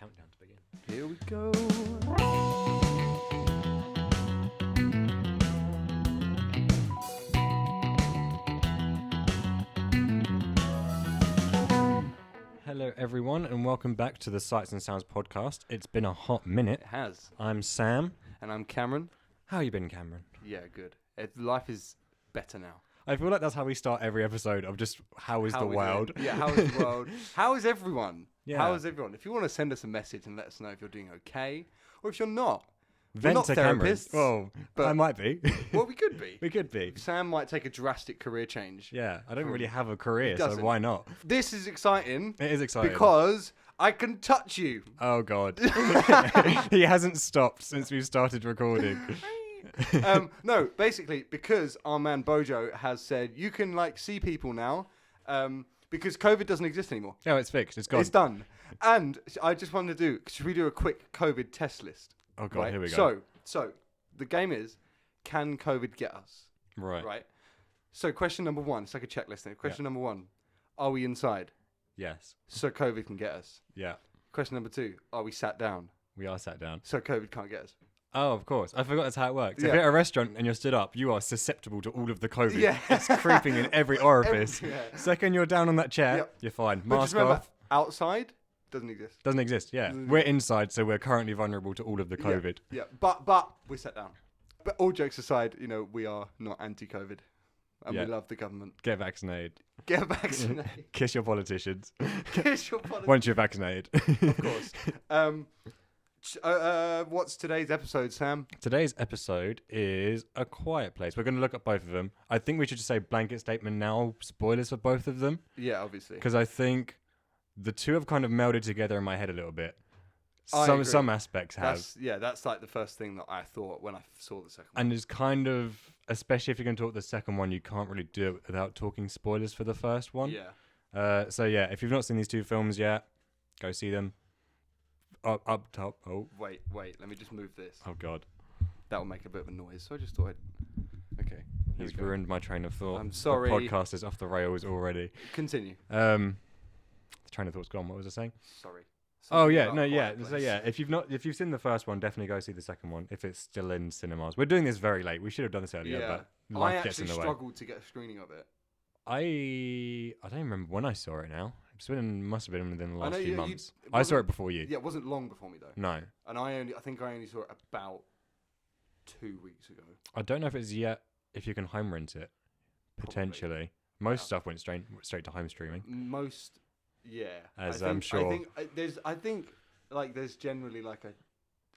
countdown to begin. Here we go. Hello, everyone, and welcome back to the Sights and Sounds podcast. It's been a hot minute. It has. I'm Sam. And I'm Cameron. How you been, Cameron? Yeah, good. Life is better now. I feel like that's how we start every episode of just how is the world? Yeah, how is the world? How is everyone? Yeah. How is everyone? If you want to send us a message and let us know if you're doing okay, or if you're not. Vent We're not to Cameron. therapists. Oh, but I might be. Well, we could be. We could be. Sam might take a drastic career change. Yeah, I don't really have a career, He so doesn't. why not? This is exciting. It is exciting. Because I can touch you. Oh, God. He hasn't stopped since we started recording. No, basically, because our man Bojo has said you can see people now, because COVID doesn't exist anymore. Oh, it's fixed. It's gone. It's done. And I just wanted to should we do a quick COVID test list? Oh, God, right? here we go. So the game is, can COVID get us? Right. Right. So question number one, it's like a checklist thing. Question number one, are we inside? Yes. So COVID can get us. Yeah. Question number two, are we sat down? We are sat down. So COVID can't get us. Oh, of course. I forgot that's how it works. Yeah. If you're at a restaurant and you're stood up, you are susceptible to all of the COVID. Yeah. It's creeping in every orifice. Yeah. Second you're down on that chair, Yep. you're fine. But Mask just remember, off. outside doesn't exist. Doesn't exist, yeah. Doesn't We're exist. inside, so we're currently vulnerable to all of the COVID. Yeah, but we're sat down. But all jokes aside, we are not anti-COVID. And Yeah. we love the government. Get vaccinated. Get vaccinated. Kiss your politicians. Kiss your politics. Once you're vaccinated. Of course. What's today's episode, Sam? Today's episode is A Quiet Place. We're going to look at both of them. I think we should just say blanket statement now, spoilers for both of them. Yeah, obviously. Because I think the two have kind of melded together in my head a little bit. I agree. Some aspects have. That's like the first thing that I thought when I saw the second one. And it's kind of, especially if you're going to talk the second one, you can't really do it without talking spoilers for the first one. Yeah. So yeah, if you've not seen these two films yet, go see them. Up top. Oh. Wait. Let me just move this. Oh God. That will make a bit of a noise. So I just thought Okay. here He's we go. ruined my train of thought. I'm sorry. The podcast is off the rails already. Continue. The train of thought's gone. What was I saying? Sorry. Oh Something yeah, about no, a yeah. quiet So place. yeah, if you've seen the first one, definitely go see the second one if it's still in cinemas. We're doing this very late. We should have done this earlier, Yeah. but I life gets in actually the way. struggled to get a screening of it. I don't even remember when I saw it now. Must have been within the I know last few you- months. it I saw wasn't- it before you. Yeah, it wasn't long before me though. No. And I think I only saw it about 2 weeks ago. I don't know if it's yet, if you can home rent it. Potentially. Most stuff went straight to home streaming. Most, yeah. As I I'm think, sure. I think there's generally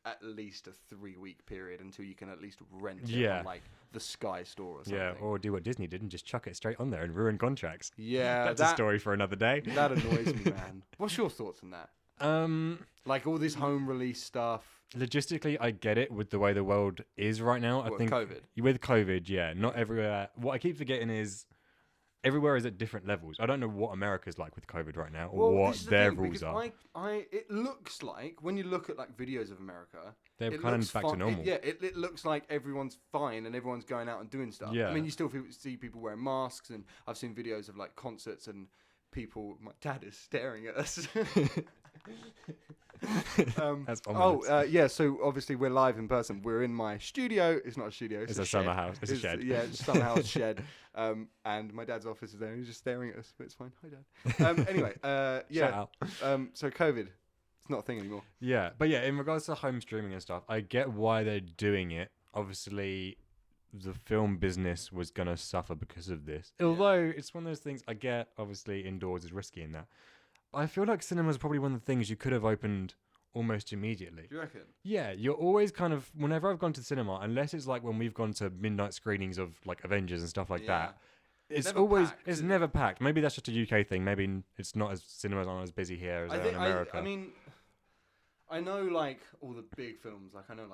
at least a 3-week period until you can at least rent it Yeah. on the Sky Store or something. Yeah, or do what Disney did and just chuck it straight on there and ruin contracts. Yeah, That's a story for another day. That annoys me, man. What's your thoughts on that? All this home release stuff. Logistically, I get it with the way the world is right now. I think COVID. With COVID, yeah, not everywhere. What I keep forgetting is everywhere is at different levels. I don't know what America's like with COVID right now or what this is the their thing, rules because are. it looks like when you look at videos of America, They're it kind looks of back to normal. It looks like everyone's fine and everyone's going out and doing stuff. Yeah. I mean, you still see people wearing masks, and I've seen videos of concerts and people. My dad is staring at us. That's ominous. Yeah. So obviously we're live in person. We're in my studio. It's not a studio. It's a a shed. summer house. It's a shed. Yeah, it's a summer house shed. And my dad's office is there. And he's just staring at us, but it's fine. Hi, Dad. Anyway, Shout yeah. out. So COVID, it's not a thing anymore. Yeah, but yeah, in regards to home streaming and stuff, I get why they're doing it. Obviously, the film business was going to suffer because of this. Although it's one of those things I get, obviously, indoors is risky in that. I feel like cinema is probably one of the things you could have opened almost immediately. Do you reckon? Yeah, you're always kind of, whenever I've gone to the cinema, unless it's when we've gone to midnight screenings of Avengers and stuff like that, it's never always, packed, it's is it? never packed. Maybe that's just a UK thing. Maybe it's not cinemas aren't as busy here as they are in America. I mean, I know all the big films. I know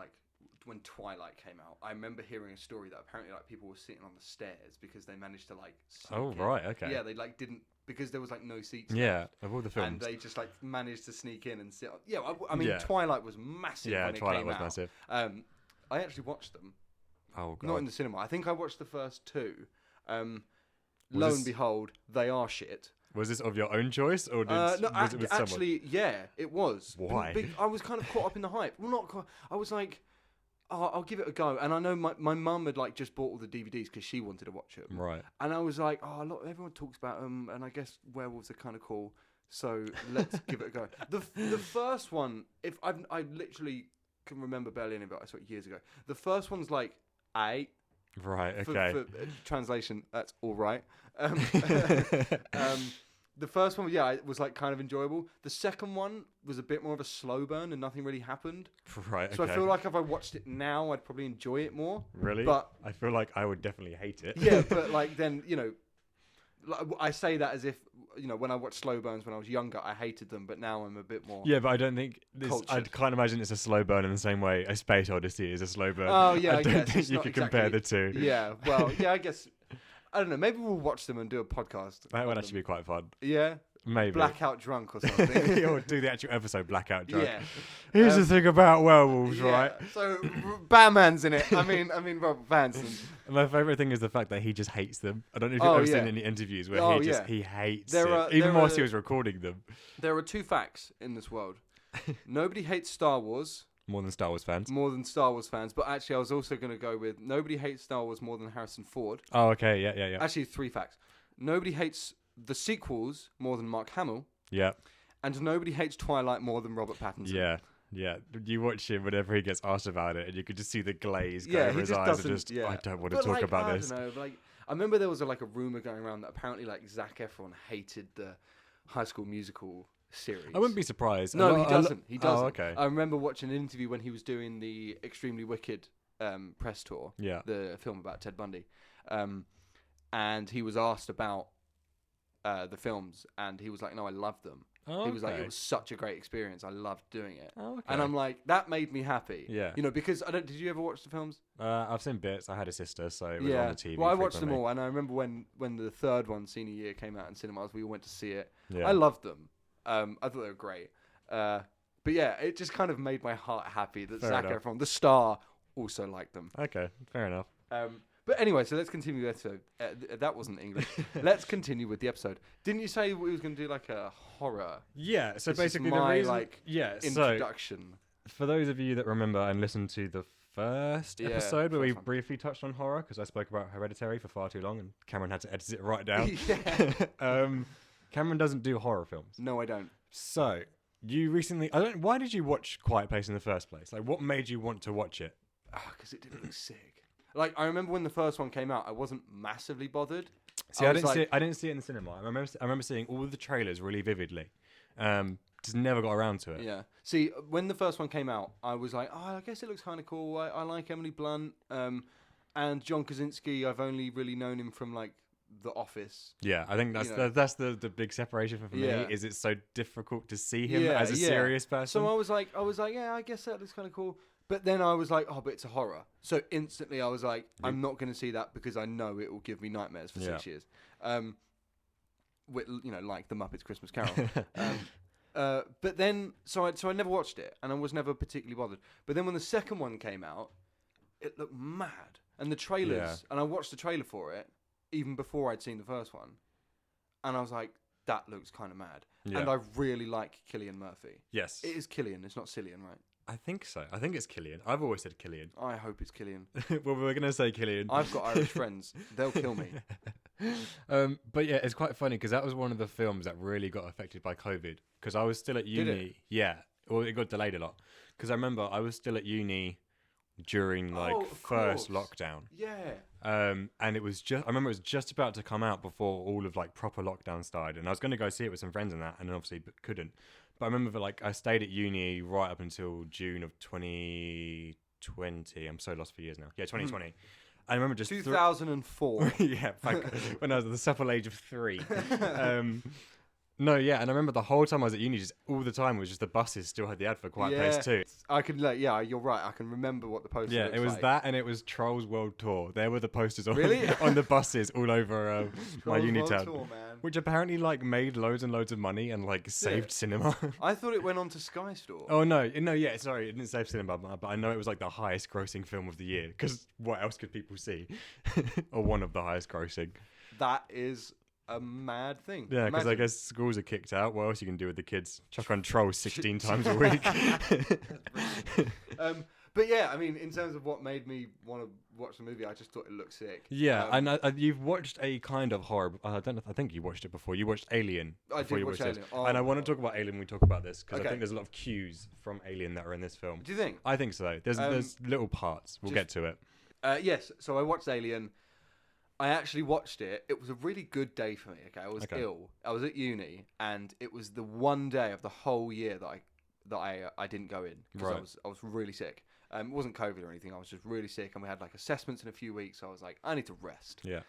when Twilight came out, I remember hearing a story that apparently people were sitting on the stairs because they managed to sneak in. Right, okay. Yeah, they didn't, because there was no seats. Yeah, of all the films. And they just managed to sneak in and sit on. Yeah, I mean, Yeah. Twilight was massive. Yeah, when Twilight it came was out. massive. I actually watched them. Oh god. Not in the cinema. I think I watched the first two. Lo this- and behold, they are shit. Was this of your own choice, or No, was it with someone? actually, yeah, it was. Why? I was kind of caught up in the hype. Well, not quite. I was like, oh, I'll give it a go. And I know my mum had like just bought all the DVDs because she wanted to watch them. Right. And I was like, oh, everyone talks about them, and I guess werewolves are kind of cool. So let's give it a go. The first one, I literally can remember barely any of it. I saw it years ago. The first one's like A. Right. Okay. For translation, that's all right. The first one, yeah, it was like kind of enjoyable. The second one was a bit more of a slow burn and nothing really happened. Right. So I feel like if I watched it now, I'd probably enjoy it more. Really? But I feel like I would definitely hate it. yeah, but like then, like, I say that as if, when I watched slow burns when I was younger, I hated them, but now I'm a bit more. Yeah, but I don't think I can't imagine it's a slow burn in the same way a Space Odyssey is a slow burn. Oh yeah, I don't guess. think It's you not can compare the exactly- two. Yeah, well, yeah, I guess. I don't know. Maybe we'll watch them and do a podcast. That would on actually be quite fun. them. Yeah, Maybe. blackout drunk or something. Or do the actual episode blackout drunk. Yeah. Here's the thing about werewolves, Yeah, right? So Batman's in it. I mean Robert Pattinson. My favourite thing is the fact that he just hates them. I don't know if Oh, you've ever yeah. seen any interviews where Oh, he hates There it. are- Even there whilst he are- was recording them. There are two facts in this world. Nobody hates Star Wars More than Star Wars fans. more than Star Wars fans, but actually I was also going to go with nobody hates Star Wars more than Harrison Ford. Oh, okay. Yeah. Actually, three facts. Nobody hates the sequels more than Mark Hamill, Yeah. and nobody hates Twilight more than Robert Pattinson. Yeah. You watch him whenever he gets asked about it, and you could just see the glaze go Yeah, over he his just eyes. doesn't. And just, Yeah. I don't want to But, talk like, about I this. don't know, like I remember there was a rumor going around that apparently like Zac Efron hated the High School Musical series. I wouldn't be surprised. No, he doesn't. He doesn't. Oh, okay. I remember watching an interview when he was doing the Extremely Wicked press tour, Yeah. the film about Ted Bundy, and he was asked about the films, and he was like, "No, I loved them." Oh, He was like, okay. "It was such a great experience. I loved doing it." Oh, okay. And I'm like, that made me happy. Yeah. Because I don't. Did you ever watch the films? I've seen bits. I had a sister, so it was on the TV. Well, I watched them frequently. all, and I remember when the third one, senior year, came out in cinemas, we all went to see it. Yeah. I loved them. I thought they were great. But yeah, it just kind of made my heart happy that Fair Zac enough. Efron, the star, also liked them. Okay, fair enough. But anyway, so let's continue the episode. That wasn't English. Let's continue with the episode. Didn't you say we was going to do like a horror Yeah, so This is basically the my, reason... like, yeah, so introduction? for those of you that remember and listened to the first Yeah, episode where we first one. briefly touched on horror, because I spoke about Hereditary for far too long and Cameron had to edit it right down. Yeah. Cameron doesn't do horror films. No, I don't. So, you recently... why did you watch Quiet Place in the first place? Like, what made you want to watch it? Because it didn't look sick. Like, I remember when the first one came out, I wasn't massively bothered. See, I was didn't see it in the cinema. I remember seeing all the trailers really vividly. Just never got around to it. Yeah. See, when the first one came out, I was like, oh, I guess it looks kind of cool. I like Emily Blunt. And John Krasinski, I've only really known him from, like, The Office. Yeah, I think that's You know. that's the big separation for Yeah. me. Is it's so difficult to see him Yeah, as a yeah. serious person. So I was like, yeah, I guess that looks kind of cool. But then I was like, oh, but it's a horror. So instantly I was like, I'm not going to see that because I know it will give me nightmares for 6 years. Like The Muppets Christmas Carol. But then, so I never watched it, and I was never particularly bothered. But then when the second one came out, it looked mad. And the trailers, and I watched the trailer for it, even before I'd seen the first one. And I was like, that looks kind of mad. Yeah. And I really like Cillian Murphy. Yes, It is Cillian, it's not Cillian, right? I think so. I think it's Killian. I've always said Killian. I hope it's Cillian. Well, we're gonna say Killian. I've got Irish friends. They'll kill me. But yeah, it's quite funny because that was one of the films that really got affected by COVID. Because I was still at uni. it? Yeah, well, it got delayed a lot. Because I remember I was still at uni during like Oh, of first course. lockdown. Yeah. And it was just, I remember it was just about to come out before all of like proper lockdown started. And I was going to go see it with some friends and that, and then obviously couldn't. But I remember like I stayed at uni right up until June of 2020. I'm so lost for years now. Yeah, 2020. I remember just 2004. yeah, back when I was at the supple age of 3. No, yeah, and I remember the whole time I was at uni, just all the time was just the buses still had the ad for Quiet Place 2. I could, you're right. I can remember what the poster Yeah, looks it was like. that, and it was Trolls World Tour. There were the posters on Really? on the buses all over my Trolls uni World town, Tour, man. which apparently like made loads and loads of money and like saved cinema. I thought it went on to Sky Store. Oh no, yeah, sorry, it didn't save cinema, but I know it was like the highest grossing film of the year. Because what else could people see? Or one of the highest grossing. That is a mad thing. Yeah, because I Imagine. guess schools are kicked out. What else you can do with the kids? Chuck on Trolls 16 times a week. But yeah, I mean, in terms of what made me want to watch the movie, I just thought it looked sick. Yeah, and you've watched a kind of horror. I don't know. I think you watched it before. You watched Alien. I before did you watch watched Alien. This. Oh And I my want to God. talk about Alien when we talk about this because I Okay. think there's a lot of cues from Alien that are in this film. Do you think? I think so. There's little parts. We'll get to it. Yes. So I watched Alien. I actually watched it. It was a really good day for me. Okay, I was ill. I was at uni, and it was the one day of the whole year that I didn't go in because I was really sick. It wasn't COVID or anything. I was just really sick, and we had like assessments in a few weeks. So I was like, I need to rest. Yeah.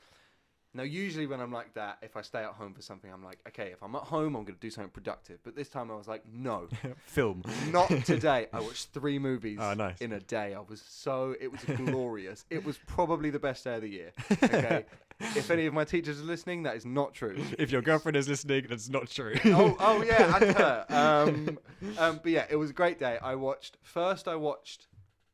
Now, usually when I'm like that, if I stay at home for something, I'm like, okay, if I'm at home, I'm going to do something productive. But this time I was like, no. Film. Not today. I watched 3 movies nice. in a day. It was glorious. It was probably the best day of the year. Okay. If any of my teachers are listening, that is not true. If your girlfriend is listening, that's not true. oh yeah, and her. But yeah, it was a great day. I watched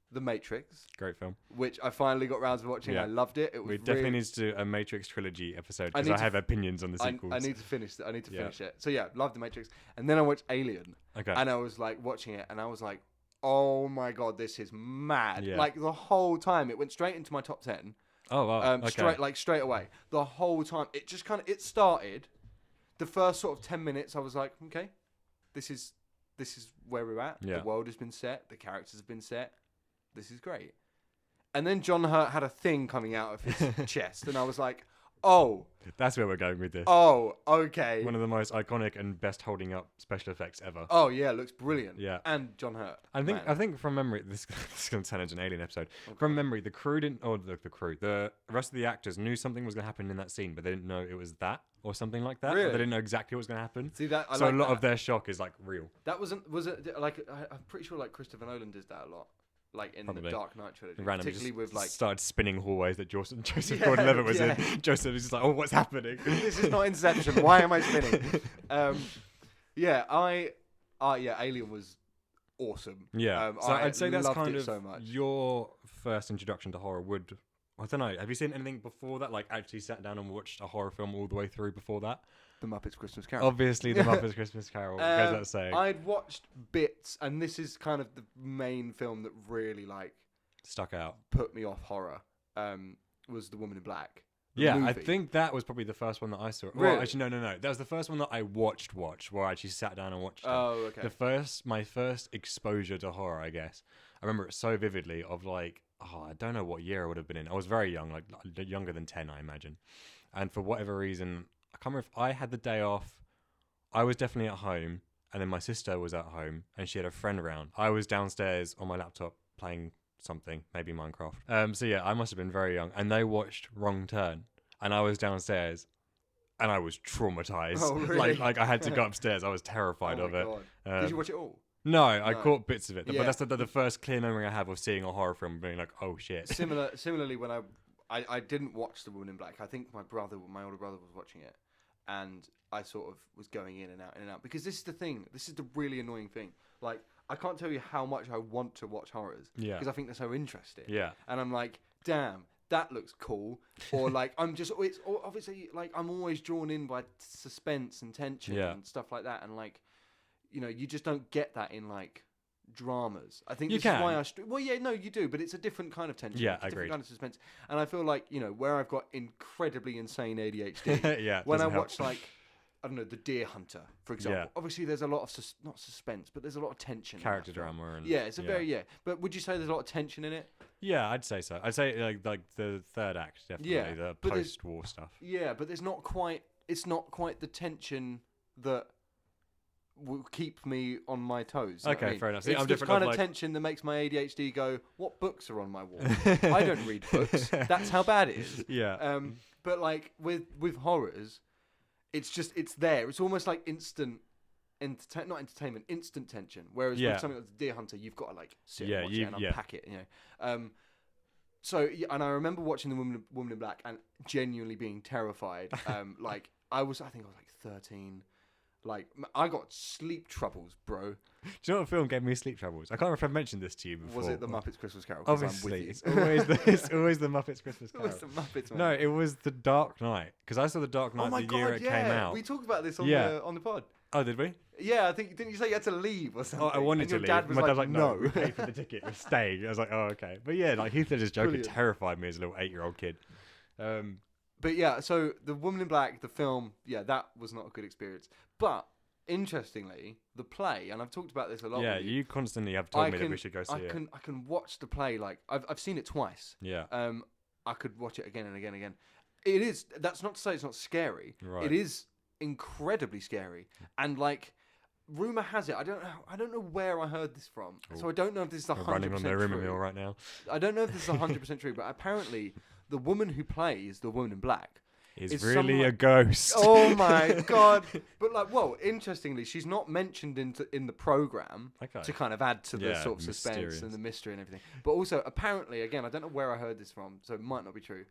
The Matrix, Great film. which I finally got round to watching. Yeah. I loved it. It was We definitely need to do a Matrix trilogy episode because I have opinions on the sequels. I need to finish it. So yeah, loved The Matrix, and then I watched Alien. Okay. And I was like watching it, and I was like, "Oh my god, this is mad!" Yeah. Like the whole time, it went straight into my top 10. Oh wow. Okay. Straight away. The whole time, it just it started. The first sort of 10 minutes, I was like, "Okay, this is where we're at. Yeah. The world has been set. The characters have been set. This is great." And then John Hurt had a thing coming out of his chest, and I was like, "Oh, That's where we're going with this. oh, okay." One of the most iconic and best holding up special effects ever. Oh yeah, looks brilliant. Yeah. And John Hurt. I man. think from memory, this is going to turn into an Alien episode. From memory, the crew didn't, or the crew, the rest of the actors knew something was going to happen in that scene, but they didn't know it was that or something like that. Or Really? they didn't know exactly what was going to happen. See that? So a lot of their shock is like real. that was it like I'm pretty sure like Christopher Nolan does that a lot, like in Probably. the Dark Knight trilogy, Randomly particularly just with like. started spinning hallways that Joseph Yeah, Gordon-Levitt was yeah. in. Joseph was just like, oh, what's happening? This is not Inception. Why am I spinning? Alien was awesome. Yeah. So I I'd say that's loved kind it of so much. your first introduction to horror. I don't know. Have you seen anything before that? Like actually sat down and watched a horror film all the way through before that? The Muppets Christmas Carol. Obviously, The Muppets Christmas Carol goes without saying. I'd watched bits, and this is kind of the main film that really like Stuck out. put me off horror. Was The Woman in Black. The Yeah, I movie. think that was probably the first one that I saw. Really? Well, actually, no. That was the first one that I watched, where I actually sat down and watched it. Oh, okay. My first exposure to horror, I guess. I remember it so vividly of like, I don't know what year I would have been in. I was very young, like younger than 10, I imagine. And for whatever reason, I can't remember if I had the day off. I was definitely at home, and then my sister was at home, and she had a friend around. I was downstairs on my laptop playing something, maybe Minecraft. So yeah, I must have been very young, and they watched Wrong Turn, and I was downstairs, and I was traumatized. Oh, really? Like I had to go upstairs. I was terrified of it. Did you watch it all? No, I No. caught bits of it, Yeah. but that's the first clear memory I have of seeing a horror film, being like, oh shit. Similarly, when I didn't watch The Woman in Black, I think my older brother was watching it, and I sort of was going in and out, because this is the thing. This is the really annoying thing. Like, I can't tell you how much I want to watch horrors, Yeah. because I think they're so interesting. Yeah. And I'm like, damn, that looks cool. Or like, it's obviously like I'm always drawn in by suspense and tension Yeah. and stuff like that, and like, you know, you just don't get that in like dramas. I think You this can. is why well, yeah, no, you do, but it's a different kind of tension. Yeah, it's a different agreed. kind of suspense. And I feel like, you know, where I've got incredibly insane ADHD, Yeah. when I doesn't help. watch like, I don't know, The Deer Hunter, for example. Yeah. Obviously, there's a lot of not suspense, but there's a lot of tension. in that character film. drama and Yeah, it's a very But would you say there's a lot of tension in it? Yeah, I'd say so. I'd say like the third act, definitely Yeah, the but there's- post-war stuff. Yeah, but there's not quite. It's not quite the tension that will keep me on my toes. You know what I Okay, mean? fair enough. See, It's I'm this different kind of, of like- tension that makes my ADHD go, "What books are on my wall? I don't read books. That's how bad it is." Yeah. But like with horrors, it's there. It's almost like instant. Not entertainment, instant tension. Whereas Yeah. with something like Deer Hunter, you've got to like sit Yeah, and watch you- it and yeah. unpack it, you know. So yeah, and I remember watching The Woman in Black and genuinely being terrified. Like I think I was like 13. Like, I got sleep troubles, bro. Do you know what film gave me sleep troubles? I can't remember if I've mentioned this to you before. Was it The Muppets Christmas Carol? 'Cause Obviously, I'm with it's you. always the Muppets Christmas It was Carol. The Muppets, man. No, it was The Dark Knight, because I saw The Dark Knight oh my the God, year it yeah. came out. We talked about this on Yeah. the pod. Oh, did we? Yeah, I think, didn't you say you had to leave or something? Oh, I wanted And to your leave. dad was My like, dad was like, no, we no. paid for the ticket. We're staying. I was like, oh, okay. But yeah, like Heath Ledger's Joker Brilliant. terrified me as a little 8-year-old kid. But yeah, so The Woman in Black, the film, yeah, that was not a good experience. But interestingly, the play, and I've talked about this a lot. Yeah, with you constantly have told me that we should go see it. I can watch the play, like I've seen it twice. Yeah. I could watch it again and again and again. It is. That's not to say it's not scary. Right. It is incredibly scary, and like. Rumor has it. I don't know where I heard this from. Ooh. So I don't know if this is 100% We're running on their rumor true. mill right now. I don't know if this is 100% true, but apparently the woman who plays the woman in black Is is really someone- a ghost. Oh my god! But like, well, interestingly, she's not mentioned in the program Okay. to kind of add to the Yeah, sort of suspense mysterious. and the mystery and everything. But also, apparently, again, I don't know where I heard this from, so it might not be true.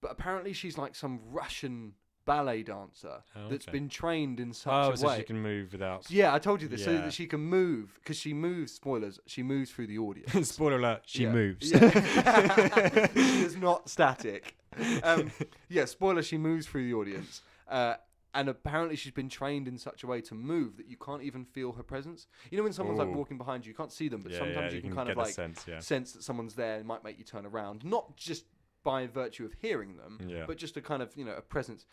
But apparently, she's like some Russian ballet dancer Oh, that's okay. been trained in such Oh, a so way. she can move without. Yeah, I told you this, so Yeah. that she can move because she moves. Spoilers: she moves through the audience. Spoiler alert, she Yeah. moves. Yeah. She is not static. Yeah, spoiler, she moves through the audience. And apparently she's been trained in such a way to move that you can't even feel her presence. You know when someone's like Ooh. walking behind you, you can't see them, but Yeah, sometimes yeah, you can kind of get the like sense, that someone's there and might make you turn around. Not just by virtue of hearing them, Yeah. but just a kind of, a presence.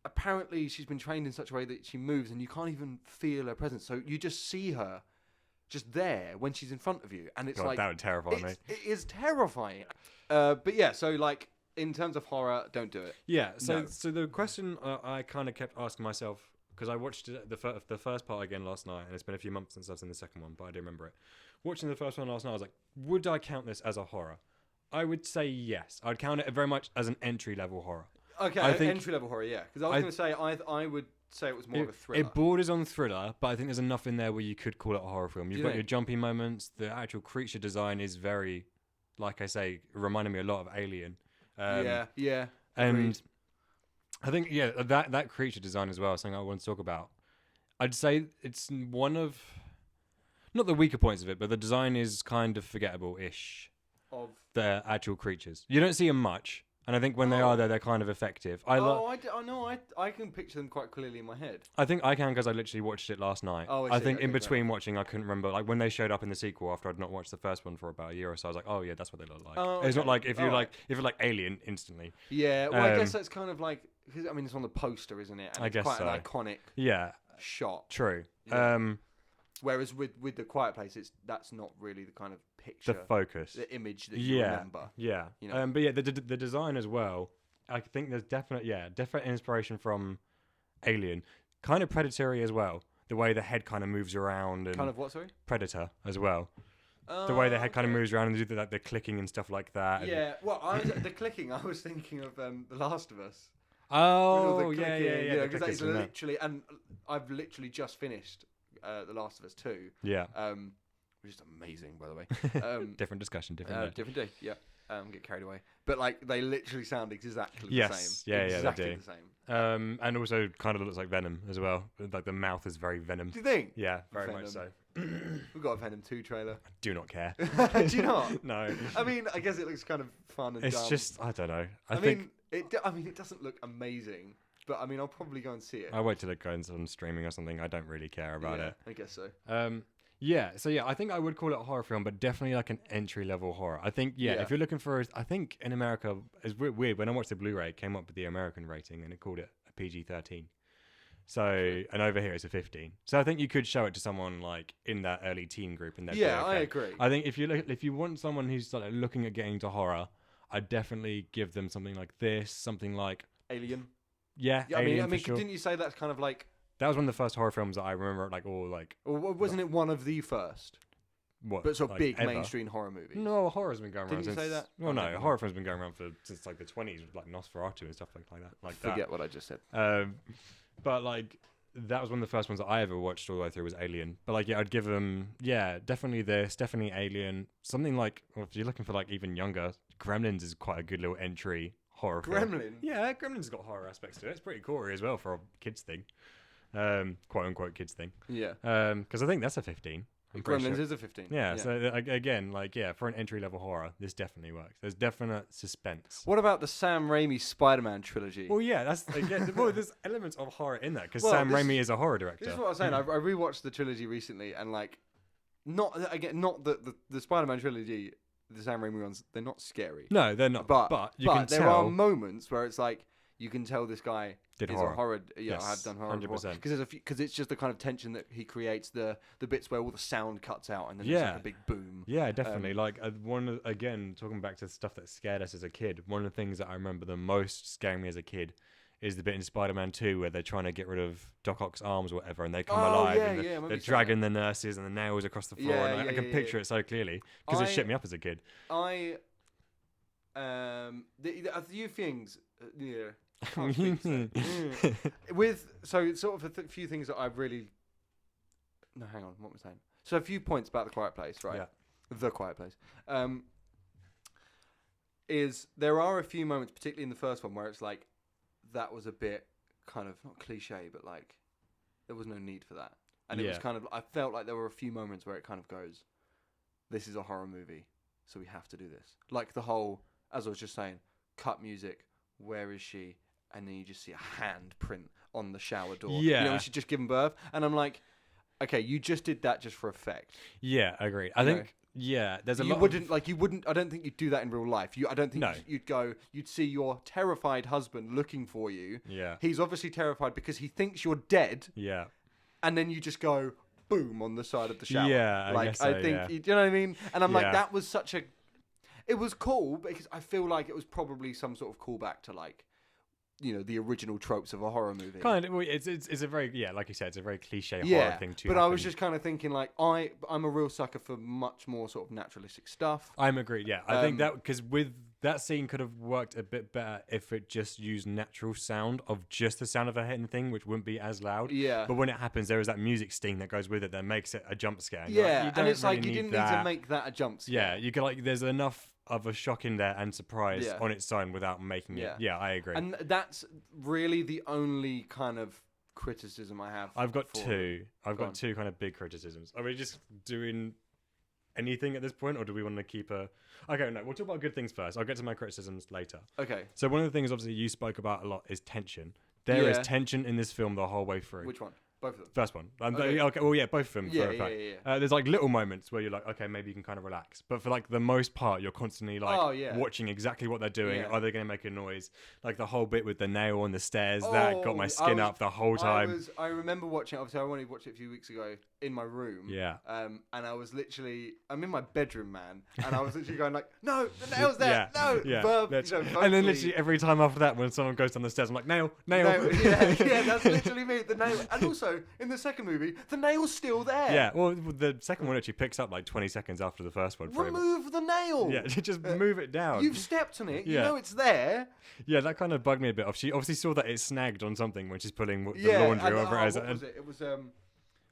Apparently she's been trained in such a way that she moves and you can't even feel her presence. So you just see her just there when she's in front of you. And it's God, like... that would terrify me. It is terrifying. But yeah, so like in terms of horror, don't do it. Yeah, so No. so the question I kind of kept asking myself, because I watched the first part again last night, and it's been a few months since I've seen the second one, but I do remember it. Watching the first one last night, I was like, would I count this as a horror? I would say yes. I'd count it very much as an entry-level horror. Okay, I think- entry-level horror, yeah. Because I was going to say, I would say it was more of a thriller. It borders on thriller, but I think there's enough in there where you could call it a horror film. You've you got think? your jumpy moments. The actual creature design is very, like I say, reminding me a lot of Alien. Yeah. And agreed. I think, yeah, that creature design as well is something I want to talk about. I'd say it's one of, not the weaker points of it, but the design is kind of forgettable-ish. Of... The actual creatures. You don't see them much, and I think when they Oh. are there, they're kind of effective. I know. I can picture them quite clearly in my head. I think I can because I literally watched it last night. Oh, I I see. think Okay, in fair between watching, I couldn't remember. Like when they showed up in the sequel after I'd not watched the first one for about a year or so, I was like, oh yeah, that's what they look like. Oh, It's not okay. like if you're Alright. if you're like Alien instantly. Yeah, well, I guess Um, that's kind of like... Cause, I mean, it's on the poster, isn't it? And I it's guess quite so. an iconic Yeah, shot. true. Yeah. Whereas with The Quiet Place, that's not really the kind of picture, The focus. the image that you Yeah, remember. yeah. You know? But yeah, the design as well. I think there's definite inspiration from Alien, kind of predatory as well. The way the head kind of moves around and Kind of what, sorry? Predator as well. The way the head kind of moves around and do the clicking and stuff like that. and- Yeah, well, the clicking, I was thinking of The Last of Us. Oh, With all the yeah, clicking, yeah. the Because that clickers is from that. literally, and I've literally just finished The Last of Us 2, Yeah. which is amazing, by the way. Different discussion, different day. Different day, yeah. Get carried away. But, like, they literally sound exactly the Yes, same. yeah, they exactly do. the same. And also kind of looks like Venom as well. Like the mouth is very Venom. Do you think? Yeah, very much so. We've got a Venom 2 trailer. Do not care. Do you not? No. I mean, I guess it looks kind of fun and It's dumb. just, I don't know. I mean, it doesn't look amazing, but I mean, I'll probably go and see it. I wait till it goes on streaming or something. I don't really care about Yeah, it. I guess so. So I think I would call it a horror film, but definitely like an entry level horror. I think, Yeah. if you're looking for, I think in America, it's weird. When I watched the Blu-ray, it came up with the American rating and it called it a PG-13. So, and over here it's a 15. So I think you could show it to someone like in that early teen group, and Yeah, I agree. I think if you want someone who's like looking at getting into horror, I'd definitely give them something like this, something like Alien. yeah. Yeah, I Alien mean, for sure. didn't you say that's kind of like, That was one of the first horror films that I remember, like all like or wasn't it one of the first, what, but sort of like, big ever. mainstream horror movies? No, horror's been going Didn't around you since. say that? Well, Oh, no, never mind. horror film's been going around since like the 20s with like Nosferatu and stuff like that. Like Forget what I just said. that. But like that was one of the first ones that I ever watched all the way through was Alien. But like, yeah, I'd give them, definitely this, definitely Alien. Something like, well, if you're looking for like even younger, Gremlins is quite a good little entry horror film. Gremlin. Yeah, Gremlins got horror aspects to it. It's pretty gory as well for a kids thing. quote unquote kids thing. Yeah. Because I think that's a 15. I'm pretty Gremlins sure. is a 15. Yeah, so again, for an entry level horror, this definitely works. There's definite suspense. What about the Sam Raimi Spider-Man trilogy? Well, yeah, that's again. Well, there's elements of horror in that because Well, Sam Raimi is a horror director. This is what I was saying. I rewatched the trilogy recently, and not the Spider-Man trilogy, the Sam Raimi ones. They're not scary. No, they're not. But you can there tell are moments where it's like you can tell this guy did is horror. a horror. Yeah, Yes, I've done horror 100%. because it's just the kind of tension that he creates. The bits where all the sound cuts out and then it's like a big boom. Yeah, definitely. Talking back to stuff that scared us as a kid. One of the things that I remember the most scaring me as a kid is the bit in Spider-Man 2 where they're trying to get rid of Doc Ock's arms or whatever, and they come alive, and they're dragging the nurses and the nails across the floor, and I can picture it so clearly because it shit me up as a kid. A few things. Can't speak, so sort of a few things that I really. No, hang on. What was I saying? So a few points about The Quiet Place, right? Yeah. The Quiet Place. Is there are a few moments, particularly in the first one, where it's like that was a bit kind of not cliche, but like there was no need for that, and it was kind of. I felt like there were a few moments where it kind of goes, "This is a horror movie, so we have to do this." Like the whole, as I was just saying, cut music. Where is she? And then you just see a hand print on the shower door. Yeah. You know, when she's just given birth. And I'm like, okay, you just did that just for effect. Yeah, I agree. I think, there's a lot. You wouldn't, I don't think you'd do that in real life. I don't think you'd see your terrified husband looking for you. Yeah. He's obviously terrified because he thinks you're dead. Yeah. And then you just go, boom, on the side of the shower. Yeah, I guess so, I think, yeah. do you know what I mean? And I'm like, that was such a, it was cool because I feel like it was probably some sort of callback to the original tropes of a horror movie. Kind of. It's a very, like you said, it's a very cliche horror thing to but happen. I was just kind of thinking I'm a real sucker for much more sort of naturalistic stuff. I'm agreed. Yeah, I think that because with that scene could have worked a bit better if it just used natural sound of just the sound of her hitting the thing, which wouldn't be as loud. Yeah. But when it happens, there is that music sting that goes with it that makes it a jump scare. And and it's like you didn't need to make that a jump scare. Yeah, you could there's enough of a shock in there and surprise on its own without making it. Yeah, I agree. And that's really the only kind of criticism I have. I've got two. I've got two kind of big criticisms. Are we just doing anything at this point, or do we want to keep a... Okay, no, we'll talk about good things first. I'll get to my criticisms later. Okay. So one of the things, obviously, you spoke about a lot is tension. There is tension in this film the whole way through. Which one? Both of them? First one. Okay, well, yeah, both of them. Yeah, for a fact. There's little moments where you're like, okay, maybe you can kind of relax. But for the most part, you're constantly watching exactly what they're doing. Yeah. Are they going to make a noise? Like the whole bit with the nail on the stairs, that got my skin up the whole time. I remember watching it. Obviously, I only watched it a few weeks ago in my room. Yeah. And I was literally, I'm in my bedroom, man. And I was literally going no, the nail's there. No. Yeah. And then literally every time after that, when someone goes down the stairs, I'm like, nail. Yeah, that's literally me. The nail. And also, in the second movie, the nail's still there. Yeah, well, the second one actually picks up 20 seconds after the first one. Remove the nail. Yeah, just move it down. You've stepped on it. Yeah. You know it's there. Yeah, that kind of bugged me a bit. She obviously saw that it snagged on something when she's pulling the laundry over it. What was it? It was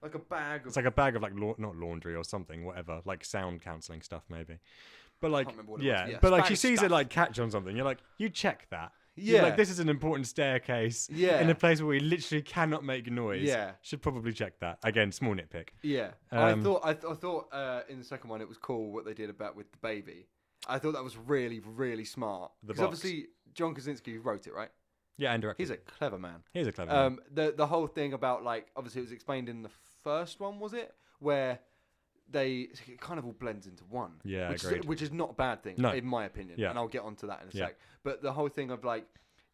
like a bag. It's like a bag of not laundry or something, whatever, like sound counselling stuff maybe. But but she sees it catch on something. You're like, you check that. Yeah. You're this is an important staircase. Yeah. In a place where we literally cannot make noise. Yeah. Should probably check that. Again, small nitpick. Yeah. I thought in the second one it was cool what they did with the baby. I thought that was really, really smart. Because obviously John Krasinski wrote it, right? Yeah, and directed. He's a clever man. He's a clever man. The whole thing about obviously it was explained in the first one, was it? Where it kind of all blends into one. Yeah, agreed. Which is not a bad thing, in my opinion. Yeah. And I'll get onto that in a sec. But the whole thing of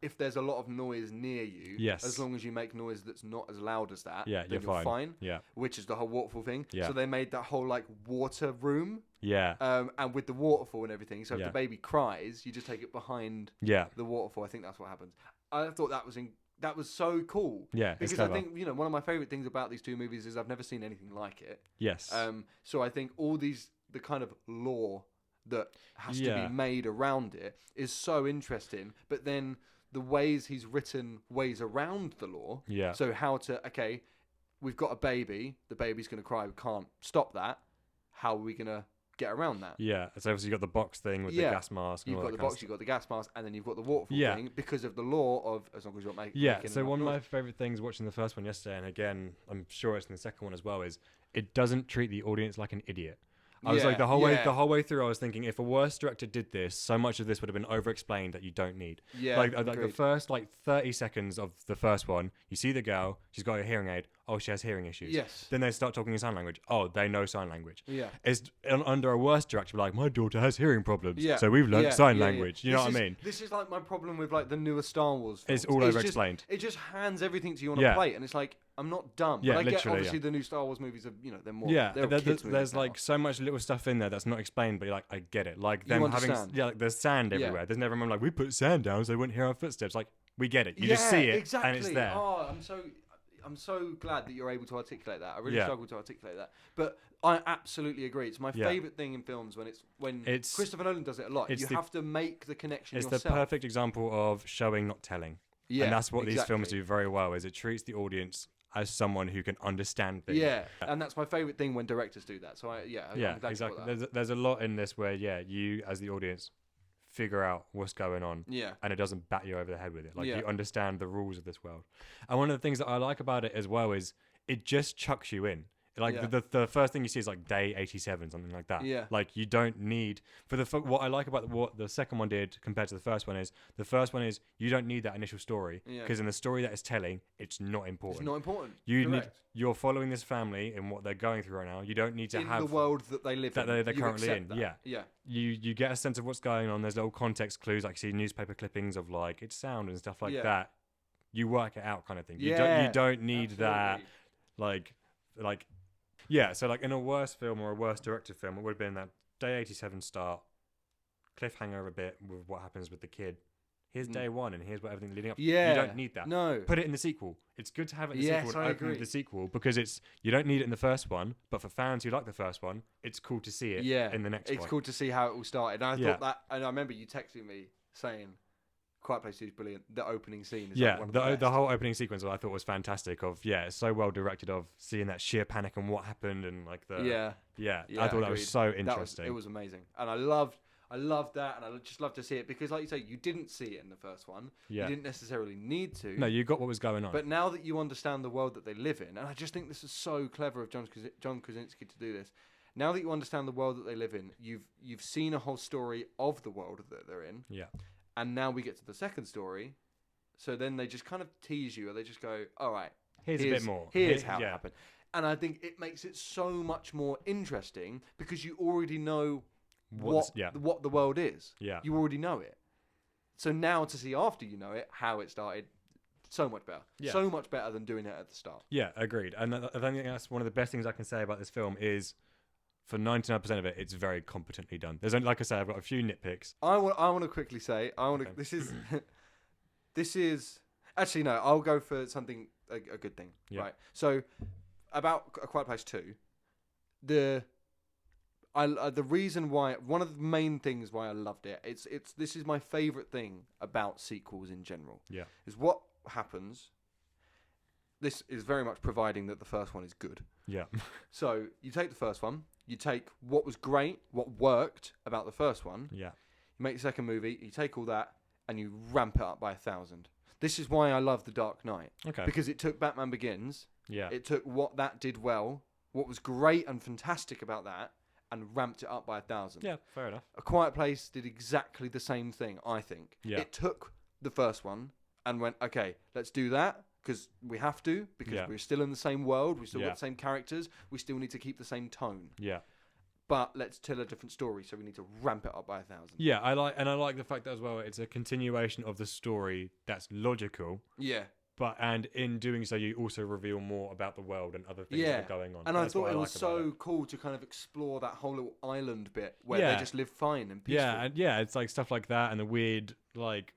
if there's a lot of noise near you, as long as you make noise that's not as loud as that, then you're fine. Yeah. Which is the whole waterfall thing. Yeah. So they made that whole water room. Yeah. And with the waterfall and everything. So if the baby cries, you just take it behind the waterfall. I think that's what happens. I thought that was so cool. Yeah. Because I think, one of my favorite things about these two movies is I've never seen anything like it. Yes. So I think the kind of lore that has to be made around it is so interesting. But then the ways he's written ways around the lore. Yeah. So how to, we've got a baby. The baby's going to cry. We can't stop that. How are we going to get around that. Yeah, so obviously you got the box thing with the gas mask. And You've all got that the kind of box, you've got the gas mask, and then you've got the waterfall thing because of the law of as long as you're making. Yeah, so one of my favourite things watching the first one yesterday, and again, I'm sure it's in the second one as well, is it doesn't treat the audience like an idiot. I was like the whole way through. I was thinking if a worse director did this, so much of this would have been over-explained that you don't need. Yeah, like the first 30 seconds of the first one, you see the girl, she's got a hearing aid. Oh, she has hearing issues. Yes. Then they start talking in sign language. Oh, they know sign language. Yeah. It's under a worse director, like my daughter has hearing problems. Yeah. So we've learned sign language. You know what I mean? This is like my problem with like the newer Star Wars films. It's all over-explained. It just hands everything to you on a plate, and it's like I'm not dumb. Yeah, but I get literally, obviously the new Star Wars movies are they're more there's like so much little stuff in there that's not explained, but you're like I get it. Like them having like there's sand everywhere. There's never a moment like we put sand down so they wouldn't hear our footsteps. Like we get it. You just see it and it's there. Oh, I'm so glad that you're able to articulate that. I really struggle to articulate that, but I absolutely agree. It's my favorite thing in films when Christopher Nolan does it a lot. You have to make the connection yourself. It's the perfect example of showing, not telling. Yeah, and that's what these films do very well. Is it treats the audience as someone who can understand things. Yeah, and that's my favourite thing when directors do that. So I'm glad exactly. There's a lot in this where you as the audience figure out what's going on. Yeah, and it doesn't bat you over the head with it. Like you understand the rules of this world. And one of the things that I like about it as well is it just chucks you in. Like the first thing you see is like day 87, something like that. Yeah. Like you don't need what I like about what the second one did compared to the first one is you don't need that initial story because in the story that it's telling, it's not important. It's not important. You're following this family and what they're going through right now. You don't need to have the world that they live in. They're currently in. That. Yeah. You get a sense of what's going on. There's little context clues, like you see newspaper clippings of like its sound and stuff like that. You work it out, kind of thing. You don't need that like. Yeah, so like in a worse film or a worse directed film, it would have been that day 87 start, cliffhanger a bit with what happens with the kid. Here's day one and here's what everything leading up. Yeah. You don't need that. No. Put it in the sequel. It's good to have it in the sequel and open with the sequel because you don't need it in the first one, but for fans who like the first one, it's cool to see it in the next one. It's cool to see how it all started. And I thought that, and I remember you texting me saying, Quiet Place 2 is brilliant. The opening scene is like one of the best. The whole opening sequence I thought was fantastic. It's so well directed of seeing that sheer panic and what happened and like the I thought that was so interesting. It was amazing, and I loved that, and I just loved to see it because, like you say, you didn't see it in the first one. You didn't necessarily need to. No, you got what was going on. But now that you understand the world that they live in, and I just think this is so clever of John Krasinski to do this. Now that you understand the world that they live in, you've seen a whole story of the world that they're in. Yeah. And now we get to the second story. So then they just kind of tease you, or they just go, all right, here's a bit more. Here's how it happened. And I think it makes it so much more interesting because you already know what the world is. Yeah. You already know it. So now to see after you know it, how it started, so much better. Yeah. So much better than doing it at the start. Yeah, agreed. And I think that's one of the best things I can say about this film is for 99% of it, it's very competently done. There's only, like I say, I've got a few nitpicks. I want to quickly say, this is actually no. I'll go for something a good thing, right? So about A Quiet Place 2, the reason why, one of the main things why I loved it, this is my favorite thing about sequels in general. Yeah, is what happens. This is very much providing that the first one is good. Yeah. So you take the first one, you take what was great, what worked about the first one. Yeah. You make the second movie, you take all that, and you ramp it up by 1,000. This is why I love The Dark Knight. Okay. Because it took Batman Begins. Yeah. It took what that did well, what was great and fantastic about that, and ramped it up by 1,000. Yeah, fair enough. A Quiet Place did exactly the same thing, I think. Yeah. It took the first one and went, okay, let's do that. Because we have to, because we're still in the same world, we still got the same characters, we still need to keep the same tone. Yeah. But let's tell a different story, so we need to ramp it up by 1,000. Yeah, I like the fact that as well, it's a continuation of the story that's logical. Yeah. And in doing so, you also reveal more about the world and other things that are going on. And I thought it was so cool to kind of explore that whole little island bit where they just live fine and peaceful. Yeah, it's like stuff like that and the weird like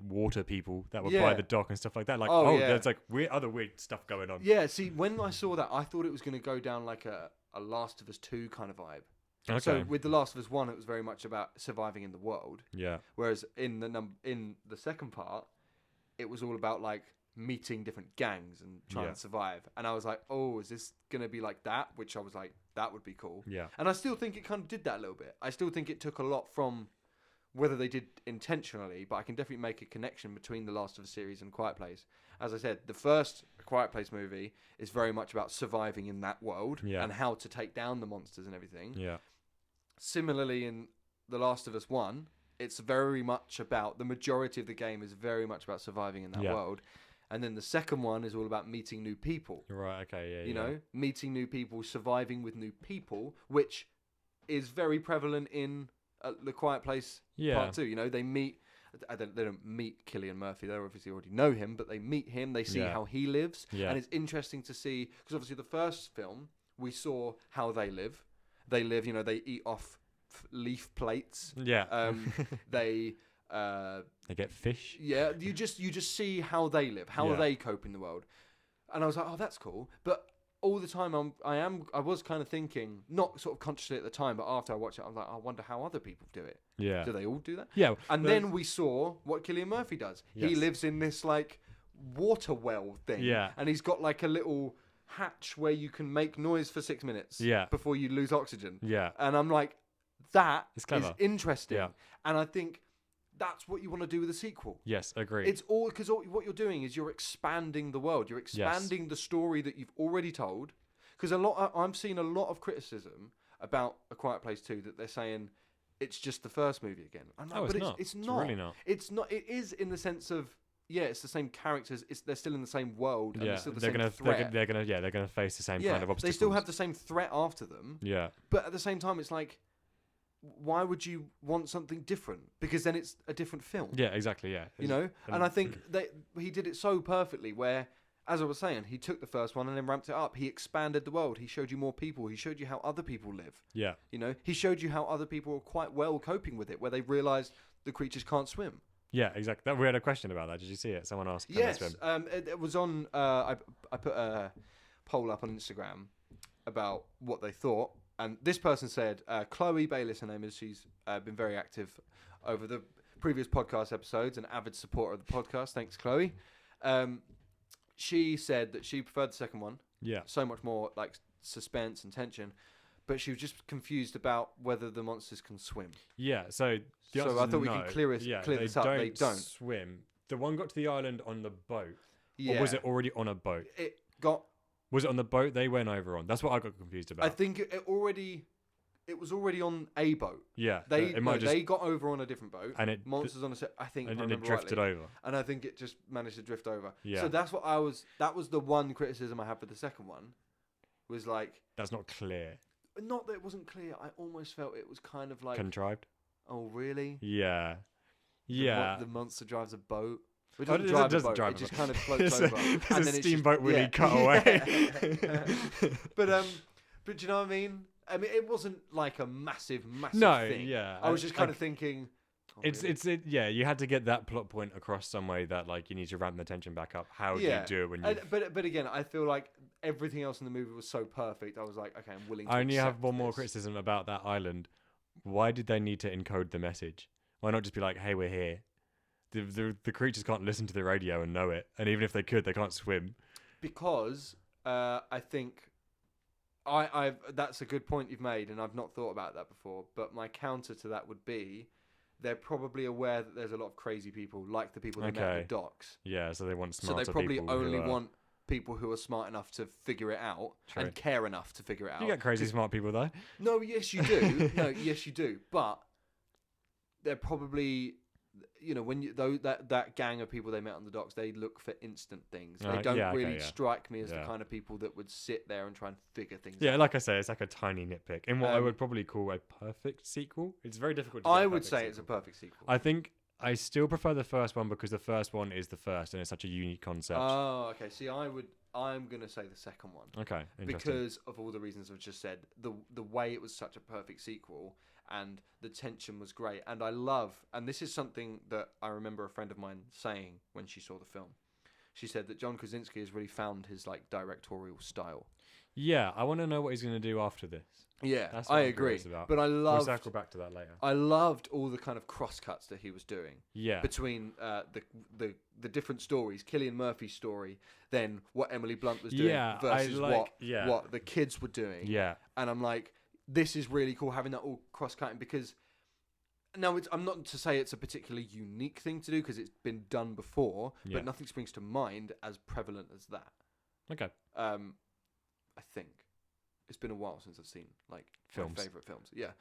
water people that were by the dock and stuff like that. Like, there's like other weird stuff going on. Yeah, see, when I saw that, I thought it was going to go down like a Last of Us 2 kind of vibe. Okay. So with The Last of Us 1, it was very much about surviving in the world. Yeah. Whereas in the second part, it was all about like meeting different gangs and trying to survive. And I was like, oh, is this going to be like that? Which I was like, that would be cool. Yeah. And I still think it kind of did that a little bit. I still think it took a lot from, whether they did intentionally, but I can definitely make a connection between the Last of Us series and Quiet Place. As I said, the first Quiet Place movie is very much about surviving in that world and how to take down the monsters and everything. Yeah. Similarly, in The Last of Us 1, it's very much about, the majority of the game is very much about surviving in that world. And then the second one is all about meeting new people. Right, okay, yeah, You know, meeting new people, surviving with new people, which is very prevalent in The Quiet Place Part 2. You know, they don't meet Cillian Murphy. They obviously already know him, but they meet him. They see how he lives. Yeah. And it's interesting to see, because obviously the first film, we saw how they live. They live, you know, they eat off leaf plates. Yeah. They get fish. Yeah, you just see how they live, how they cope in the world. And I was like, oh, that's cool. But all the time I was kind of thinking, not sort of consciously at the time, but after I watched it, I was like, I wonder how other people do it. Yeah. Do they all do that? Yeah. And then we saw what Cillian Murphy does. Yes. He lives in this like water well thing. Yeah. And he's got like a little hatch where you can make noise for 6 minutes before you lose oxygen. Yeah. And I'm like, that is interesting. Yeah. And I think that's what you want to do with a sequel. Yes, agree. It's all because what you're doing is you're expanding the world. You're expanding the story that you've already told. Because I'm seeing a lot of criticism about A Quiet Place 2 that they're saying it's just the first movie again. I'm like, it's not. It's really not. It's not. It is in the sense of it's the same characters. They're still in the same world. And they're still the same threat. They're gonna face the same kind of obstacles. They still have the same threat after them. Yeah. But at the same time, it's like, why would you want something different? Because then it's a different film. Yeah, exactly. Yeah. You know, and I think he did it so perfectly. Where, as I was saying, he took the first one and then ramped it up. He expanded the world. He showed you more people. He showed you how other people live. Yeah. You know, he showed you how other people are quite well coping with it, where they realised the creatures can't swim. Yeah, exactly. We had a question about that. Did you see it? Someone asked. Yes. It was on. I put a poll up on Instagram about what they thought. And this person said, Chloe Bayliss, her name is, she's been very active over the previous podcast episodes, an avid supporter of the podcast. Thanks, Chloe. She said that she preferred the second one. Yeah. So much more like suspense and tension. But she was just confused about whether the monsters can swim. Yeah, so I thought we could clear this up. They don't swim. The one got to the island on the boat. Yeah. Or was it already on a boat? Was it on the boat they went over on? That's what I got confused about. I think it was already on a boat. Yeah. They got over on a different boat. And monsters on a set, I think. And it drifted over. And I think it just managed to drift over. Yeah. So that's what that was the one criticism I had for the second one. Was like, that's not clear. Not that it wasn't clear. I almost felt it was kind of like contrived. Oh, really? Yeah. Yeah. The monster drives a boat. It doesn't drive a boat. It just kind of floats over. And then a steamboat really cut away. But do you know what I mean? I mean, it wasn't like a massive thing. Yeah. I was just kind of thinking. Oh, really? You had to get that plot point across some way that like you need to ramp the tension back up. How do you do it when you? But again, I feel like everything else in the movie was so perfect. I was like, okay, I'm willing to. I only have one more criticism about that island. Why did they need to encode the message? Why not just be like, hey, we're here? The creatures can't listen to the radio and know it, and even if they could, they can't swim. Because I think that's a good point you've made, and I've not thought about that before. But my counter to that would be, they're probably aware that there's a lot of crazy people, like the people they met at the docks. Yeah, so they want smarter people. So they probably only want people who are smart enough to figure it out and care enough to figure it out. You get crazy smart people though. No, yes you do. Yes you do. But they're probably, you know, when that gang of people they met on the docks, they look for instant things. They don't really strike me as the kind of people that would sit there and try and figure things out. Yeah, like I say, it's like a tiny nitpick. In what I would probably call a perfect sequel. It's very difficult to I would say it's a perfect sequel. I think I still prefer the first one because the first one is the first and it's such a unique concept. Oh, okay. See, I'm going to say the second one. Okay, because of all the reasons I've just said. The way it was such a perfect sequel and the tension was great. And and this is something that I remember a friend of mine saying when she saw the film. She said that John Krasinski has really found his like directorial style. Yeah, I want to know what he's going to do after this. Yeah, That's what I I'm agree. curious about. But I We'll loved, circle back to that later. I loved all the kind of cross cuts that he was doing Yeah. between the different stories, Cillian Murphy's story, then what Emily Blunt was doing Yeah, versus yeah. what the kids were doing. Yeah. And I'm like, this is really cool having that all cross cutting because. Now, I'm not to say it's a particularly unique thing to do because it's been done before, but nothing springs to mind as prevalent as that. Okay. I think it's been a while since I've seen like Films. my favorite films. Yeah,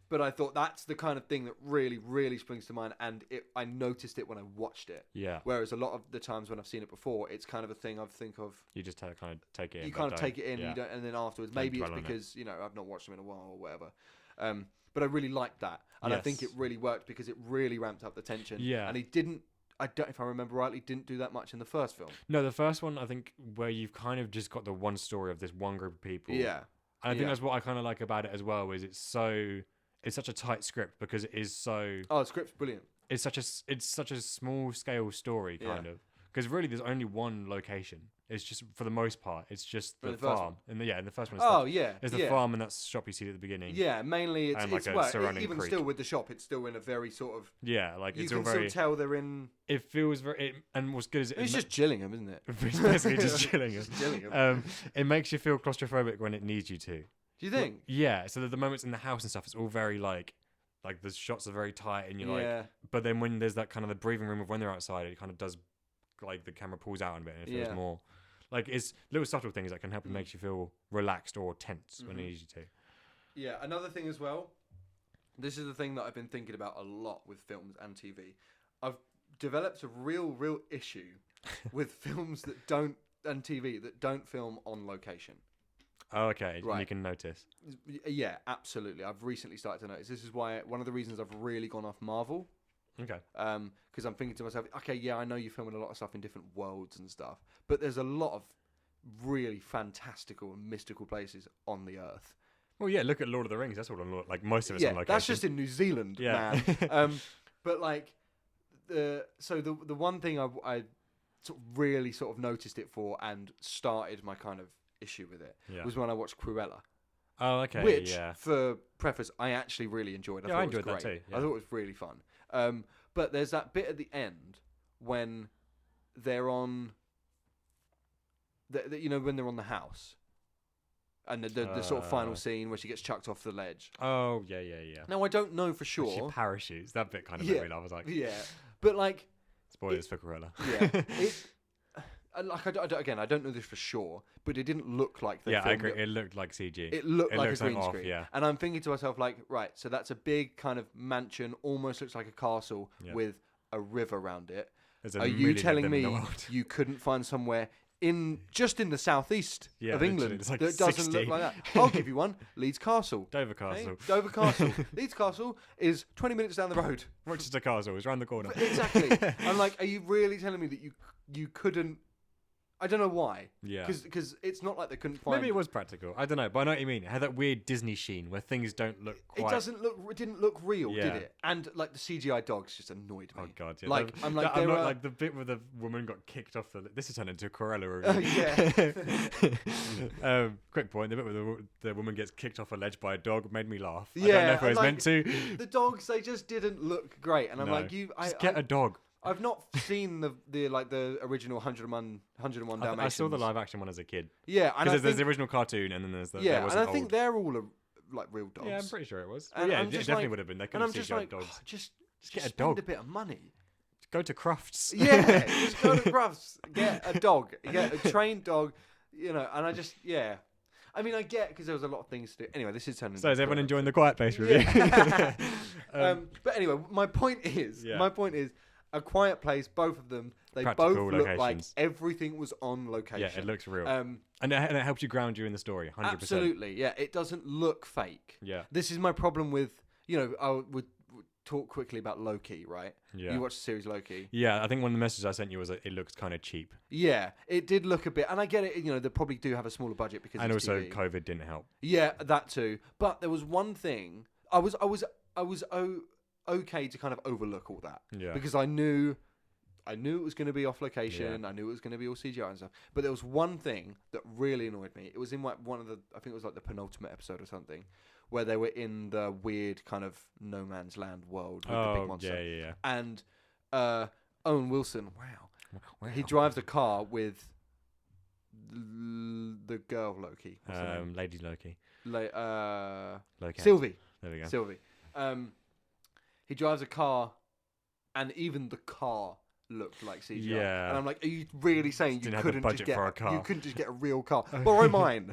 but I thought that's the kind of thing that really, really springs to mind, and I noticed it when I watched it. Yeah. Whereas a lot of the times when I've seen it before, it's kind of a thing I think of. You just kind of take it in. You kind of take it in, yeah. you don't, and then afterwards, Don't maybe it's dwell on because I've not watched them in a while or whatever. But I really liked that, and I think it really worked because it really ramped up the tension. Yeah. And he didn't. I don't, if I remember rightly, didn't do that much in the first film. No, the first one, I think, where you've kind of just got the one story of this one group of people. Yeah. And I think that's what I kind of like about it as well, is it's such a tight script because it is so. Oh, the script's brilliant. It's such a small scale story, kind of. Because really, there's only one location. It's just, for the most part, it's just the farm. In the first one. It's the farm and that shop you see at the beginning. Yeah, mainly it's, and like even creek. still with the shop, it's still in a very sort of. Yeah, like you it's can all very. still tell they're in. It feels very, and what's good is It's just Gillingham, isn't it? It's basically just Gillingham. Just Gillingham. It makes you feel claustrophobic when it needs you to. Do you think? Yeah. So that the moments in the house and stuff, it's all very like the shots are very tight, and you're like. But then when there's that kind of the breathing room of when they're outside, it kind of does, like the camera pulls out a bit, and it feels more. Like, it's little subtle things that can help make you feel relaxed or tense when it needs you to. Yeah, another thing as well. This is the thing that I've been thinking about a lot with films and TV. I've developed a real issue with films and TV that don't film on location. Oh, okay. Right. You can notice. Yeah, absolutely. I've recently started to notice. This is why one of the reasons I've really gone off Marvel. Okay. Because I'm thinking to myself, okay, yeah, I know you're filming a lot of stuff in different worlds and stuff, but there's a lot of really fantastical and mystical places on the Earth. Well, yeah, look at Lord of the Rings. That's all on, like, most of it's on location. That's just in New Zealand, man. But like, the one thing I sort of really sort of noticed it for and started my kind of issue with it was when I watched Cruella. Oh, okay. Which, for preface, I actually really enjoyed. I enjoyed that too. Yeah. I thought it was really fun. But there's that bit at the end when they're on, when they're on the house, and the sort of final scene where she gets chucked off the ledge. Oh, yeah. Now, I don't know for sure. She parachutes. That bit kind of made me laugh. I was like, yeah, but like, spoilers for Cruella. Yeah. I don't know this for sure, but it didn't look like the film. I agree. It looked like CG. It looked like a green screen. Yeah. And I'm thinking to myself, like, right, so that's a big kind of mansion, almost looks like a castle with a river around it. Are you telling me you couldn't find somewhere just in the southeast of England like that doesn't look like that? I'll give you one. Leeds Castle. Dover Castle. Hey? Dover Castle. Leeds Castle is 20 minutes down the road. Rochester Castle is round the corner. Exactly. I'm like, are you really telling me that you couldn't? I don't know why. Yeah. Because it's not like they couldn't find. Maybe it was practical. I don't know, but I know what you mean. It had that weird Disney sheen where things don't look quite. It didn't look real, did it? And like the CGI dogs just annoyed me. Oh god, yeah. Like I'm like like the bit where the woman got kicked off the. This has turned into a Cruella review. Quick point: the bit where the woman gets kicked off a ledge by a dog made me laugh. I don't know if it was meant to. The dogs, they just didn't look great, and I'm like, get a dog. I've not seen the original 101 Dalmatians. I saw the live action one as a kid. Yeah, because there's the original cartoon and then there's the and I think they're all like real dogs. Yeah, I'm pretty sure it was. And it definitely would have been. They could have CGI'd dogs. Just get a dog. Spend a bit of money. Just go to Crufts. Yeah, just go to Crufts. Get a dog. Get a trained dog. And I just I mean, I get because there was a lot of things to do. Anyway, this is turning. So is everyone enjoying the Quiet Place review? But anyway, my point is. A Quiet Place, both of them, they Practical both look like everything was on location. Yeah, it looks real. And it helps you ground you in the story, 100%. Absolutely, yeah. It doesn't look fake. Yeah. This is my problem with, I would talk quickly about Loki, right? Yeah. You watched the series Loki. Yeah, I think one of the messages I sent you was that it looks kind of cheap. Yeah, it did look a bit, and I get it, they probably do have a smaller budget because and it's also TV. COVID didn't help. Yeah, that too. But there was one thing, I was okay to kind of overlook all that. Yeah. Because I knew I knew it was going to be off location. I knew it was going to be all CGI and stuff. But there was one thing that really annoyed me. It was in one of the, I think it was like the penultimate episode or something, where they were in the weird kind of no man's land world with the big monster. Yeah. And Owen Wilson, wow. He drives a car with the girl Loki. What's her name? Lady Loki. Loki. Sylvie. There we go. Sylvie. He drives a car, and even the car looked like CGI. Yeah. And I'm like, are you really saying you couldn't just get a car. You couldn't just get a real car? Borrow mine.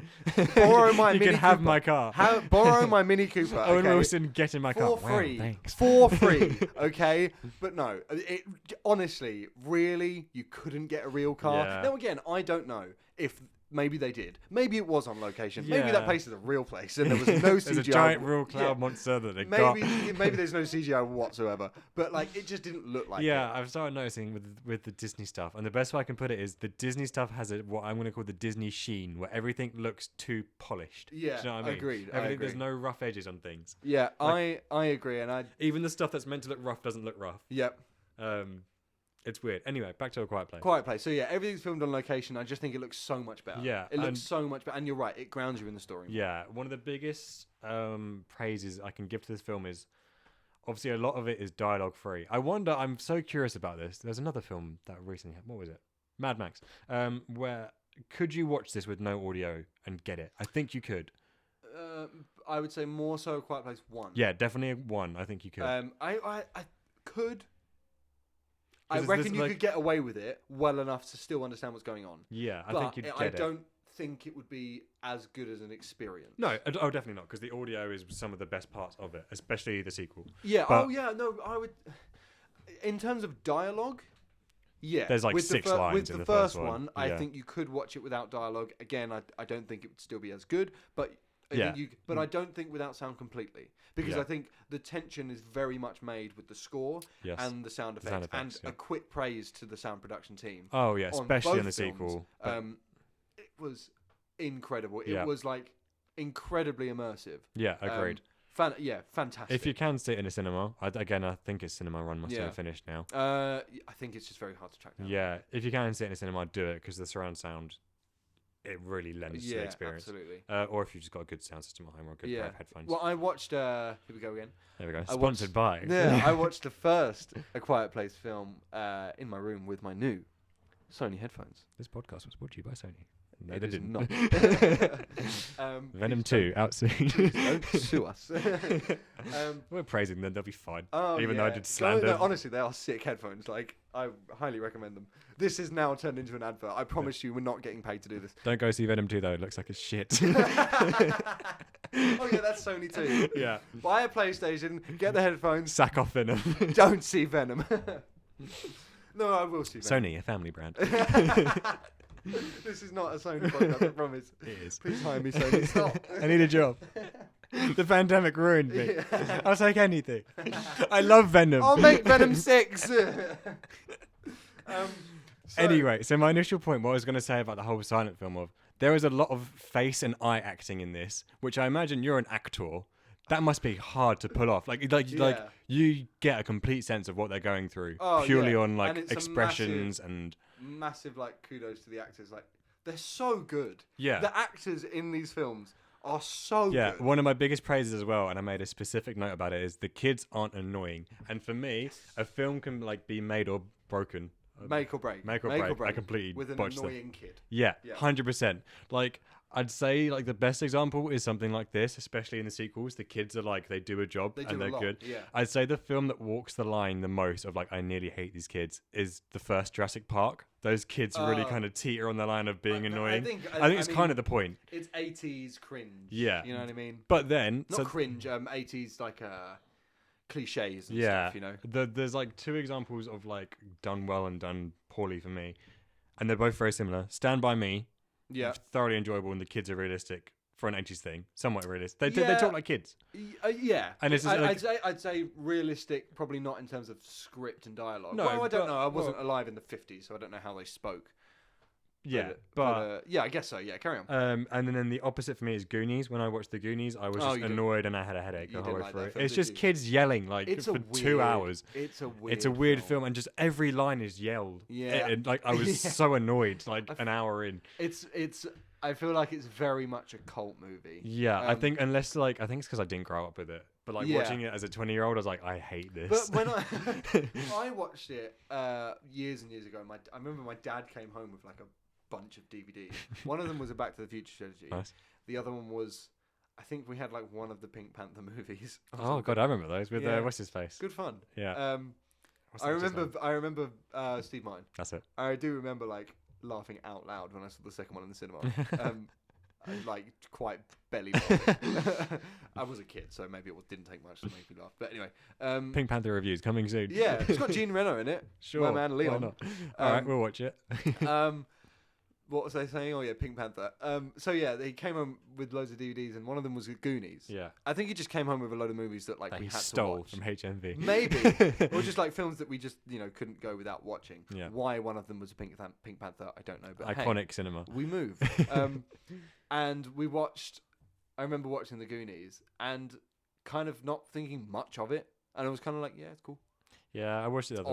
Borrow my you Mini can have Cooper. my car. Borrow my Mini Cooper. Owen okay? Wilson, get in my car. For free. Wow, thanks. For free. Okay? But no, honestly, really, you couldn't get a real car. Yeah. Now again, I don't know if maybe they did. Maybe it was on location. Maybe that place is a real place and there was no CGI. There's a giant real cloud monster that they got. Maybe there's no CGI whatsoever. But like, it just didn't look like it. I've started noticing with the Disney stuff, and the best way I can put it is the Disney stuff has what I'm going to call the Disney sheen, where everything looks too polished. Yeah, do you know what I mean? agreed. There's no rough edges on things. Yeah, like, I agree, and even the stuff that's meant to look rough doesn't look rough. Yep. It's weird. Anyway, back to A Quiet Place. Quiet Place. So yeah, everything's filmed on location. I just think it looks so much better. Yeah, it looks so much better, and you're right. It grounds you in the story. Yeah, one of the biggest praises I can give to this film is obviously a lot of it is dialogue free. I wonder. I'm so curious about this. There's another film that recently had. What was it? Mad Max. Where could you watch this with no audio and get it? I think you could. I would say more so Quiet Place 1. Yeah, definitely 1. I think you could. I could. I reckon you could get away with it well enough to still understand what's going on. Yeah, I but think you'd get I don't think it would be as good as an experience. No, definitely not, because the audio is some of the best parts of it, especially the sequel. Yeah, no, I would... In terms of dialogue, yeah. There's like 6 lines with in the the first one. Yeah. I think you could watch it without dialogue. Again, I don't think it would still be as good, but... I don't think without sound completely, because I think the tension is very much made with the score and the sound effects, and a quick praise to the sound production team. Oh yeah, especially in the sequel. It was incredible. It was like incredibly immersive. Yeah, agreed. Fantastic. If you can see it in a cinema, I think its cinema run must have finished now. I think it's just very hard to track down. Yeah, if you can see it in a cinema, do it, because the surround sound, it really lends to the experience. Absolutely. Or if you've just got a good sound system at home or a good pair of headphones. Well, I watched. Here we go again. There we go. Sponsored by. Yeah, I watched the first A Quiet Place film in my room with my new Sony headphones. This podcast was brought to you by Sony. No, it they is didn't. Not. Venom 2 out soon. Don't sue us. We're praising them; they'll be fine. Oh, even though I did slander. No, honestly, they are sick headphones. Like, I highly recommend them. This is now turned into an advert. I promise you, we're not getting paid to do this. Don't go see Venom 2 though; it looks like a shit. Oh yeah, that's Sony too. Yeah. Buy a PlayStation, get the headphones. Sack off Venom. Don't see Venom. No, I will see Venom. Sony, a family brand. This is not a Sony podcast, I promise. It is. Please hire me, Sony. Stop. I need a job. The pandemic ruined me. Yeah. I'll take anything. I love Venom. I'll make Venom 6. Anyway, so my initial point, what I was going to say about the whole silent film there is a lot of face and eye acting in this, which I imagine you're an actor. That must be hard to pull off. Like you get a complete sense of what they're going through purely on like expressions and massive like kudos to the actors. Like, they're so good. Yeah, the actors in these films are so good. Yeah, one of my biggest praises as well, and I made a specific note about it, is the kids aren't annoying. And for me, a film can like be made or broken. Make or break. I completely with an botched annoying kid. Yeah, 100%. Like, I'd say like the best example is something like this, especially in the sequels. The kids are like, they do a job and they're good. Yeah. I'd say the film that walks the line the most of like, I nearly hate these kids, is the first Jurassic Park. Those kids really kind of teeter on the line of being annoying. I think it's kind of the point. It's 80s cringe. Yeah. You know what I mean? But then... Not cringe, 80s like cliches and stuff, you know? There's like 2 examples of like done well and done poorly for me. And they're both very similar. Stand By Me. Yeah. Thoroughly enjoyable, and the kids are realistic for an 80s thing. Somewhat realistic. They talk like kids. Yeah. And it's I'd say realistic, probably not in terms of script and dialogue. No, well, I don't know. I wasn't alive in the 50s, so I don't know how they spoke. Yeah, yeah, I guess so. Yeah, carry on. And then the opposite for me is Goonies. When I watched the Goonies, I was just annoyed and I had a headache the whole way through. It's just kids yelling for 2 hours. It's a weird. It's a weird film, and just every line is yelled. Yeah, and I was so annoyed. An hour in. It's. I feel like it's very much a cult movie. Yeah, I think unless I think it's because I didn't grow up with it. But watching it as a 20-year-old, I was like, I hate this. But when I watched it years and years ago, I remember my dad came home with like a bunch of DVDs. One of them was a Back to the Future trilogy. Nice. The other one was, I think we had like one of the Pink Panther movies. Oh God, I remember those with what's his face. Good fun. Yeah. I remember Steve Martin. That's it. I do remember like laughing out loud when I saw the second one in the cinema. Like quite belly laughing. I was a kid, so maybe it didn't take much to make me laugh. But anyway, Pink Panther reviews coming soon. Yeah, it's got Jean Reno in it. Sure, my man Leon. Why not? All right, we'll watch it. What was I saying? Oh yeah, Pink Panther. So yeah, he came home with loads of DVDs, and one of them was Goonies. Yeah, I think he just came home with a load of movies that we had stole to watch from HMV. Maybe, or just like films that we just couldn't go without watching. Yeah. Why one of them was a Pink Panther, I don't know. But iconic cinema. We move. And we watched. I remember watching the Goonies and kind of not thinking much of it, and I was kind of like, yeah, it's cool. Yeah, I watched it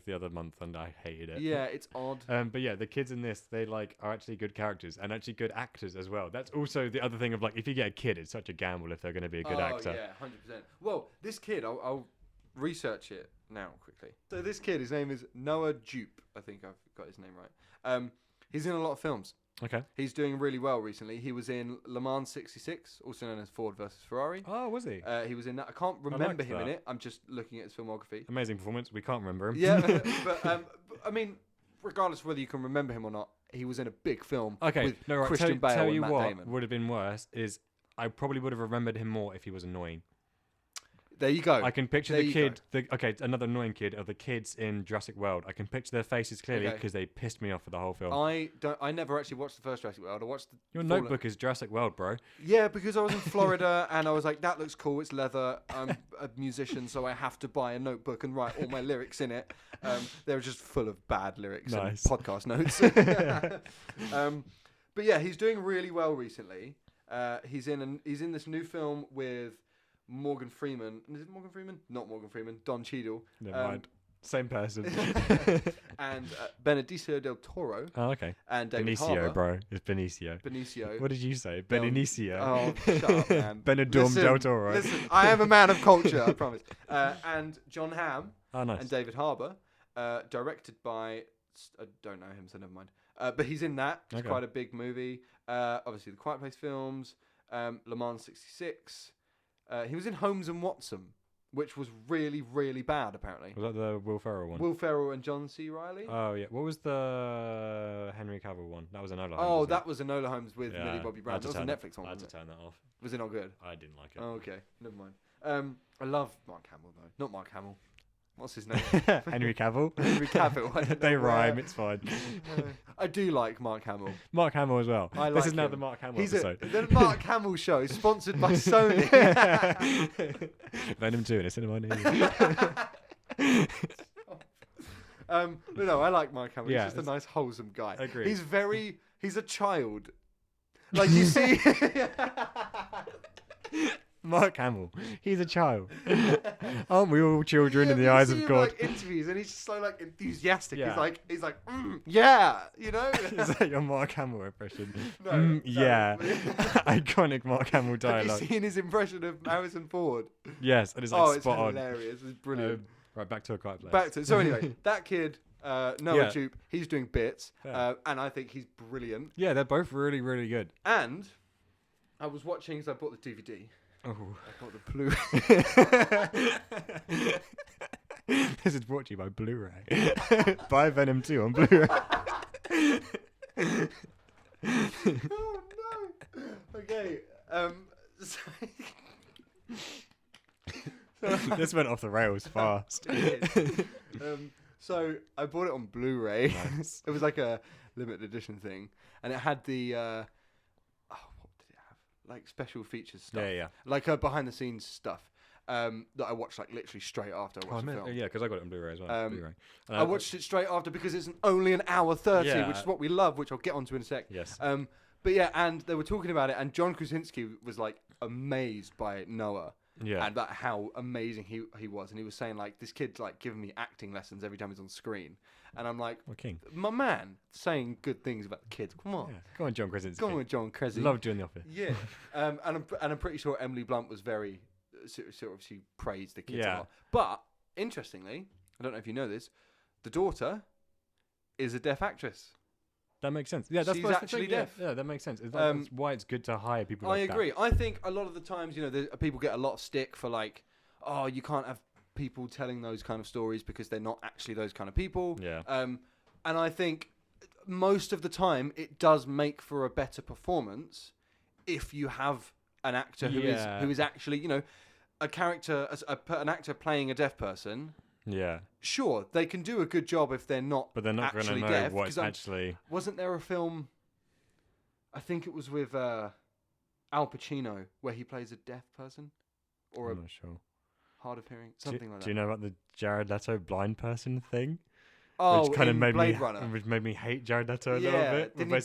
the other month and I hated it. Yeah, it's odd. But yeah, the kids in this, they are actually good characters and actually good actors as well. That's also the other thing of if you get a kid, it's such a gamble if they're going to be a good actor. Yeah, 100%. Well, this kid, I'll research it now quickly. So this kid, his name is Noah Jupe. I think I've got his name right. He's in a lot of films. Okay. He's doing really well recently. He was in Le Mans 66, also known as Ford versus Ferrari. Oh, was he? He was in that. I can't remember him in it. I'm just looking at his filmography. Amazing performance. We can't remember him. Yeah, but I mean, regardless of whether you can remember him or not, he was in a big film with Christian Bale and Matt Damon. Would have been worse is I probably would have remembered him more if he was annoying. There you go. I can picture the kid. Another annoying kid of the kids in Jurassic World. I can picture their faces clearly because they pissed me off for the whole film. I never actually watched the first Jurassic World. I watched Your Notebook is Jurassic World, bro. Yeah, because I was in Florida and I was like, that looks cool. It's leather. I'm a musician, so I have to buy a notebook and write all my lyrics in it. They were just full of bad lyrics and podcast notes. But yeah, he's doing really well recently. He's in this new film with Morgan Freeman. Is it Morgan Freeman? Not Morgan Freeman. Don Cheadle. Never mind. Same person. And Benicio del Toro. Oh, okay. And David Benicio, Harbour. Bro. It's Benicio. Benicio. What did you say? Benicio. Oh, shut up, man. Benidorm del Toro. Listen, I am a man of culture, I promise. And John Hamm. Oh, nice. And David Harbour. Directed by... I don't know him, so never mind. But he's in that. It's quite a big movie. Obviously, the Quiet Place films. Le Mans 66. He was in Holmes and Watson, which was really, really bad, apparently. Was that the Will Ferrell one? Will Ferrell and John C. Reilly? Oh, yeah. What was the Henry Cavill one? That was Enola Holmes. Oh, that was Enola Holmes with Millie Bobby Brown. That was a Netflix one, I had wasn't to turn that off. Was it not good? I didn't like it. Oh, okay. Never mind. I love Mark Hamill, though. Not Mark Hamill. What's his name? Henry Cavill. Henry Cavill. They rhyme. It's fine. I do like Mark Hamill. Mark Hamill as well. This is now the Mark Hamill episode. The Mark Hamill show is sponsored by Sony. Venom 2 in a cinema near you. But no, I like Mark Hamill. Yeah, He's just a nice, wholesome guy. Agreed. He's a child. Like you see... Mark Hamill, he's a child. Aren't we all children in the eyes of God? Like interviews, and he's just so like enthusiastic. Yeah. He's like, yeah, you know. Is that your Mark Hamill impression? No, yeah, iconic Mark Hamill dialogue. Have you seen his impression of Harrison Ford? Yes, it is like it's spot on. Hilarious. It's brilliant. Right, back to a quiet place. So anyway, that kid, Noah Jupe, he's doing bits, and I think he's brilliant. Yeah, they're both really, really good. And I was watching, so I bought the DVD. Oh. I bought the Blu-ray. This is brought to you by Blu-ray. Buy Venom 2 on Blu-ray. Oh no! Okay. This went off the rails fast. So I bought it on Blu-ray. Nice. It was like a limited edition thing, and it had the what did it have? Like special features stuff. Yeah. Like behind the scenes stuff. that I watched like literally straight after I watched the film. Yeah, because I got it on Blu-ray as well. Blu-ray. I watched it straight after because it's only an hour 30, Yeah. which is what we love, which I'll get onto in a sec. Yes. But yeah, and they were talking about it, and John Krasinski was like amazed by Noah. Yeah. And about how amazing he was, and he was saying like, this kid's like giving me acting lessons every time he's on screen, and I'm like, Well, King. my man, saying good things about the kids. Come on, Yeah. Go on, John Krasinski. go on with John Krasinski. Love doing The Office. Yeah, and I'm pretty sure Emily Blunt was very sort of, she praised the kids a Yeah. lot. But interestingly, I don't know if you know this, the daughter is a deaf actress. That makes sense. Yeah, that's She's what I was actually thinking. deaf. Yeah, that makes sense. That's why it's good to hire people I like agree. I think a lot of the times, people get a lot of stick for like, oh, you can't have people telling those kind of stories because they're not actually those kind of people. Yeah. And I think most of the time it does make for a better performance if you have an actor who is actually, a character, an actor playing a deaf person. Yeah. Sure, they can do a good job if they're not. But they're not going to actually know deaf, what's 'cause actually. Wasn't there a film? I think it was with Al Pacino where he plays a deaf person, or I'm not sure. hard of hearing, something like that. Do you know about the Jared Leto blind person thing? Oh, which kind of made Blade me, Runner. which made me hate Jared Leto a Yeah, little bit. didn't But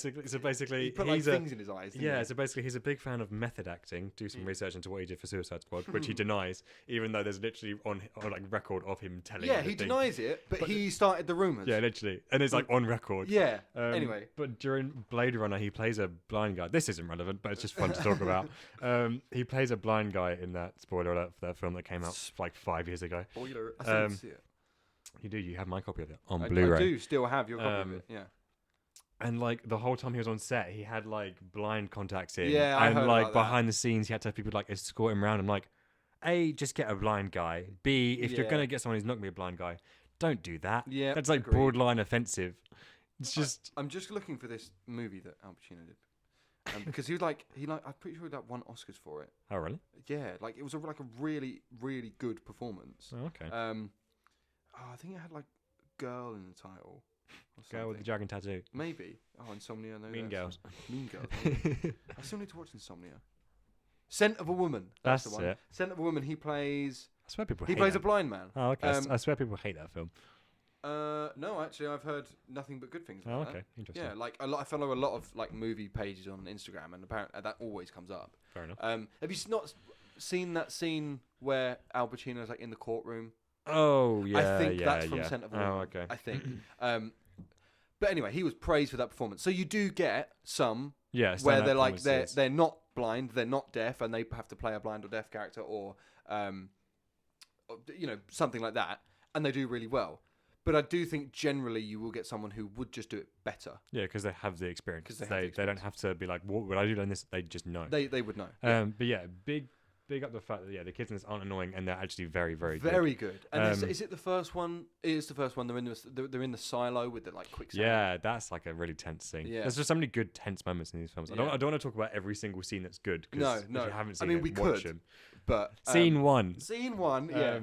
basically, He put he's like things in his eyes. Didn't he? so basically he's a big fan of method acting. Do some research into what he did for Suicide Squad, which he denies, even though there's literally on like record of him telling. Yeah, the he thing. denies it, but he started the rumors. Yeah, literally, and it's like on record. Yeah. Anyway, but during Blade Runner, he plays a blind guy. This isn't relevant, but it's just fun to talk about. He plays a blind guy in that, spoiler alert, for that film that came out like 5 years ago. spoiler. I still didn't see it. You do. You have my copy of it on I Blu-ray. do still have your copy of it. Yeah. And like the whole time he was on set, he had like blind contacts in. Yeah, I and heard like about that. behind the scenes, he had to have people like escort him around. I'm like, A, just get a blind guy. B, if you're Yeah. gonna get someone who's not gonna be a blind guy, don't do that. Yeah, That's like agreed. borderline offensive. It's just I'm just looking for this movie that Al Pacino did, because he I'm pretty sure he won Oscars for it. oh really? Yeah, like it was a really really good performance. Oh, okay. I think it had like girl in the title. Or Girl with the something. dragon tattoo. Maybe. Oh, Insomnia. No, Mean Girls. Mean Girls. I still need to watch Insomnia. Scent of a Woman. That's the one. it. Scent of a Woman. He plays. I swear people. He hate plays that. a blind man. Oh, okay. Um, I swear people hate that film. No, actually, I've heard nothing but good things Oh, about okay. that. Interesting. Yeah, like I follow a lot of like movie pages on Instagram, and apparently that always comes up. Fair enough. Have you not seen that scene where Al Pacino's like in the courtroom? Oh yeah. I think yeah, that's from yeah. Scent of a Woman. Oh, okay. I think. But anyway, he was praised for that performance. So you do get some Yeah. where stand-up they're like performances. they're not blind, they're not deaf, and they have to play a blind or deaf character, or something like that, and they do really well. But I do think generally you will get someone who would just do it better. Yeah, because they have the experience. 'Cause they have the They don't have to be like, what would I do on this? They just know. They would know. But yeah, big up the fact that the kids in this aren't annoying and they're actually very good. Very good. And is it the first one? It is the first one. They're in the silo with the like quicksand. Yeah, that's like a really tense scene. Yeah. There's just so many good tense moments in these films. I don't want to talk about every single scene that's good. 'Cause No. If you haven't seen I mean, it, we watch could, them. but Scene one. Scene one. Yeah.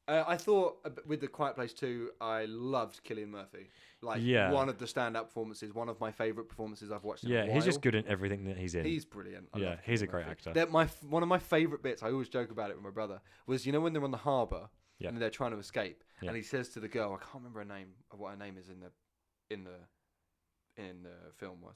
I thought with The Quiet Place 2, I loved Cillian Murphy. Like one of the stand-up performances, one of my favourite performances I've watched in a while. He's just good in everything that he's in. He's brilliant. I love he's a Cillian great Murphy. actor. One of my favourite bits, I always joke about it with my brother, was when they're on the harbour Yeah. and they're trying to escape, Yeah. and he says to the girl, I can't remember her name, what her name is in the film was.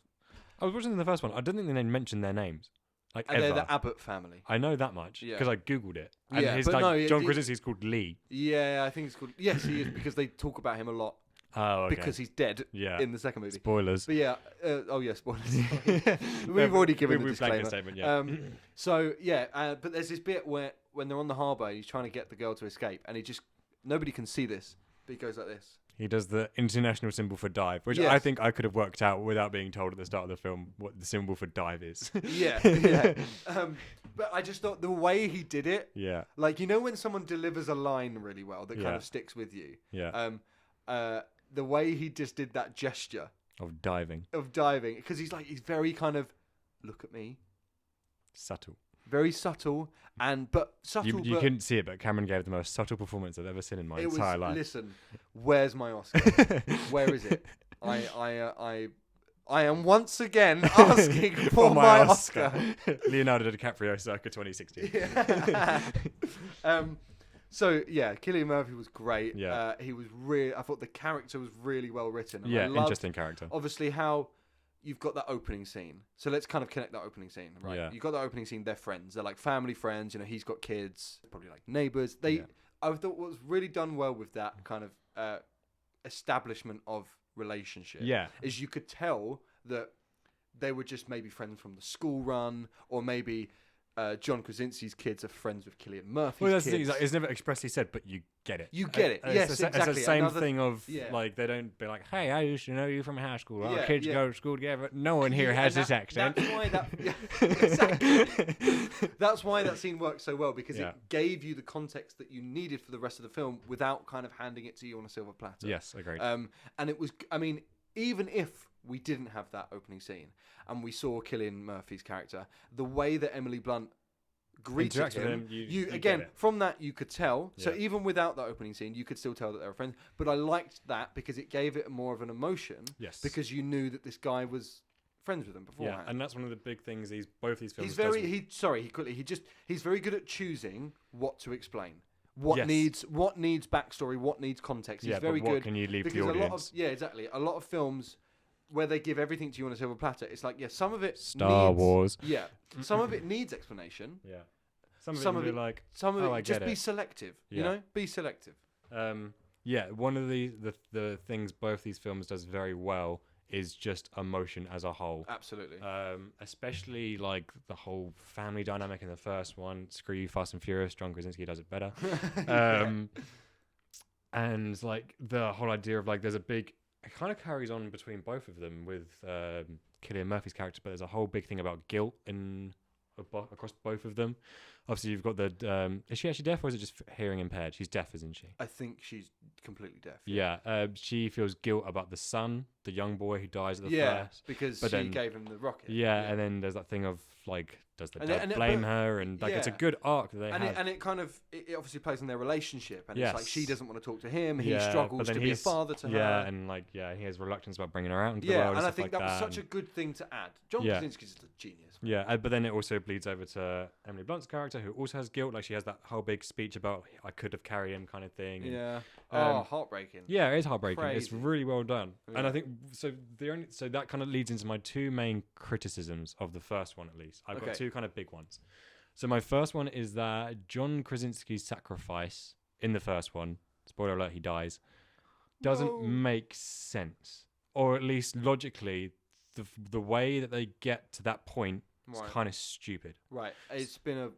I was watching the first one. I don't think they mentioned their names. Like And ever. they're the Abbott family. I know that much Yeah. because I googled it. And Yeah, his but no, John Krasinski's called Lee. Yeah, I think it's called. Yes, he is, because they talk about him a lot Oh, okay. because he's dead Yeah. in the second movie. Spoilers. But yeah, spoilers. We've already given the We've blanket disclaimer. statement, yeah. But there's this bit where when they're on the harbour, he's trying to get the girl to escape, and nobody can see this, but he goes like this. He does the international symbol for dive, which Yes. I think I could have worked out without being told at the start of the film what the symbol for dive is. Yeah. But I just thought the way he did it, Yeah. like when someone delivers a line really well that kind Yeah. of sticks with you. Yeah. The way he just did that gesture Of diving. of diving, because he's very kind of look at me, Subtle. very subtle, but subtle. You but couldn't see it, but Cameron gave the most subtle performance I've ever seen in my it was. entire life. Listen, where's my Oscar? Where is it? I I am once again asking for my Oscar. Leonardo DiCaprio circa 2016. Yeah. So yeah, Cillian Murphy was great. Yeah. He was I thought the character was really well written. And Yeah, I loved, interesting character. obviously, how you've got that opening scene. So let's kind of connect that opening scene, right? Yeah. You've got that opening scene. They're friends. They're like family friends. You know, he's got kids, probably like neighbors. I thought what was really done well with that kind of establishment of relationship. Yeah. Is you could tell that they were just maybe friends from the school run, or maybe John Krasinski's kids are friends with Cillian Murphy's Well, that's kids. the thing. Like, it's never expressly said, but you get it. You get it. Yes, it's exactly. It's the same Another thing of yeah. like they don't be like, "Hey, I used to know you from high school. Our Yeah, kids yeah. go to school together." No one here has this accent. That's why exactly. That's why that scene works so well, because Yeah. it gave you the context that you needed for the rest of the film without kind of handing it to you on a silver platter. Yes, agreed. And it was, I mean, even if we didn't have that opening scene and we saw Cillian Murphy's character, the way that Emily Blunt greeted Interacted with him, him, you again, get it. from that you could tell. So Yeah. even without that opening scene, you could still tell that they were friends. But I liked that because it gave it more of an emotion. Yes. Because you knew that this guy was friends with him beforehand. Yeah, and that's one of the big things both these films. He's very good at choosing what to explain. What Yes. needs backstory, what needs context. He's Yeah, very but what good. can you leave to because the a lot of audience? exactly. A lot of films where they give everything to you on a silver platter, it's like, yeah, some of it Star needs, Wars. Yeah. Some of it needs explanation. Yeah. Some Some of of it it- be like, Some of Oh, it I just get be it. selective. You Yeah. know? Be selective. yeah, one of the things both these films does very well is just emotion as a whole. Absolutely. Especially like the whole family dynamic in the first one. Screw you, Fast and Furious. John Krasinski does it better. And like the whole idea of like there's a big, it kind of carries on between both of them with Cillian Murphy's character, but there's a whole big thing about guilt across both of them. Obviously, you've got the is she actually deaf or is it just hearing impaired? She's deaf, isn't she? I think she's completely deaf. Yeah. She feels guilt about the son, the young boy who dies at the Yeah, first. because But she then- gave him the rocket. Yeah, and then there's that thing of like, does the And dad and it- blame but- her? And like, it's a yeah. good arc that they And have. it kind of it obviously plays on their relationship, and it's like Yes. she doesn't want to talk to him. He Yeah, struggles but then to be a he's- father to her. Yeah, and like, he has reluctance about bringing her out into the Yeah, world. and I stuff think like that was such a and- good thing to add. John Yeah. Krasinski's just a genius. Yeah, but then it also bleeds over to Emily Blunt's character, who also has guilt. Like, she has that whole big speech about I could have carried him kind of thing. And, Yeah. Um, Heartbreaking. yeah, it is heartbreaking. It's Crazy. really well done, and Yeah. I think so. So that kind of leads into my two main criticisms of the first one. At least I've Okay. got two kind of big ones. So my first one is that John Krasinski's sacrifice in the first one, spoiler alert, he dies, doesn't No. make sense, or at least logically, the way that they get to that point is Right. kind of stupid. Right. It's been a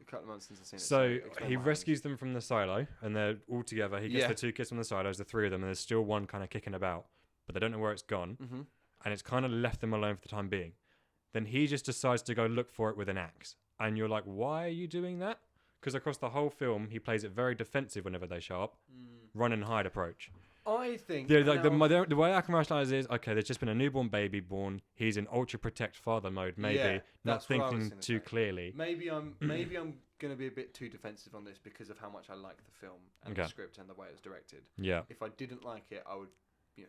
couple of months since I've seen it. So explain he what rescues them from the silo, and they're all together. He gets Yeah. the two kids from the silos, the three of them, and there's still one kind of kicking about, but they don't know where it's gone, happens. Mm-hmm. and it's kind of left them alone for the time being. Then he just decides to go look for it with an axe, and you're like, why are you doing that? Because across the whole film, he plays it very defensive whenever they show up, run and hide approach. I think. Yeah, like now- the way I can rationalize it is, okay, there's just been a newborn baby born. He's in ultra protect father mode, maybe Yeah, not that's what I was thinking gonna too say. clearly. Maybe I'm gonna be a bit too defensive on this because of how much I like the film and the Okay. script and the way it was directed. Yeah, If I didn't like it, I would,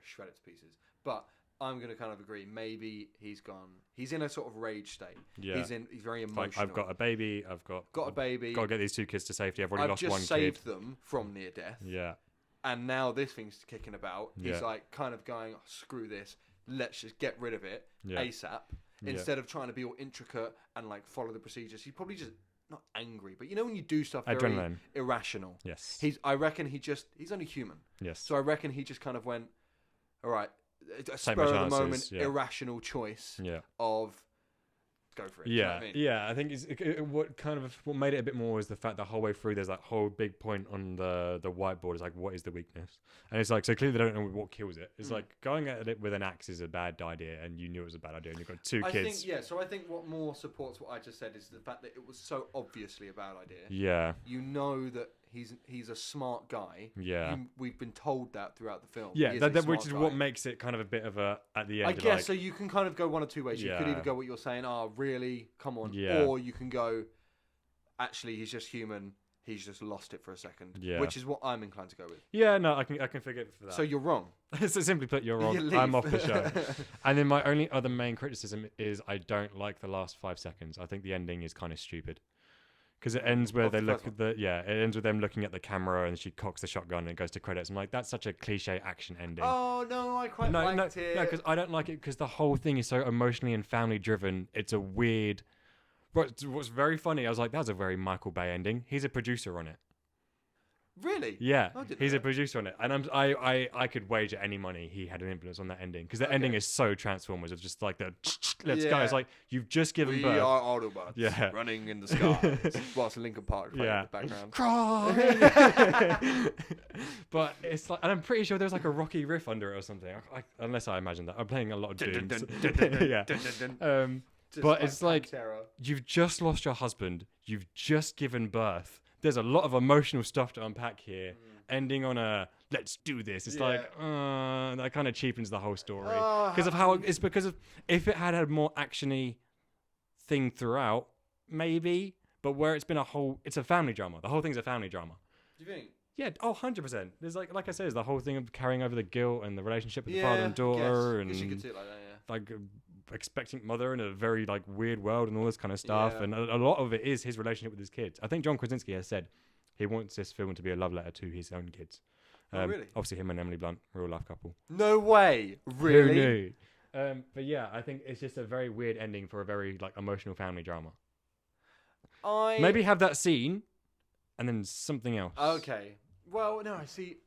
shred it to pieces. But I'm gonna kind of agree. Maybe he's gone. He's in a sort of rage state. yeah. He's very Like, emotional. I've got a baby. I've got a baby. Got to get these two kids to safety. I've already I've lost just one saved kid. them from near death. Yeah, And now this thing's kicking about. He's Yeah. like kind of going, "Oh, screw this. Let's just get rid of it Yeah. ASAP. Yeah. Instead of trying to be all intricate and like follow the procedures. He's probably just not angry, but when you do stuff very Adrenaline. irrational. Yes. I reckon he's only human. Yes. So I reckon he just kind of went, all right, a Take spur my of the chances, moment, yeah. irrational choice Yeah. of go for it. Do you know Yeah, what I mean? yeah. I think what made it a bit more is the fact that whole way through there's that whole big point on the whiteboard is like, what is the weakness? And it's like, so clearly they don't know what kills it. It's like going at it with an axe is a bad idea, and you knew it was a bad idea, and you've got two kids. So I think what more supports what I just said is the fact that it was so obviously a bad idea. Yeah, You know that he's a smart guy. yeah. We've been told that throughout the film. Yeah, He is a which smart is guy. what makes it kind of a bit of a at the end. I like, guess so. You can kind of go one or two ways. You could Yeah. either go what you're saying, "Oh, really? Come on," Yeah. or you can go, "Actually, he's just human. he's just lost it for a second. Yeah. Which is what I'm inclined to go with. Yeah, no, I can forgive it for that. So you're wrong. So simply put, you're wrong. You leave. I'm off the show. And then my only other main criticism is I don't like the last 5 seconds. I think the ending is kind of stupid. Because it ends where they look at it ends with them looking at the camera and she cocks the shotgun and it goes to credits. I'm like, that's such a cliche action ending. Oh, no, I quite liked it. No, because I don't like it because the whole thing is so emotionally and family driven. It's a weird... What's very funny, I was like, that's a very Michael Bay ending. He's a producer on it. Really? Yeah, I didn't he's know a producer on it. And I could wager any money he had an influence on that ending. Because the ending is so Transformers of just like the... Let's go. It's like, you've just given birth. We are Autobots running in the skies. Whilst Linkin Park playing in the background. Cry! But it's like... And I'm pretty sure there's like a Rocky riff under it or something. Unless I imagine that. I'm playing a lot of Doom. But it's like, you've just lost your husband. You've just given birth. There's a lot of emotional stuff to unpack here. Ending on a, let's do this. It's like, that kind of cheapens the whole story. Because of if it had more actiony thing throughout, maybe. But where it's been it's a family drama. The whole thing's a family drama. Do you think? Yeah, 100%. There's like I said, it's the whole thing of carrying over the guilt and the relationship with the father and daughter, and you could see it like that, yeah. like expectant mother in a very like weird world and all this kind of stuff. And a lot of it is his relationship with his kids. I think John Krasinski has said he wants this film to be a love letter to his own kids. Really? Obviously, him and Emily Blunt, real life couple. No way, really? Who knew? But yeah, I think it's just a very weird ending for a very like emotional family drama. Maybe have that scene, and then something else. Okay. Well, no, I see.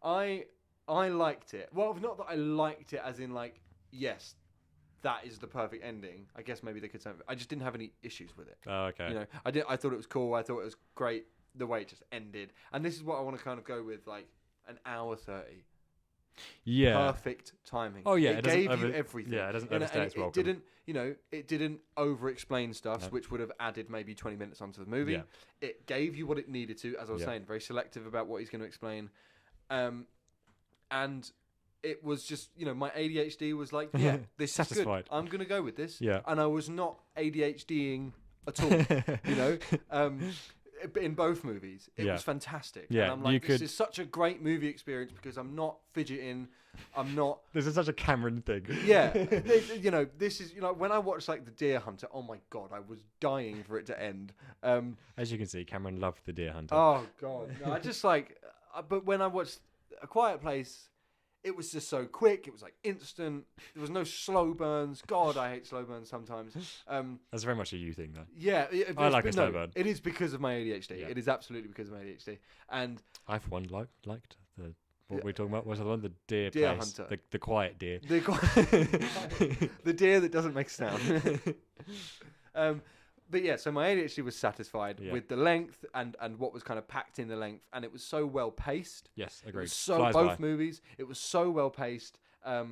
I liked it. Well, not that I liked it, as in like, yes, that is the perfect ending. I guess maybe they could say. I just didn't have any issues with it. Oh, okay. You know, I thought it was cool. I thought it was great the way it just ended. And this is what I want to kind of go with, like an hour 30. Yeah. Perfect timing. Oh yeah, it gave you everything. Yeah, it doesn't overstay its welcome. It didn't over-explain stuff, which would have added maybe 20 minutes onto the movie. Yeah. It gave you what it needed to, as I was saying, very selective about what he's going to explain. And it was just, my ADHD was like, yeah, this satisfied. is good. I'm going to go with this. Yeah. And I was not ADHDing at all, in both movies. It was fantastic. Yeah, and I'm like, this is such a great movie experience because I'm not fidgeting. I'm not... This is such a Cameron thing. Yeah. This is, when I watched like The Deer Hunter, oh my God, I was dying for it to end. As you can see, Cameron loved The Deer Hunter. Oh God. No, I just like... But when I watched A Quiet Place... It was just so quick. It was like instant. There was no slow burns. God, I hate slow burns sometimes. That's very much a you thing, though. Yeah, I like a slow burn. It is because of my ADHD. Yeah. It is absolutely because of my ADHD. And I, for one, liked the what we're talking about. What's the one? The deer place. Hunter. The quiet deer. The deer that doesn't make sound. But yeah, so my ADHD was satisfied with the length and what was kind of packed in the length, and it was so well paced. Yes, agreed. Both movies, it was so well paced. Yeah,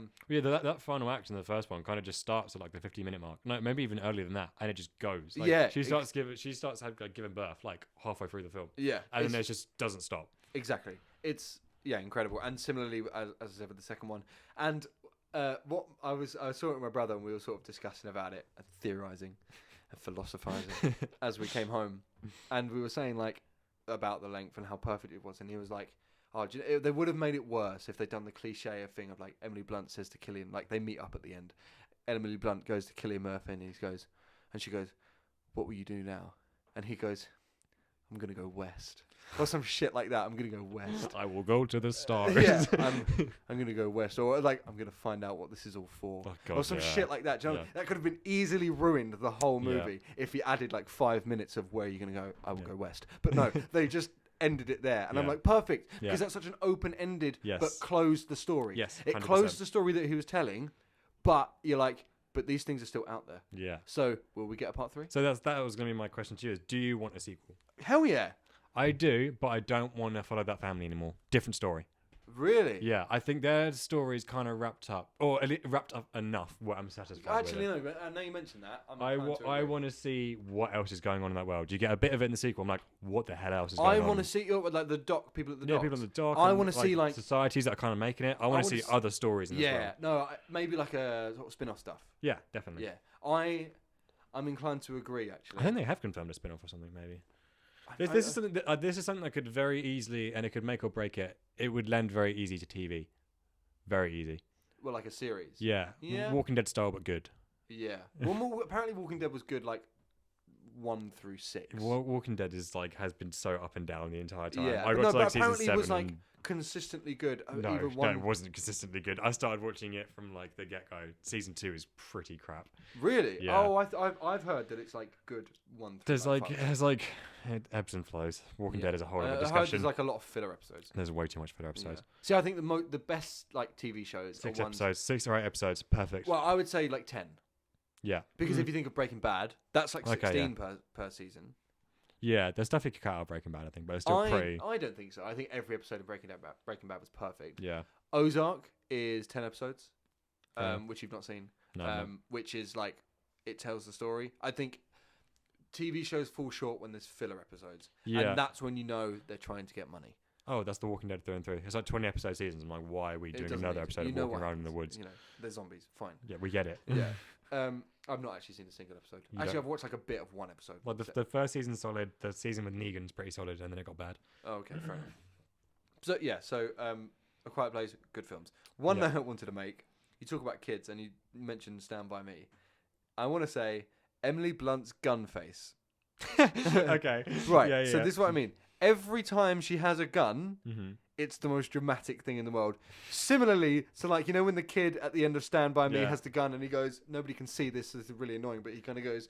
that final act in the first one kind of just starts at like the 50-minute mark. No, maybe even earlier than that, and it just goes. Like, she starts giving birth like halfway through the film. Yeah, and then it just doesn't stop. Exactly. It's incredible. And similarly, as I said with the second one, and what I saw it with my brother, and we were sort of discussing about it and theorizing and philosophizing as we came home, and we were saying like about the length and how perfect it was, and he was like, "Oh, they would have made it worse if they'd done the cliche of thing of like Emily Blunt says to Cillian, like they meet up at the end. Emily Blunt goes to Cillian Murphy and she goes, 'What will you do now?' And he goes, 'I'm gonna go west.' Or some shit like that. I'm gonna go west. I will go to the stars. Yeah, I'm gonna go west, or like I'm gonna find out what this is all for, or some shit like that. Do you know, that could have been easily ruined the whole movie if you added like 5 minutes of where you're gonna go. I will go west, but no, they just ended it there, and I'm like, perfect, because that's such an open-ended, but closed the story. Yes, 100%. It closed the story that he was telling, but you're like, but these things are still out there. Yeah. So will we get a part 3? So that was gonna be my question to you: is do you want a sequel? Hell yeah. I do, but I don't want to follow that family anymore. Different story. Really? Yeah, I think their story's kind of wrapped up, or wrapped up enough where I'm satisfied with it. No, but I know you mentioned that. I want to see what else is going on in that world. You get a bit of it in the sequel. I'm like, what the hell else is I going on? want to see like the dock people at the dock. Yeah, people on the dock. I want to see like societies that are kind of making it. I want to see other stories in this world. Yeah, no, maybe like a sort of spin-off stuff. Yeah, definitely. Yeah, I'm inclined to agree. Actually, I think they have confirmed a spin-off or something. Maybe. This is something that could very easily, and it could make or break it. It would lend very easy to TV, very easy. Well, like a series. Yeah, Walking Dead style, but good. Yeah. Well, apparently Walking Dead was good, like 1 through 6. Walking Dead has been so up and down the entire time. Yeah, I got no, to like but season apparently 7. it was like consistently good. No, Either no, it wasn't consistently good. I started watching it from like the get go. Season 2 is pretty crap. Really? Yeah. Oh, I've heard that it's like good 1 through. There's it ebbs and flows. Walking Dead is a whole other I heard discussion. there's like a lot of filler episodes. There's way too much filler episodes. Yeah. See, I think the best like TV shows 6 are ones. episodes, 6 or 8 episodes, perfect. Well, I would say like 10. Yeah. Because if you think of Breaking Bad, that's like 16 per season. Yeah, there's stuff you could cut out of Breaking Bad, I think, but it's still pretty. I don't think so. I think every episode of Breaking Bad was perfect. Yeah. Ozark is 10 episodes, Yeah. which you've not seen. No. Which is like, it tells the story. I think TV shows fall short when there's filler episodes. Yeah. And that's when you know they're trying to get money. Oh, that's The Walking Dead through and through. It's like 20 episode seasons. I'm like, why are we doing another episode of walking around in the woods? You know, they're zombies. Fine. Yeah, we get it. Yeah. I've not actually seen a single episode. I've watched like a bit of one episode. Well, the first season's solid. The season with Negan's pretty solid, and then it got bad. Oh, okay, fair enough. So A Quiet Place, good films. One note I wanted to make. You talk about kids, and you mentioned Stand By Me. I want to say Emily Blunt's gun face. Okay. Right. Yeah, So this is what I mean. Every time she has a gun, Mm-hmm. it's the most dramatic thing in the world. Similarly, so like, you know when the kid at the end of Stand By Me has the gun and he goes, nobody can see this is really annoying, but he kind of goes,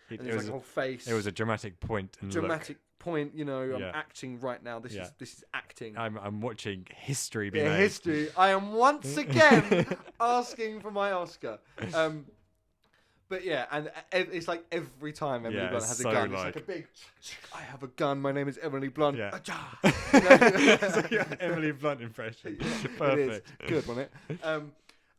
and there's like a whole face. It was a dramatic point. And point, you know, I'm Yeah. acting right now. This is acting. I'm watching history be made. History. I am once again asking for my Oscar. But yeah, and it's like every time Emily Blunt has a gun, it's like a big, I have a gun, my name is Emily Blunt. Yeah. It's like your Emily Blunt impression. Perfect. It is. Good, wasn't it? And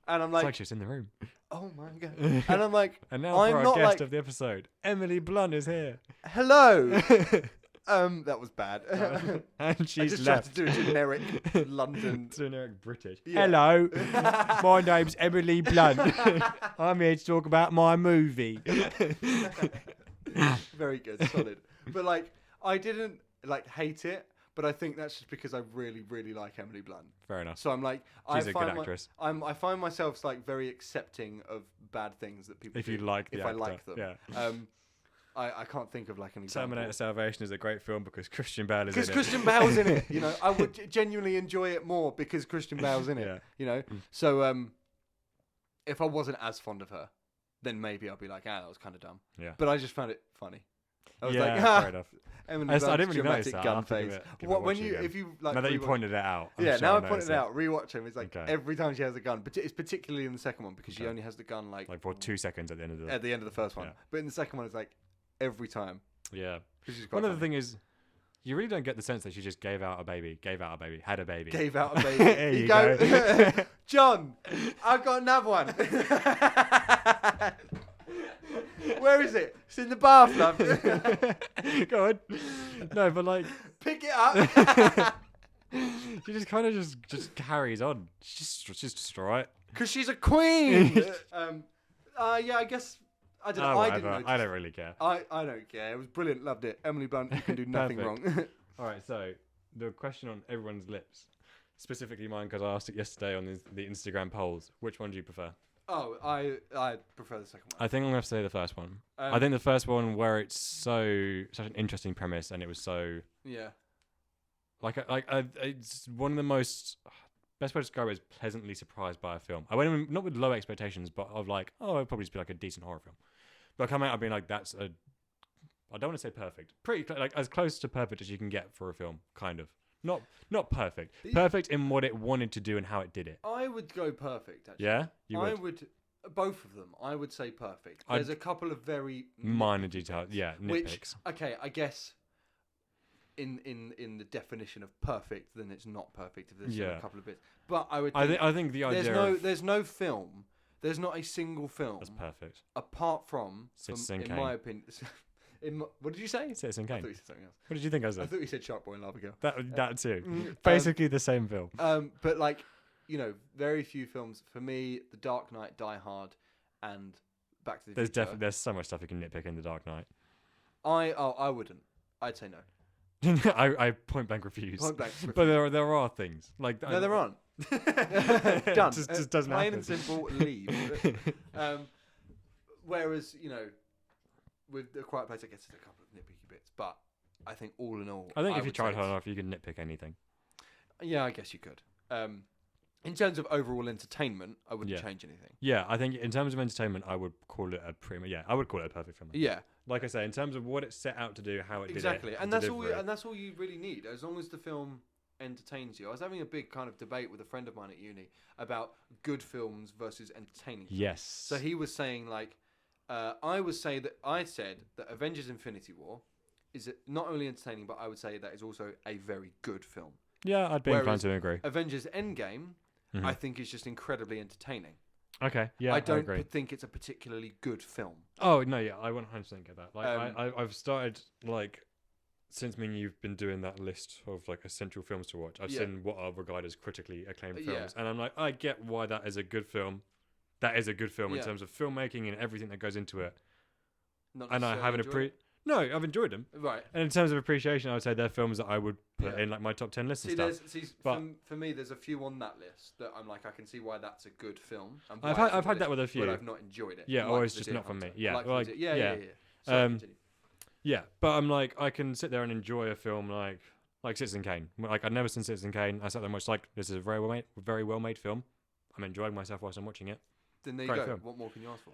I'm It's like, like she's in the room. oh my God. And I'm like, And now I'm for our not guest like, of the episode, Emily Blunt is here. hello. That was bad. And I she's just left. tried to do a generic London. Generic British. Yeah. Hello, my name's Emily Blunt. I'm here to talk about my movie. Very good, solid. But like, I didn't like hate it, but I think that's just because I really, really like Emily Blunt. Fair enough. So I'm like, She's a good actress. I find myself like very accepting of bad things that people. If do, you like the if actor, I like them. yeah. I can't think of like an example. Terminator Salvation is a great film because Christian Bale is in it. Because Christian Bale's in it, you know, I would genuinely enjoy it more because Christian Bale's in it, Yeah. you know. So if I wasn't as fond of her, then maybe I'll be like, that was kind of dumb. Yeah. But I just found it funny. I was yeah, like, fair enough. Emily I Blunt's didn't really notice dramatic that. gun I'll think face. of it, give it a What when watch you again. if you like Now that you rewatch- pointed it out. I'm yeah, sure now I noticed pointed it it. out. Rewatch him. It's like Okay. every time she has a gun, but it's particularly in the second one because she Okay. only has the gun like Like for 2 seconds at the end of the. at the end of the first one. Yeah. But in the second one, it's like every time. Yeah. Which is quite One of the funny. things is, you really don't get the sense that she just gave out a baby, had a baby. Gave out a baby. There you you go, go. John. I've got another one. Where is it? It's in the bath, love. Go on. No, but like, Pick it up. she just kind of just carries on. She's just alright. Because she's a queen. Yeah, I guess. I don't know. I didn't whatever. notice. I don't really care. I don't care. It was brilliant. Loved it. Emily Blunt, you can do nothing Perfect. wrong. All right, so the question on everyone's lips, specifically mine because I asked it yesterday on the Instagram polls. Which one do you prefer? Oh, I prefer the second one. I think I'm gonna have to say the first one. I think the first one where it's such an interesting premise and it was so Yeah. it's one of the most best way to describe it is pleasantly surprised by a film. I went in not with low expectations, but of like, oh, it'll probably just be like a decent horror film. But I come out being like, I don't want to say perfect, pretty like as close to perfect as you can get for a film, kind of. Not perfect. Perfect in what it wanted to do and how it did it. I would go perfect, actually. Yeah? You I would? would, both of them, I would say perfect. There's a couple of very Minor nitpicky details. bits, Yeah, which, nitpicks. okay, I guess in the definition of perfect, then it's not perfect if there's still Yeah. a couple of bits. But I would I think the idea there's no film, there's not a single film that's perfect. apart from Citizen in Kane. my opinion. What did you say? Citizen I Kane. thought you said something else. What did you think I I said? thought you said Shark Boy and Lava Girl. That too. Mm, Basically the same film. But like, you know, very few films for me. The Dark Knight, Die Hard, and Back to the Future. There's so much stuff you can nitpick in The Dark Knight. I wouldn't. I'd say no. I point blank refuse. Point blank But there are things like No, there aren't. Done. Just doesn't Plain happen. and simple, leave. Whereas, with The Quiet Place, I guess there's a couple of nitpicky bits, but I think all in all, I think if you would tried say hard it's- enough, you can nitpick anything. Yeah, I guess you could. In terms of overall entertainment, I wouldn't Yeah. change anything. Yeah, I think in terms of entertainment, I would call it I would call it a perfect film. Yeah, Like I say, in terms of what it set out to do, how it exactly, did it, and the that's all. delivery. And that's all you really need, as long as the film entertains you. I was having a big kind of debate with a friend of mine at uni about good films versus entertaining films. Yes. So he was saying I said that Avengers: Infinity War is not only entertaining, but I would say that is also a very good film. Yeah, I'd be inclined Whereas to agree. Avengers: Endgame, Mhm. I think, is just incredibly entertaining. Okay, yeah, I I don't agree. think it's a particularly good film. Oh no, yeah, I 100% get that. Like, Um, I've started like since me and you've been doing that list of like essential films to watch. I've Yeah. seen what are regarded as critically acclaimed Yeah. films, and I'm like, I get why that is a good film. That is a good film in Yeah. terms of filmmaking and everything that goes into it. Not And I necessarily haven't enjoyed it. No, I've enjoyed them. Right. And in terms of appreciation, I would say they're films that I would put Yeah. in like my top 10 list and See, stuff. But- for me, there's a few on that list that I'm like, I can see why that's a good film. And I've why had- it's on I've the had that list, with a few. but I've not enjoyed it. Yeah, Like or it's The just Deer not for me. Hunter. Yeah, Like The Deer- yeah. yeah. Sorry, Um, continue. Yeah, but I'm like, I can sit there and enjoy a film like Citizen Kane. Like I'd never seen Citizen Kane. I sat there and watched like this is a very well made film. I'm enjoying myself whilst I'm watching it. Then there you great go. film. What more can you ask for?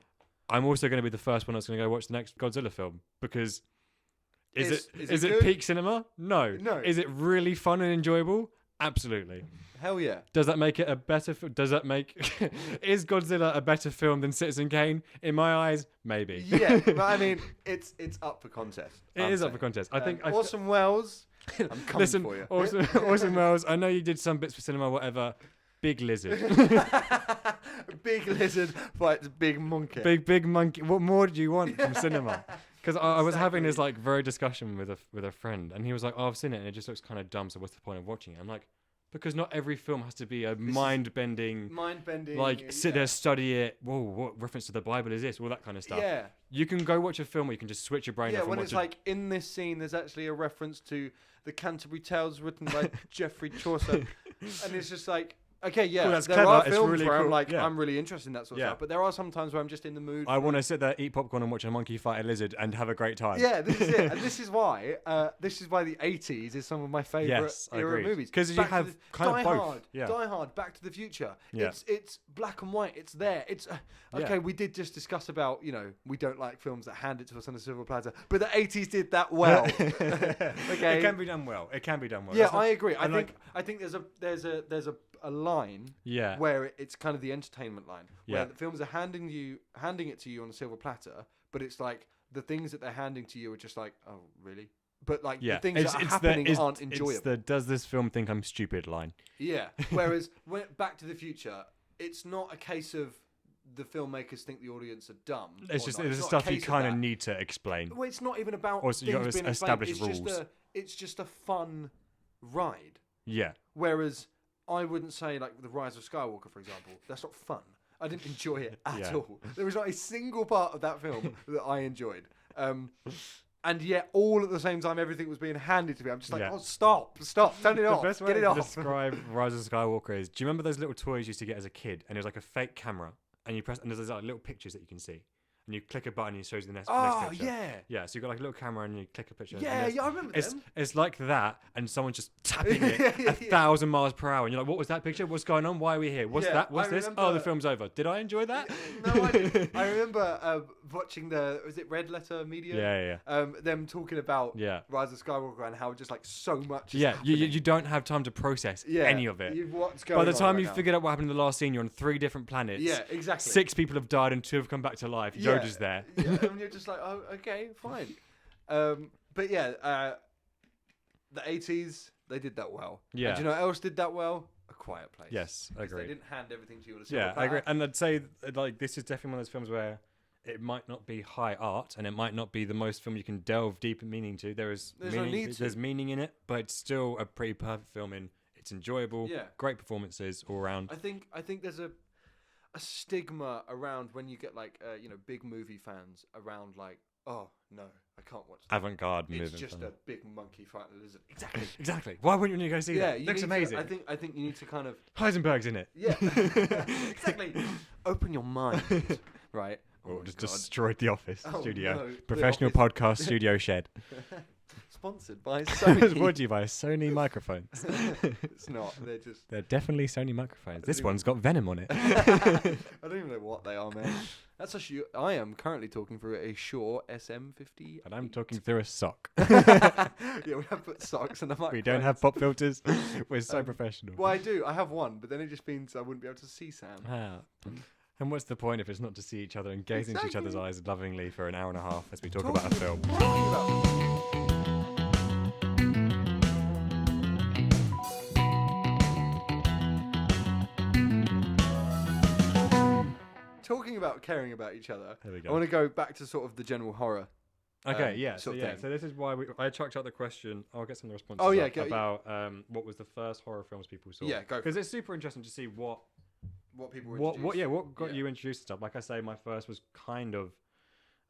I'm also going to be the first one that's going to go watch the next Godzilla film because is Is it it good? peak cinema? No. No. Is it really fun and enjoyable? Absolutely. Hell yeah. Does that make it a better? Does that make is Godzilla a better film than Citizen Kane? In my eyes, maybe. Yeah, but I mean, it's up for contest. It is up for contest. I think. Orson Welles. I'm coming Listen, for you. Orson Welles. I know you did some bits for cinema, whatever. Big lizard. Big lizard fights big monkey. big monkey. What more do you want from cinema? Because I was having this Exactly. like very discussion with a friend, and he was like, "Oh, I've seen it, and it just looks kind of dumb. So what's the point of watching it?" I'm like, because not every film has to be a mind-bending. Mind-bending. Like sit there, study it. Whoa, what reference to the Bible is this? All that kind of stuff. Yeah. You can go watch a film where you can just switch your brain Yeah, off and when watch it's a- like in this scene, there's actually a reference to the Canterbury Tales written by Geoffrey Chaucer, and it's just like, okay, yeah, Cool, that's there clever, are it's films really where I'm cool, like, yeah. I'm really interested in that sort of Yeah. stuff, but there are some times where I'm just in the mood. I want to sit there, eat popcorn, and watch a monkey fight a lizard and have a great time. Yeah, this is it, and this is why the '80s is some of my favorite Yes, I era agree. movies 'Cause you Back to have the- kind of Die both, Hard, yeah. Die Hard, Back to the Future. Yeah. It's black and white. It's there. It's okay. Yeah. We did just discuss about we don't like films that hand it to us on a silver platter, but the '80s did that well. Okay. It can be done well. It can be done well. Yeah, That's not- I agree. I and, think like- I think there's a line Yeah. where it's kind of the entertainment line where Yeah. the films are handing it to you on a silver platter, but it's like the things that they're handing to you are just like, oh really? But like Yeah. the things that are happening aren't enjoyable. It's the does this film think I'm stupid line. Yeah. Whereas when Back to the Future, it's not a case of the filmmakers think the audience are dumb. It's or just not. it's not a stuff you case kind of that. need to explain. Well, it's not even about Or so you things gotta being establish explained. rules. It's just a fun ride. Yeah. Whereas I wouldn't say like The Rise of Skywalker, for example. That's not fun. I didn't enjoy it at Yeah. all. There was not a single part of that film that I enjoyed. And yet, all at the same time, everything was being handed to me. I'm just like, Yeah. oh, stop, turn it The off, best way get it to off. describe Rise of Skywalker is: do you remember those little toys you used to get as a kid, and it was like a fake camera, and you press, and there's like little pictures that you can see, and you click a button, and it shows you the next Oh, picture. yeah. Yeah, so you got like a little camera, and you click a picture. and Yeah, it's- yeah, I remember It's them. it's like that, and someone's just tapping it Yeah, yeah, 1,000 miles per hour, and you're like, "What was that picture? What's going on? Why are we here? What's Yeah, that? What's I this? remember- Oh, the film's over. Did I enjoy that? No, I didn't. I remember watching was it Red Letter Media? Yeah. Them talking about Yeah. Rise of Skywalker and how just like so much is Yeah, happening. you don't have time to process any of it. What's going By the on time right you now. figured out what happened in the last scene, you're on 3 different planets. Yeah, exactly. 6 people have died and 2 have come back to life. Yeah. Yoda's there. Yeah, and you're just like, oh, okay, fine. But yeah, the 80s, they did that well. Yeah. And do you know what else did that well? A Quiet Place. Yes, I Because agree. they didn't hand everything to you on a silver Yeah, I platter. agree. And I'd say like this is definitely one of those films where it might not be high art and it might not be the most film you can delve deep meaning to. There's no meaning, need to. There's meaning in it, but it's still a pretty perfect film. It's enjoyable. Yeah. Great performances all around. I think there's a stigma around when you get like big movie fans around like, oh no, I can't watch avant-garde It's movie. just a big monkey fighting a lizard. Exactly. Exactly. Why wouldn't you go see that? you Looks need amazing. To, I think you need to kind of Heisenberg's in it. yeah, exactly. Open your mind, right? Oh, just destroyed the office studio. No, Professional podcast studio shed. Sponsored by Sony. Brought to you by Sony microphones. It's not. They're definitely Sony microphones. This one's got venom on it. I don't even know what they are, man. That's actually. I am currently talking through a Shure SM50. And I'm talking through a sock. Yeah, we have put socks in the microphone. We don't have pop filters. We're so professional. Well, I do. I have one, but then it just means I wouldn't be able to see Sam. Ah. And what's the point if it's not to see each other and gaze into each other's eyes lovingly for an hour and a half as we talk about a film? Talking about caring about each other, There we go. I want to go back to sort of the general horror. Okay, yeah. sort So of yeah, thing. so this is why I chucked out the question. I'll get some of the responses. Oh, yeah, up go- about what was the first horror films people saw. Yeah, go. Because it's super interesting to see what People were what got Yeah. you introduced to stuff. Like I say, my first was kind of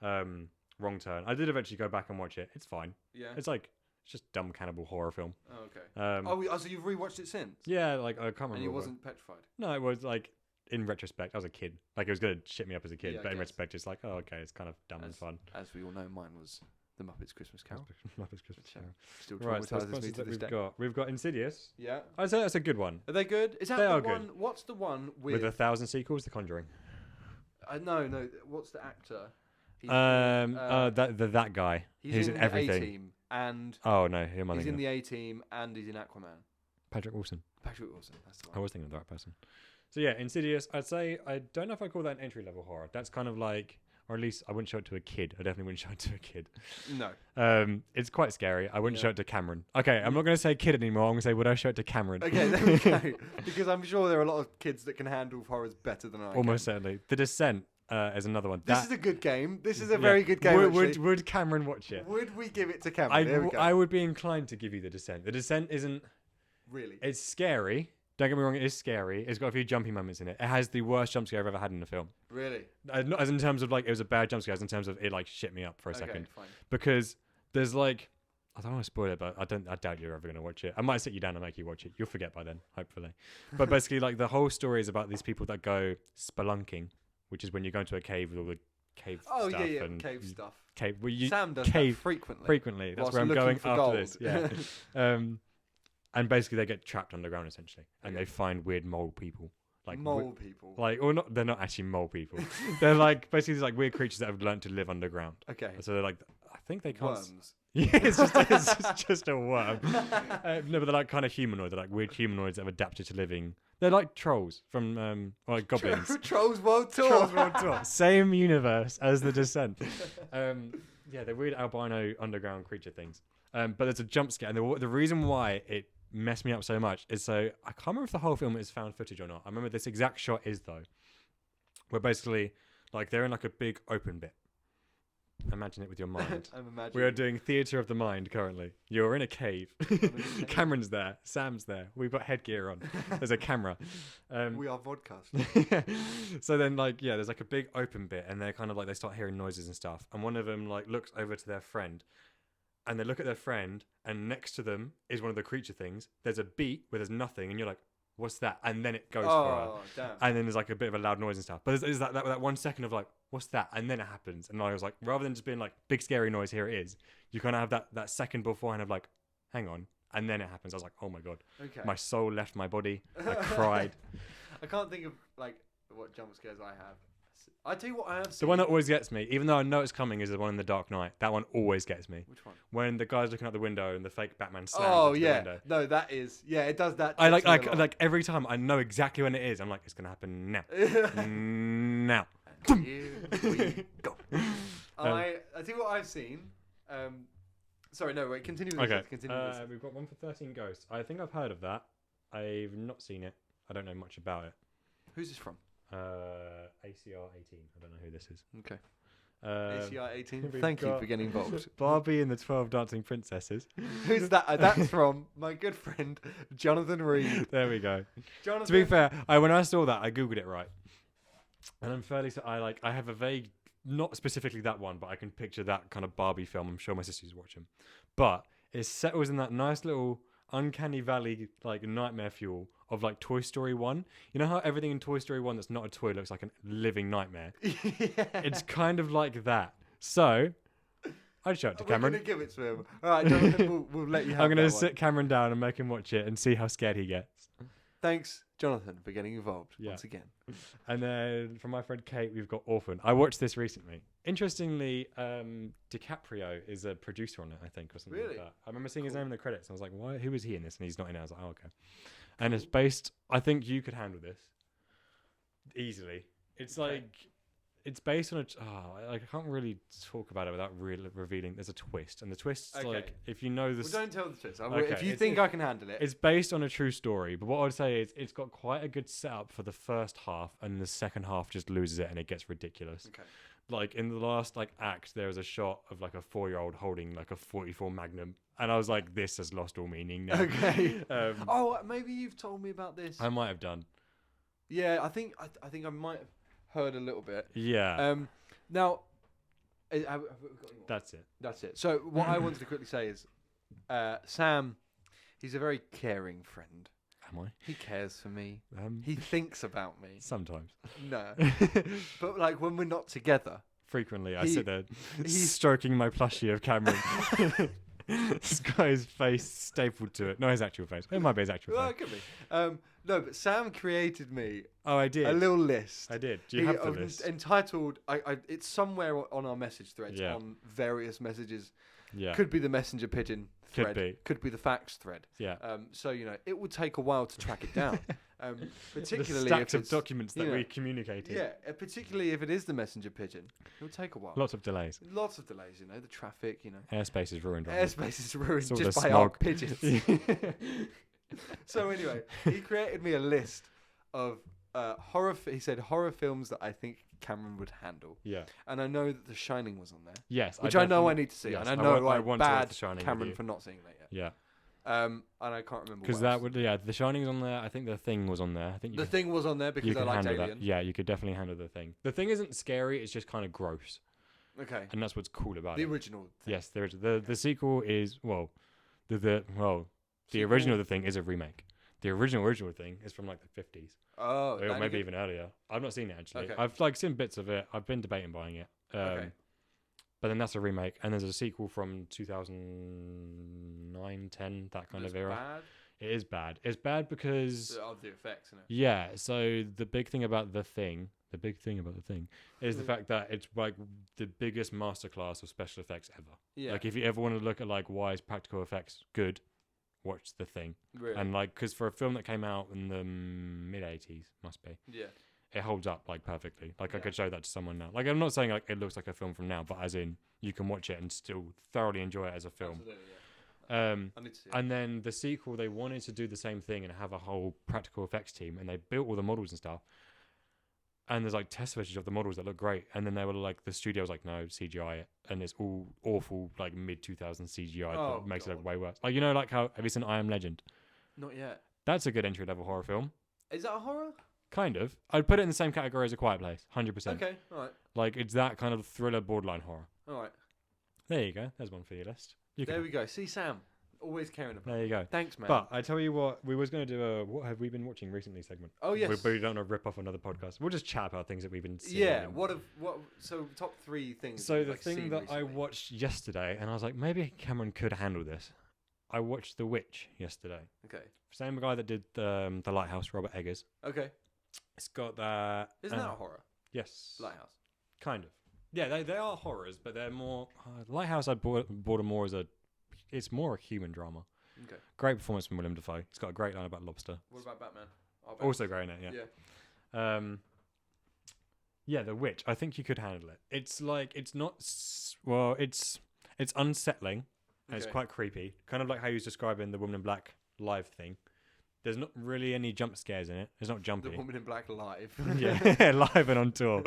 Wrong Turn. I did eventually go back and watch it. It's fine. Yeah. It's just dumb cannibal horror film. Oh, okay. So you've rewatched it since? Yeah, like I can't remember. And you what- wasn't petrified? No, it was like in retrospect, I was a kid. Like it was gonna shit me up as a kid, Yeah, I but in guess. retrospect, it's like, oh, okay, it's kind of dumb and fun. As we all know, mine was The Muppets Christmas Carol. Muppets Christmas Which, Carol. Still Right, so traumatizes me responses to that this we've day. got. We've got Insidious. Yeah. I'd say that's a good one. Are they good? Is that They the are one? good. What's the one With 1,000 sequels, The Conjuring. No. What's the actor? He's That guy. He's in the everything. A-Team, and Oh no, who am I he's thinking in of? the A-Team, and he's in Aquaman. Patrick Wilson. Patrick Wilson. That's the I one. was thinking of the right person. So yeah, Insidious. I'd say I don't know if I call that an entry level horror. That's kind of like, or at least I wouldn't show it to a kid. I definitely wouldn't show it to a kid. No. It's quite scary. I wouldn't Yeah. show it to Cameron. Okay, I'm not going to say kid anymore. I'm going to say would I show it to Cameron? Okay, there we go. Because I'm sure there are a lot of kids that can handle horrors better than I Almost can. certainly. The Descent is another one. This is a good game. This is a very good game. Would Cameron watch it? Would we give it to Cameron? There we go. I would be inclined to give you The Descent. The Descent isn't. Really? It's scary. Don't get me wrong. It is scary. It's got a few jumpy moments in it. It has the worst jump scare I've ever had in a film. Really? Not as in terms of like it was a bad jump scare, as in terms of it like shit me up for a second. Fine. Because there's like, I don't want to spoil it, but I doubt you're ever gonna watch it. I might sit you down and make you watch it. You'll forget by then, hopefully. But basically, like the whole story is about these people that go spelunking, which is when you go into a cave with all the cave Oh stuff yeah, and cave stuff. Cave. Well, you Sam does cave that frequently. frequently. That's whilst where I'm looking going for after gold. this. Yeah. And basically they get trapped underground essentially, and they find weird mole people. Like Mole people. Like, or not? They're not actually mole people. They're like basically these like weird creatures that have learned to live underground. Okay. So they're like, I think they can't. Worms. Yeah, it's just a worm. No, but they're like kind of humanoid. They're like weird humanoids that have adapted to living. They're like trolls from or like goblins. Trolls World Tour. Trolls World Tour. Same universe as The Descent. Yeah, they're weird albino underground creature things. But there's a jump scare, and the reason why it messed me up so much is so I can't remember if the whole film is found footage or not. I remember this exact shot is though, where basically like they're in like a big open bit. Imagine it with your mind. I'm imagining. We are doing theatre of the mind currently. You're in a cave. Cameron's there. Sam's there. We've got headgear on. There's a camera. We are vodcast. So then, like, yeah, there's like a big open bit, and they're kind of like they start hearing noises and stuff. And one of them like looks over to their friend, and they look at their friend, and next to them is one of the creature things. There's a beat where there's nothing, and you're like, "What's that?" And then it goes for her. Oh, damn. And then there's like a bit of a loud noise and stuff. But there's that 1 second of like, what's that? And then it happens. And I was like, rather than just being like, big scary noise, here it is, you kind of have that second beforehand of like, hang on. And then it happens. I was like, oh my God. Okay. My soul left my body. I cried. I can't think of like what jump scares I have. I tell you what I have seen. The one that always gets me, even though I know it's coming, is the one in The Dark Knight. That one always gets me. Which one? When the guy's looking out the window and the fake Batman slams Oh into the yeah. window. No, that is. Yeah, it does that. I gets me a lot. like every time I know exactly when it is. I'm like, it's gonna happen now. Now. And here we go. I tell you what I've seen. Sorry, no, wait. Continue with Okay. this. Continue with this. We've got one for 13 Ghosts. I think I've heard of that. I've not seen it. I don't know much about it. Who's this from? ACR 18. I don't know who this is. Okay. Um, ACR 18. we've Thank you got for getting involved. Barbie and the 12 Dancing Princesses. Who's that? That's from my good friend Jonathan Reed. There we go. Jonathan. To be fair, when I saw that, I googled it right, and I'm fairly. I have a vague not specifically that one, but I can picture that kind of Barbie film. I'm sure my sister's watching. But it settles in that nice little uncanny valley, like nightmare fuel of like Toy Story 1. You know how everything in Toy Story 1 that's not a toy looks like a living nightmare? Yeah. It's kind of like that. So I'd show it to Cameron. We're going to give it to him. All right, Jonathan, we'll let you have I'm going to that sit one. Cameron down and make him watch it and see how scared he gets. Thanks, Jonathan, for getting involved once again. And then from my friend Kate, we've got Orphan. I watched this recently. Interestingly, DiCaprio is a producer on it, I think, or something Really? like that. I remember seeing his name in the credits. And I was like, "Why? Who is he in this?" And he's not in it. I was like, "Oh, okay." And it's based. I think you could handle this easily. It's like it's based on a. I can't really talk about it without really revealing. There's a twist, and the twist's like if you know this. Well, don't tell the twist. Okay, If you think I can handle it. It's based on a true story, but what I'd say is it's got quite a good setup for the first half, and the second half just loses it and it gets ridiculous. Okay. Like in the last act, there was a shot of like a 4-year-old holding like a 44 Magnum, and I was like, this has lost all meaning now. Okay. Maybe you've told me about this. I might have done. Yeah, I think I might have heard a little bit. Yeah. Now, have we got any more? That's it. That's it. So what I wanted to quickly say is, Sam, he's a very caring friend. Am I? He cares for me. He thinks about me. Sometimes. No. But like when we're not together. Frequently, I sit there he's stroking my plushie of Cameron. This guy's face stapled to it. No, his actual face. It might be his actual Well, face. it could be. No, but Sam created me Oh, I did. a little list. I did. Do you have the list? Entitled, it's somewhere on our message threads, Yeah. on various messages. Yeah. Could be the messenger pigeon thread. Could be. The facts thread. Yeah. So, it would take a while to track it down. Particularly the stacks if of it's, documents that we communicated. Yeah, particularly if it is the messenger pigeon. It would take a while. Lots of delays. Lots of delays, the traffic, Airspace is ruined. Airspace is ruined all just the by our smog. pigeons. So anyway, he created me a list of he said horror films that I think Cameron would handle. Yeah. And I know that The Shining was on there. Yes. Which I know I need to see. Yes, and I know I want to watch bad The Shining Cameron with you. for not seeing that yet. Yeah. And I can't remember Because what that else. would, The Shining's on there. I think The Thing was on there. I think The Thing was on there because I could liked handle Alien. that. Yeah, you could definitely handle The Thing. The Thing isn't scary. It's just kind of gross. Okay. And that's what's cool about The it. original Thing. Yes, there is. The sequel is, the Sequel? original of The Thing is a remake. The original Thing is from like the 50s. Oh. Or maybe even earlier. I've not seen it actually. Okay. I've seen bits of it. I've been debating buying it. Okay. But then that's a remake, and there's a sequel from 2009, 10, that kind of era. Bad? It is bad. It's bad because Of the effects, isn't it? yeah. So the big thing about the thing is the fact that it's like the biggest masterclass of special effects ever. Yeah. Like if you ever want to look at like why is practical effects good, watch The Thing. Really? And like because for a film that came out in the mid 80s, must be. Yeah. It holds up like perfectly. Like I Yeah. could show that to someone now. Like I'm not saying like it looks like a film from now, but as in you can watch it and still thoroughly enjoy it as a film. Absolutely, yeah. I need to see it. And then the sequel, they wanted to do the same thing and have a whole practical effects team, and they built all the models and stuff. And there's like test footage of the models that look great, and then they were like, the studio was like, no, CGI it, and it's all awful like mid 2000s CGI Oh, that makes it look God. way worse. Like like how have you seen I Am Legend? Not yet. That's a good entry level horror film. Is that a horror? Kind of. I'd put it in the same category as A Quiet Place, 100%. Okay. All right. Like it's that kind of thriller, borderline horror. All right. There you go. There's one for your list. There we go. See, Sam, always caring about. There you go. Thanks, man. But I tell you what, we was going to do a what have we been watching recently segment. Oh yes. But we don't want to rip off another podcast. We'll just chat about things that we've been seeing. Yeah. and- So top 3 things. So that you've, the like, thing seen that I recently. watched yesterday, and I was like, maybe Cameron could handle this. I watched The Witch yesterday. Okay. Same guy that did The Lighthouse, Robert Eggers. Okay. It's got that. Isn't that a horror? Yes. Lighthouse. Kind of. Yeah, they are horrors, but they're more. Lighthouse, I bought them more as it's more a human drama. Okay. Great performance from Willem Dafoe. He's got a great line about lobster. What about Batman? Also great in it, yeah. Yeah. Yeah, The Witch. I think you could handle it. It's like it's not. It's unsettling. And it's Okay. quite creepy. Kind of like how he was describing the Woman in Black live thing. There's not really any jump scares in it. It's not jumpy. The Woman in Black live. Yeah, live and on tour.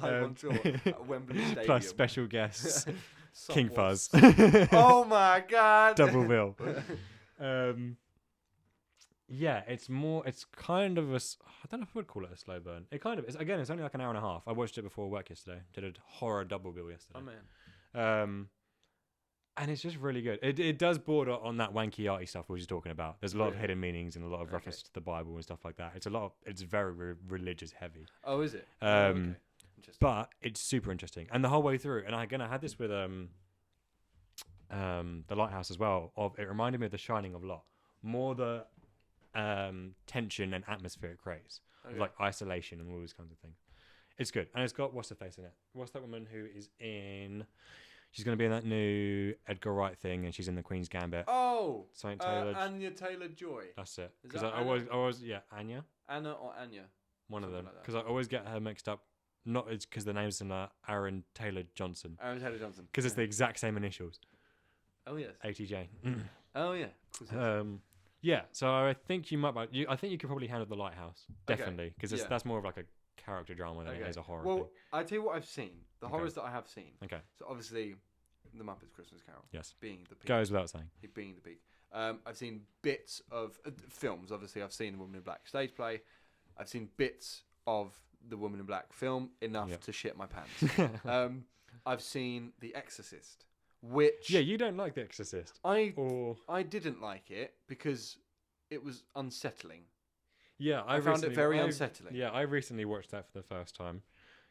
Live on tour at Wembley Stadium. Plus special guests, King Somewhat. Fuzz, Oh my god. Double Bill. Yeah, it's kind of I don't know if I would call it a slow burn. It kind of is. Again, it's only like an hour and a half. I watched it before work yesterday. Did a horror double bill yesterday. Oh man. And it's just really good. It does border on that wanky arty stuff we were just talking about. There's a lot of Really? hidden meanings and a lot of references to the Bible and stuff like that. It's very religious heavy. Oh, is it? Okay. Interesting. But it's super interesting. And the whole way through, and I had this with The Lighthouse as well. It reminded me of The Shining a lot. More the tension and atmosphere it creates. Okay. Like isolation and all those kinds of things. It's good. And it's got what's her face in it? What's that woman who is in she's going to be in that new Edgar Wright thing, and she's in the Queen's Gambit. Oh, Something Taylor. Anya Taylor-Joy. That's it. Is Because that I always, Anya. Anna or Anya? One of them. Something like that. Because I always get her mixed up. Not it's because the name's similar. Aaron Taylor Johnson. Aaron Taylor Johnson. Because it's the exact same initials. Oh yes. ATJ. Oh yeah. Of course. Yeah. So I think you might. I think you could probably handle The Lighthouse. Okay. Definitely, because that's more of like a character drama than it is a horror thing. Well, I tell you what I've seen. The horrors that I have seen. Okay. So obviously, The Muppets Christmas Carol. Yes. Being the peak. Goes without saying. Being the peak. I've seen bits of films. Obviously, I've seen The Woman in Black stage play. I've seen bits of the Woman in Black film enough to shit my pants. I've seen The Exorcist, which you don't like The Exorcist. I didn't like it because it was unsettling. Yeah, I found it very unsettling. Yeah, I recently watched that for the first time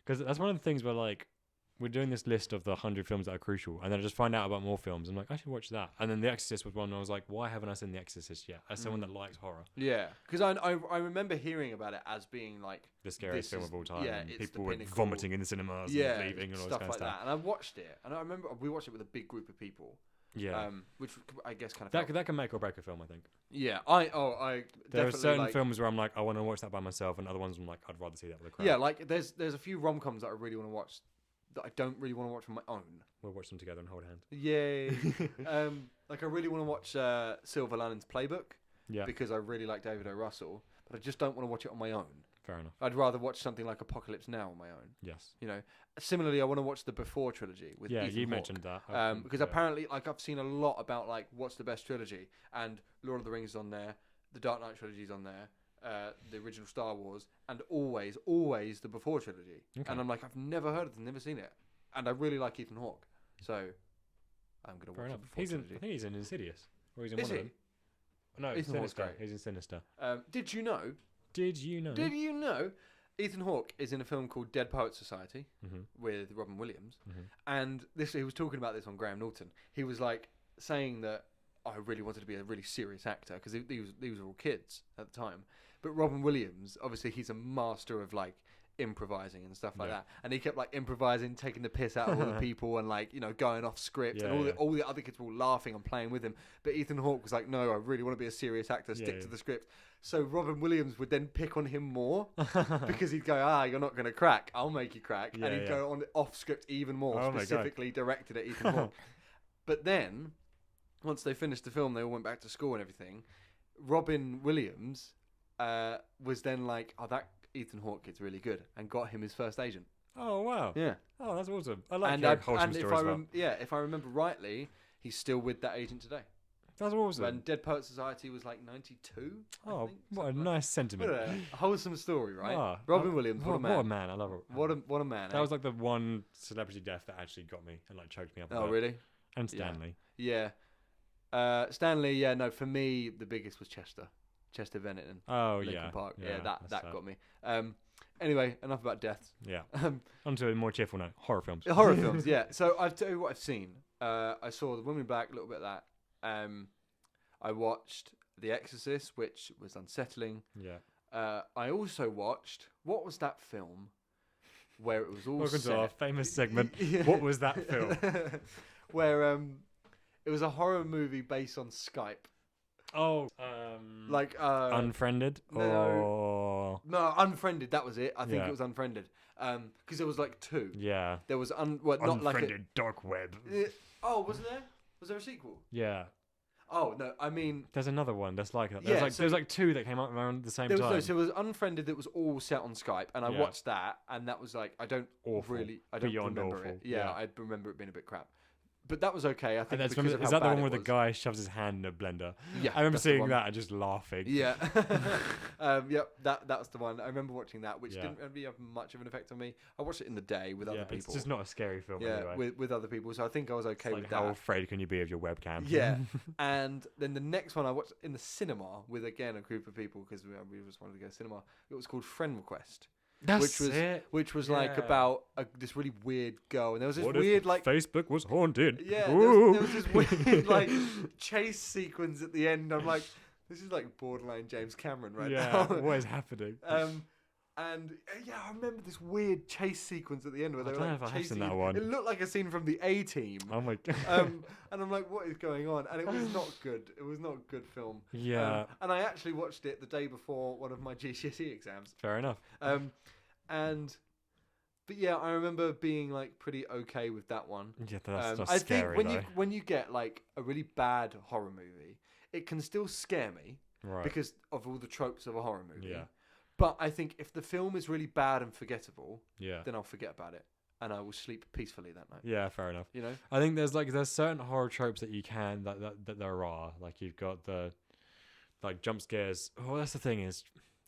because that's one of the things where like we're doing this list of the 100 films that are crucial, and then I just find out about more films. I'm like, I should watch that. And then The Exorcist was one, and I was like, why haven't I seen The Exorcist yet? As someone that likes horror. Yeah, because I remember hearing about it as being like the scariest film of all time. Yeah, and it's people the were pinnacle. vomiting in the cinemas and leaving and all stuff this kind like of stuff. that. And I watched it, and I remember we watched it with a big group of people. Yeah, which I guess kind of that can make or break a film. I think. Yeah, there are certain films where I'm like, I want to watch that by myself, and other ones I'm like, I'd rather see that with a crowd. Yeah, like there's a few rom-coms that I really want to watch that I don't really want to watch on my own. We'll watch them together and hold hands. Yay! Like I really want to watch Silver Linings Playbook. Yeah. Because I really like David O. Russell, but I just don't want to watch it on my own. Fair enough. I'd rather watch something like Apocalypse Now on my own. Yes. You know. Similarly, I want to watch the Before trilogy with Ethan you Hawke. mentioned that. Because apparently, like I've seen a lot about like what's the best trilogy, and Lord of the Rings is on there, the Dark Knight trilogy is on there, the original Star Wars, and always the Before trilogy. Okay. And I'm like, I've never heard of them, never seen it, and I really like Ethan Hawke, so I'm gonna watch the Before trilogy. I think he's in Insidious, or he's in Is one he? of them. No, Ethan Hawke's Sinister. great. He's in Sinister. Did you know? Did you know? Ethan Hawke is in a film called Dead Poets Society with Robin Williams, and he was talking about this on Graham Norton. He was like saying that I really wanted to be a really serious actor because these were all kids at the time. But Robin Williams, obviously, he's a master of like improvising and stuff like that, and he kept like improvising, taking the piss out of all the people, and like going off script, and all the other kids were all laughing and playing with him. But Ethan Hawke was like, no, I really want to be a serious actor, stick to the script. So Robin Williams would then pick on him more because he'd go, you're not going to crack, I'll make you crack, and he'd go on off script even more, specifically directed at Ethan Hawke. But then once they finished the film, they all went back to school and everything. Robin Williams was then like, that Ethan Hawke kid's really good, and got him his first agent. Oh wow! Yeah. Oh, that's awesome. I like hearing wholesome stories about. If I remember rightly, he's still with that agent today. That's awesome. When Dead Poet Society was like 92. Oh, what a nice sentiment! What a wholesome story, right? Robin Williams, what a man! What a man! I love it. What a man! That was like the one celebrity death that actually got me and like choked me up. Oh really? And Stanley. Yeah. Stanley. Yeah. No, for me the biggest was Chester Bennington. Oh Linkin Park. Yeah, that got me. Anyway, enough about deaths. Yeah. Onto a more cheerful note. Horror films. Horror films, yeah. So I'll tell you what I've seen. I saw The Woman in Black, a little bit of that. I watched The Exorcist, which was unsettling. Yeah. I also watched, what was that film where it was all Welcome set? to our famous segment. What was that film? Where it was a horror movie based on Skype. Oh, like Unfriended or no, Unfriended. That was it. I think it was Unfriended. Because there was like two. Yeah. There was not Unfriended like a Dark Web. was there? Was there a sequel? Yeah. Oh no, I mean there's another one that's like that. Yeah, There's like two that came out around the same time. No, so it was Unfriended that was all set on Skype, and I watched that, and that was like I don't remember Beyond it. awful. Yeah, I remember it being a bit crap. but that was okay. I think. Is because of how that the bad one it where the was. guy shoves his hand in a blender? Yeah, I remember that's the seeing one. that and just laughing. Yeah. Yep. That was the one. I remember watching that, which Yeah. didn't really have much of an effect on me. I watched it in the day with other people. It's just not a scary film Yeah, anyway. with other people. So I think I was okay It's with like, that. how afraid can you be of your webcam? Yeah. And then the next one I watched in the cinema with, again, a group of people because we just wanted to go to cinema. It was called Friend Request. That's it. Which was like Yeah. about this really weird girl. And there was this What weird if like... Facebook was haunted? Yeah, there Ooh. was this weird like chase sequence at the end. I'm like, this is like borderline James Cameron right Yeah, now. what is happening? And yeah, I remember this weird chase sequence at the end where they I were don't like know if I have seen chasing. that one. It looked like a scene from the A-Team. Oh my god. And I'm like, what is going on? And it was not good. It was not a good film. Yeah. And I actually watched it the day before one of my GCSE exams. Fair enough. But yeah, I remember being like pretty okay with that one. Yeah, that's not I scary think though. when you get like a really bad horror movie, it can still scare me Right. because of all the tropes of a horror movie. Yeah. But I think if the film is really bad and forgettable, Yeah. then I'll forget about it and I will sleep peacefully that night. Yeah, fair enough. You know? I think there's certain horror tropes that you can that there are. Like you've got the like jump scares. Oh, that's the thing is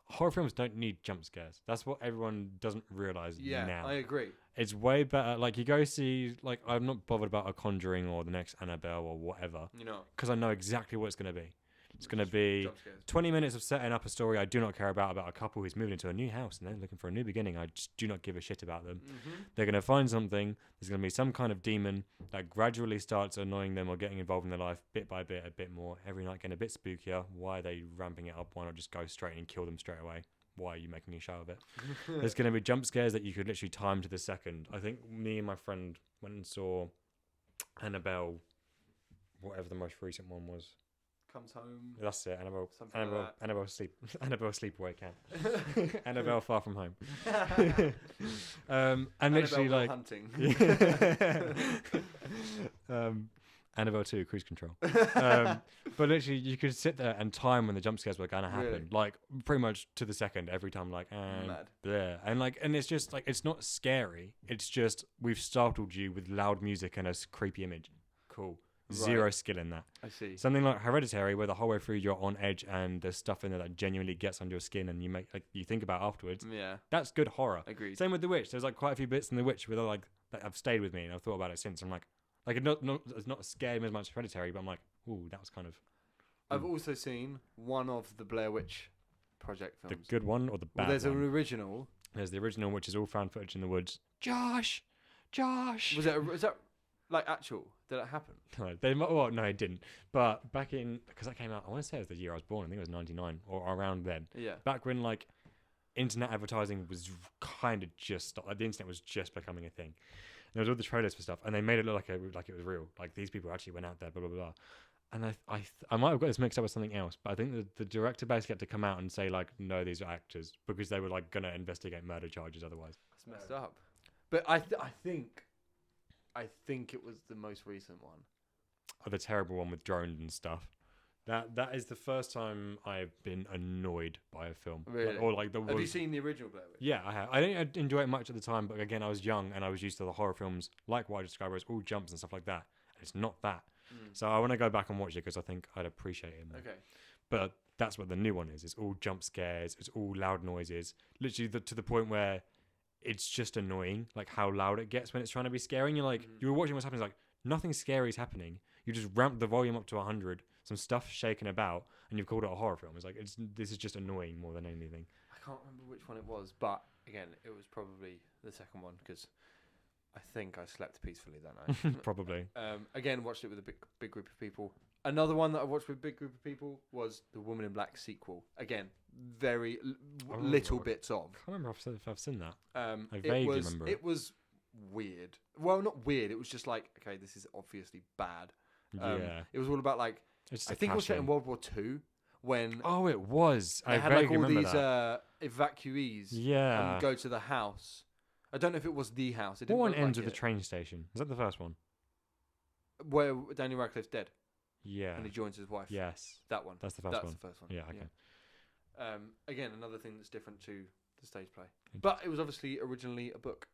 horror films don't need jump scares. That's what everyone doesn't realize Yeah, now. I agree. It's way better. Like you go see like I'm not bothered about a Conjuring or the next Annabelle or whatever You know, because I know exactly what it's going to be. It's going to be jump scares. 20 minutes of setting up a story I do not care about a couple who's moving into a new house and they're looking for a new beginning. I just do not give a shit about them. Mm-hmm. They're going to find something. There's going to be some kind of demon that gradually starts annoying them or getting involved in their life bit by bit, a bit more. Every night getting a bit spookier. Why are they ramping it up? Why not just go straight and kill them straight away? Why are you making a show of it? There's going to be jump scares that you could literally time to the second. I think me and my friend went and saw Annabelle, whatever the most recent one was. Comes home. That's it. Annabelle sleep. Annabelle sleepaway camp. Annabelle far from home. And literally Annabelle like hunting. Annabelle 2 cruise control. But literally you could sit there and time when the jump scares were going to happen, Really? like pretty much to the second every time. Like and Mad. yeah, and it's just like it's not scary. It's just we've startled you with loud music and a creepy image. Cool. Zero Right. skill in that. I see. Something like Hereditary, where the whole way through you're on edge and there's stuff in there that genuinely gets under your skin and you think about afterwards. Yeah. That's good horror. Agreed. Same with The Witch. There's like quite a few bits in The Witch where like that have stayed with me and I've thought about it since. I'm like it's not scared me as much as Hereditary, but I'm like, ooh, that was kind of I've also seen one of the Blair Witch Project the films. good one or the bad There's one. an original. There's the original, which is all found footage in the woods. Josh. Was that like actual? Did it happen? No, it didn't. But back in, because that came out, I want to say it was the year I was born. I think it was 99 or around then. Yeah. Back when like internet advertising was kind of just like the internet was just becoming a thing. And there was all the trailers for stuff, and they made it look like it was real. Like these people actually went out there, blah blah blah. And I might have got this mixed up with something else, but I think the director basically had to come out and say like, no, these are actors because they were like gonna investigate murder charges otherwise. That's messed up. But I think it was the most recent one. Oh, the terrible one with drones and stuff. That is the first time I've been annoyed by a film. Really? Or like the. Have you seen the original Blair Witch? Yeah, I have. I didn't enjoy it much at the time, but again, I was young and I was used to the horror films like what I described as all jumps and stuff like that. And it's not that. So I want to go back and watch it because I think I'd appreciate it more. Okay. But that's what the new one is. It's all jump scares. It's all loud noises. Literally to the point where it's just annoying, like how loud it gets when it's trying to be scary. And you're like, you were watching what's happening, it's like nothing scary is happening. You just ramp the volume up to 100, some stuff shaking about, and you've called it a horror film. It's like this is just annoying more than anything. I can't remember which one it was, but again, it was probably the second one because I think I slept peacefully that night. Probably. Again, watched it with a big group of people. Another one that I watched with a big group of people was the Woman in Black sequel. Again, very little bits of. I can't remember if I've seen that. I vaguely remember it. It was weird. Well, not weird. It was just like, okay, this is obviously bad. Yeah. It was all about like, I think it was set in World War II when Oh, it was. they I had like vaguely all remember these that. evacuees Yeah. and go to the house. I don't know if it was the house. It What didn't one look ends like with the it. train station? Is that the first one? Where Daniel Radcliffe's dead Yeah. and he joins his wife. Yes. That one. That's the first That's one. the first one. Yeah, okay. Again, another thing that's different to the stage play. Interesting. But it was obviously originally a book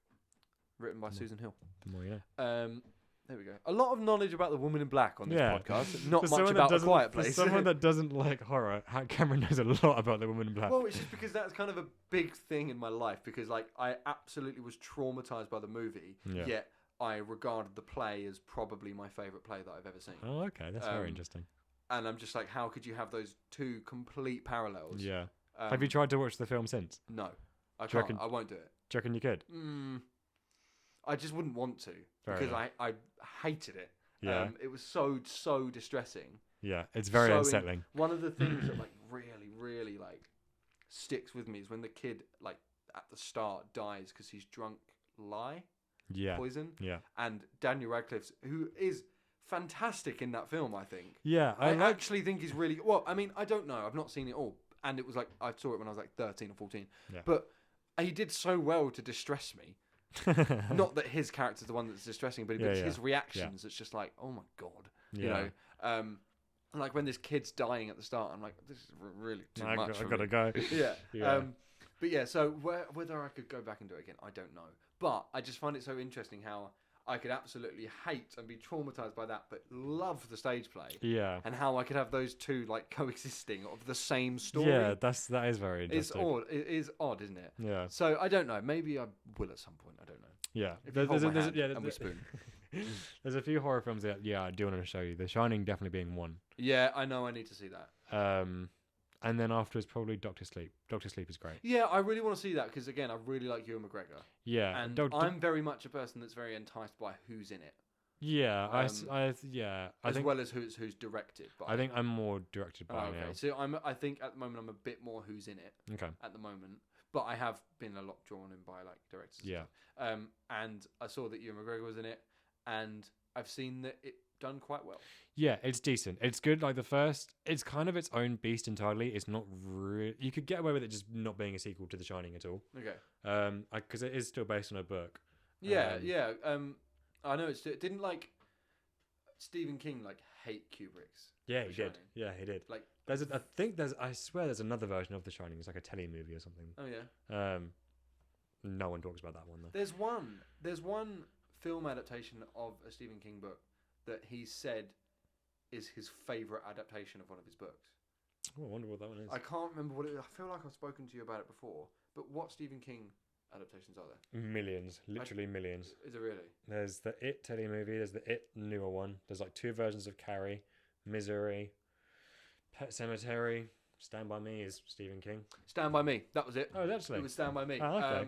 written by Susan Hill. The more you know. There we go. A lot of knowledge about the Woman in Black on this Yeah. podcast. Not For much someone that about A doesn't- Quiet For Place. someone that doesn't like horror, Cameron knows a lot about the Woman in Black. Well, it's just because that's kind of a big thing in my life because like I absolutely was traumatized by the movie, Yeah. yet I regarded the play as probably my favourite play that I've ever seen. Oh, okay, that's very interesting. And I'm just like, how could you have those two complete parallels? Yeah. Have you tried to watch the film since? No, I Do you can't. reckon- I won't do it. Do you reckon you could? I just wouldn't want to Fair because enough. I hated it. Yeah. It was so distressing. Yeah, it's very So unsettling. One of the things that like really like sticks with me is when the kid like at the start dies because he's drunk Yeah. poison. Yeah. And Daniel Radcliffe, who is fantastic in that film, I think. Yeah, I actually think he's really well. I mean, I don't know. I've not seen it all, and it was like I saw it when I was like 13 or 14. Yeah. But he did so well to distress me. Not that his character's the one that's distressing, but it's his reactions. It's just like, oh my god, you know. Like when this kid's dying at the start, I'm like, this is really too much. I gotta go. Yeah. Yeah. But yeah, so whether I could go back and do it again, I don't know. But I just find it so interesting how I could absolutely hate and be traumatized by that, but love the stage play. Yeah. And how I could have those two like coexisting of the same story. Yeah, that is very interesting. It's odd. It is odd, isn't it? Yeah. So I don't know. Maybe I will at some point. I don't know. Yeah. If you hold my hand and we there's, spoon. there's a few horror films that I do want to show you. The Shining definitely being one. Yeah, I know. I need to see that. And then afterwards probably Doctor Sleep. Doctor Sleep is great. Yeah, I really want to see that because again, I really like Ewan McGregor. Yeah. And I'm very much a person that's very enticed by who's in it. Yeah, I as think well as who's directed. By I think I'm more directed by okay, now. so I think at the moment I'm a bit more who's in it. Okay. At the moment, but I have been a lot drawn in by like directors. Yeah. And stuff. And I saw that Ewan McGregor was in it, and I've seen that it done quite well. Yeah, it's decent. It's good. Like the first, it's kind of its own beast entirely. It's not really. You could get away with it just not being a sequel to The Shining at all. Okay. Because it is still based on a book. Yeah, yeah. I know it didn't like Stephen King like hate Kubrick's. Yeah, The he Shining. did. Yeah, he did. Like I swear there's another version of The Shining. It's like a telly movie or something. oh yeah. No one talks about that one though. There's one film adaptation of a Stephen King book that he said is his favourite adaptation of one of his books. Oh, I wonder what that one is. I can't remember what it is. I feel like I've spoken to you about it before. But what Stephen King adaptations are there? Millions. Literally millions. Is it really? There's the It telly movie. There's the It newer one. There's like 2 versions of Carrie. Misery. Pet Cemetery. Stand By Me is Stephen King. Stand By Me. That was it. Oh, actually. It was Stand By Me. Oh, okay.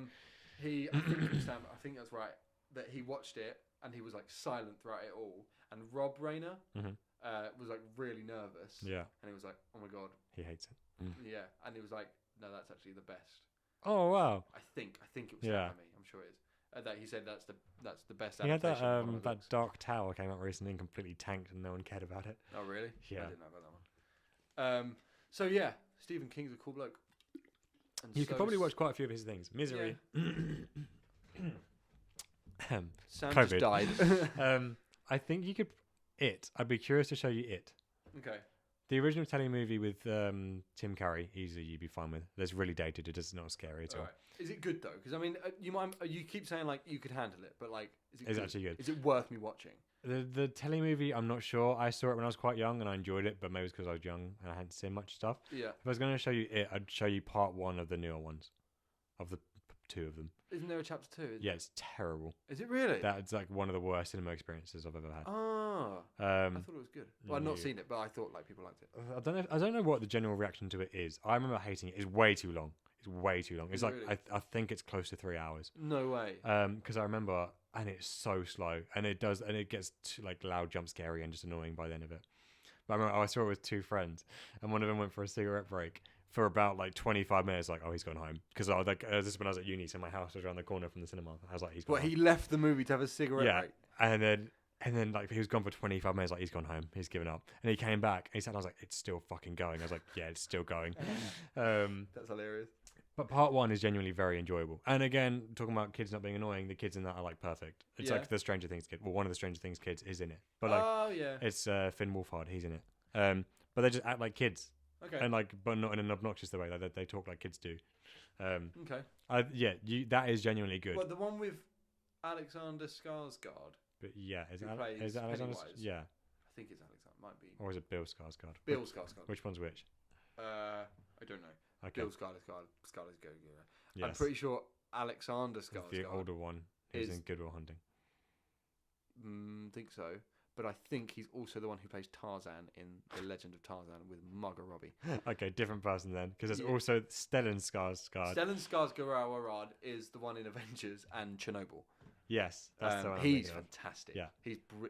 I think that's right. That he watched it and he was like silent throughout it all. And Rob Rayner was like really nervous. Yeah. And he was like, "Oh my god." He hates it. Yeah. And he was like, "No, that's actually the best." Oh wow. I think it was Stand By Me. I'm sure it is. That he said that's the best. He had adaptation of one of the that books. Dark Tower came out recently and completely tanked and no one cared about it. Oh really? Yeah. I didn't know about that one. So yeah, Stephen King's a cool bloke. And You so could probably watch quite a few of his things. Misery. Sam COVID. just died. I think you could. I'd be curious to show you It. Okay. The original telly movie with Tim Curry, easily you'd be fine with. It's really dated. It is not scary at all. Right. Is it good though? Because I mean, you keep saying like you could handle it, but like, is it It's good? actually good. Is it worth me watching? The telly movie, I'm not sure. I saw it when I was quite young and I enjoyed it, but maybe it's because I was young and I hadn't seen much stuff. Yeah. If I was going to show you It, I'd show you part 1 of the newer ones, of the 2 of them. Isn't there a chapter 2? Yeah, it's terrible. Is it really? That's like one of the worst cinema experiences I've ever had. Oh. I Um, thought it was good. Well, I've not seen it, but I thought like people liked it. I don't know what the general reaction to it is. I remember hating it. It's way too long. It's way too long. It's like Really? I think it's close to 3 hours. No way. Because I remember, and it's so slow, and it gets too, like loud, jump scary, and just annoying by the end of it. But I remember I saw it with 2 friends, and one of them went for a cigarette break for about like 25 minutes. Like, oh, he's gone home, because I was like, this is when I was at uni, so my house was around the corner from the cinema. I was like, he's gone. But home. he left the movie to have a cigarette Yeah, break. and then like he was gone for 25 minutes. Like, he's gone home. He's given up, and he came back. And he said, I was like, it's still fucking going. I was like, yeah, it's still going. That's hilarious. But part 1 is genuinely very enjoyable. And again, talking about kids not being annoying, the kids in that are like perfect. It's like the Stranger Things kid. Well, one of the Stranger Things kids is in it. But like, oh yeah. it's Finn Wolfhard. He's in it. But they just act like kids, Okay. and like, but not in an obnoxious way. Like they talk like kids do. Okay. That is genuinely good. What, the one with Alexander Skarsgård? But yeah, is Who it plays Alexander? Pennywise. Yeah. I think it's Alexander. Might be. Or is it Bill Skarsgård? Bill Skarsgård. Which one's which? I don't know. Okay. Bill Skarsgård. Yes. I'm pretty sure Alexander Skarsgård. The older one who's is- in Good Will Hunting. Think so. But I think he's also the one who plays Tarzan in The Legend of Tarzan with Margot Robbie. Okay, different person then, because there's Yeah. also Stellan Skarsgård. Stellan Skarsgård is the one in Avengers and Chernobyl. Yes, that's the one. I'm He's thinking of. fantastic. Yeah.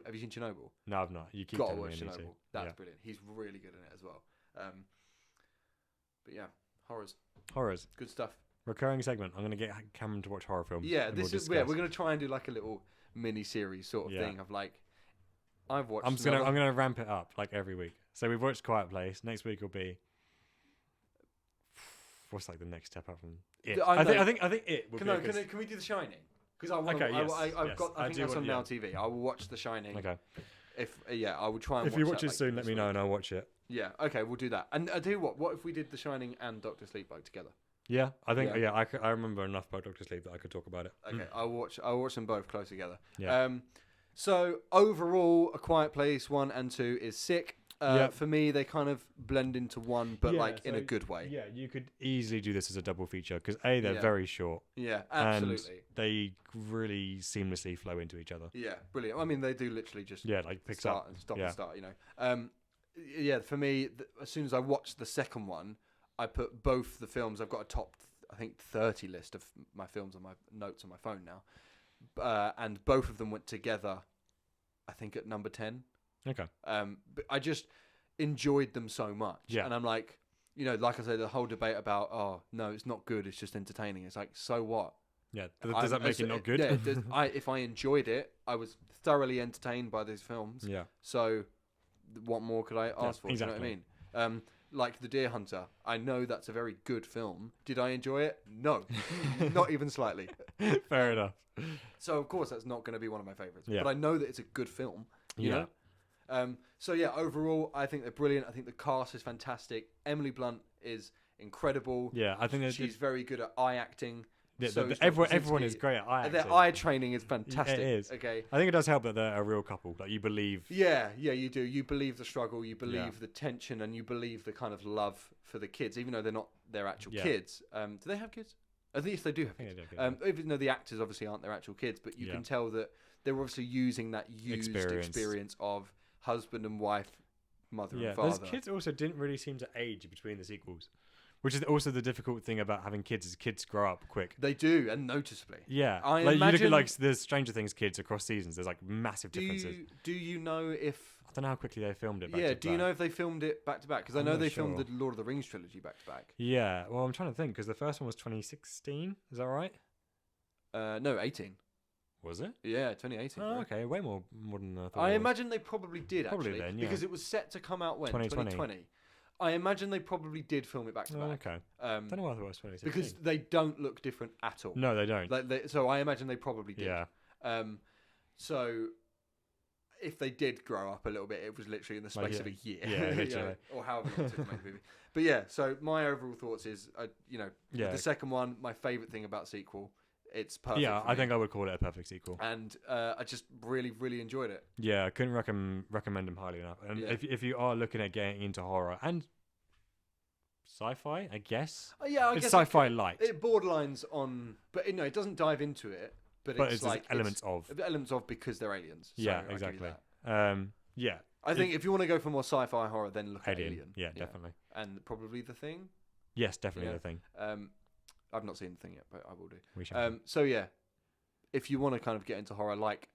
Have you seen Chernobyl? No, I've not. You keep Gotta telling me watch I need to. Chernobyl. That's Yeah. brilliant. He's really good in it as well. But yeah, horrors, Horrors. good stuff. Recurring segment. I'm going to get Cameron to watch horror films. Yeah, and this we'll is we're discuss. gonna try and do like a little mini series sort of Yeah. thing of like I've watched. I'm gonna ramp it up like every week. So we've watched Quiet Place. Next week will be what's like the next step up from It? I think It. Will be Can we do The Shining? Because I want. Okay, yes, I've yes. got. I I think do that's want- on yeah. Now TV. I will watch The Shining. Okay. If I will try and. If you watch watch that, it like, soon, let this me know week. and I'll watch it. Yeah. Okay, we'll do that. And I tell you what if we did The Shining and Doctor Sleepwalk together? Yeah, I think. Yeah. Yeah, I remember enough about Doctor Sleep that I could talk about it. Okay, I'll watch them both close together. Yeah. So overall, A Quiet Place 1 and 2 is sick. Yep. For me, they kind of blend into one, but Yeah, like in a so- good way. Yeah, you could easily do this as a double feature because they're Yeah. very short Yeah, absolutely. and they really seamlessly flow into each other. Yeah, brilliant. I mean, they do literally just Yeah, like picks start up. and stop Yeah. and start. Yeah, for me, as soon as I watched the second one, I put both the films. I've got a top, I think, 30 list of my films on my notes on my phone now, and both of them went together. I think at number 10. Okay. But I just enjoyed them so much. Yeah. And I'm like, like I said, the whole debate about, oh no, it's not good. It's just entertaining. It's like, so what? Yeah. Does that make it not good? Yeah. If I enjoyed it, I was thoroughly entertained by these films. Yeah. So, what more could I ask for? exactly. Do you know what I mean? Like The Deer Hunter. I know that's a very good film. Did I enjoy it? No, not even slightly. Fair enough. So of course that's not going to be one of my favorites. Yeah. But I know that it's a good film. You Yeah. know. So yeah, overall, I think they're brilliant. I think the cast is fantastic. Emily Blunt is incredible. Yeah, I think She's very good at eye acting. yeah, So is everyone Krasinski. is great at eye acting. Their eye training is fantastic. It is. Okay. I think it does help that they're a real couple. Like you believe. Yeah, you do. You believe the struggle, you believe Yeah. the tension, and you believe the kind of love for the kids, even though they're not their actual Yeah. kids. Do they have kids? At least they do have I think kids. they do, Even though the actors obviously aren't their actual kids, but you Yeah. can tell that they're obviously using that used experience of husband and wife, mother Yeah, and father. those kids also didn't really seem to age between the sequels, which is also the difficult thing about having kids. Is kids grow up quick. They do, and noticeably. Yeah, I like you look imagine- at like the Stranger Things kids across seasons. There's like massive Do differences. you know if? I don't know how quickly they filmed it. Back Yeah. to Do you back. know if they filmed it back to back? Because I I'm know not they filmed sure. the Lord of the Rings trilogy back to back. Yeah, well, I'm trying to think because the first one was 2016. Is that right? No, 18. Was it? Yeah, 2018. Oh, bro. okay, way more than I thought. I it was. imagine they probably did Probably actually, then, yeah. because it was set to come out when 2020. I imagine they probably did film it back to Oh, back. okay. Don't know why I thought it was 2016. Because they don't look different at all. no, they don't. So I imagine they probably did. Yeah, So if they did grow up a little bit, it was literally in the space Like, of a year. yeah, You know, literally. or however long it took to make the movie. But yeah, so my overall thoughts is, yeah, the second one, my favourite thing about sequel, it's perfect. yeah. for I me. think I would call it a perfect sequel. And I just really, really enjoyed it. Yeah, I couldn't recommend them highly enough. And Yeah. if you are looking at getting into horror and sci-fi, I guess Yeah, I it's guess sci-fi light, it borderlines on, but it doesn't dive into it. But but it's it's like elements of. elements of because they're aliens. So Yeah, I'll give you exactly. that. Yeah, I think if you want to go for more sci-fi horror, then look at Alien. Yeah, definitely. And probably The Thing. Yes, definitely Yeah. the thing. I've not seen The Thing yet, but I will do. We shall. So yeah, if you want to kind of get into horror, like,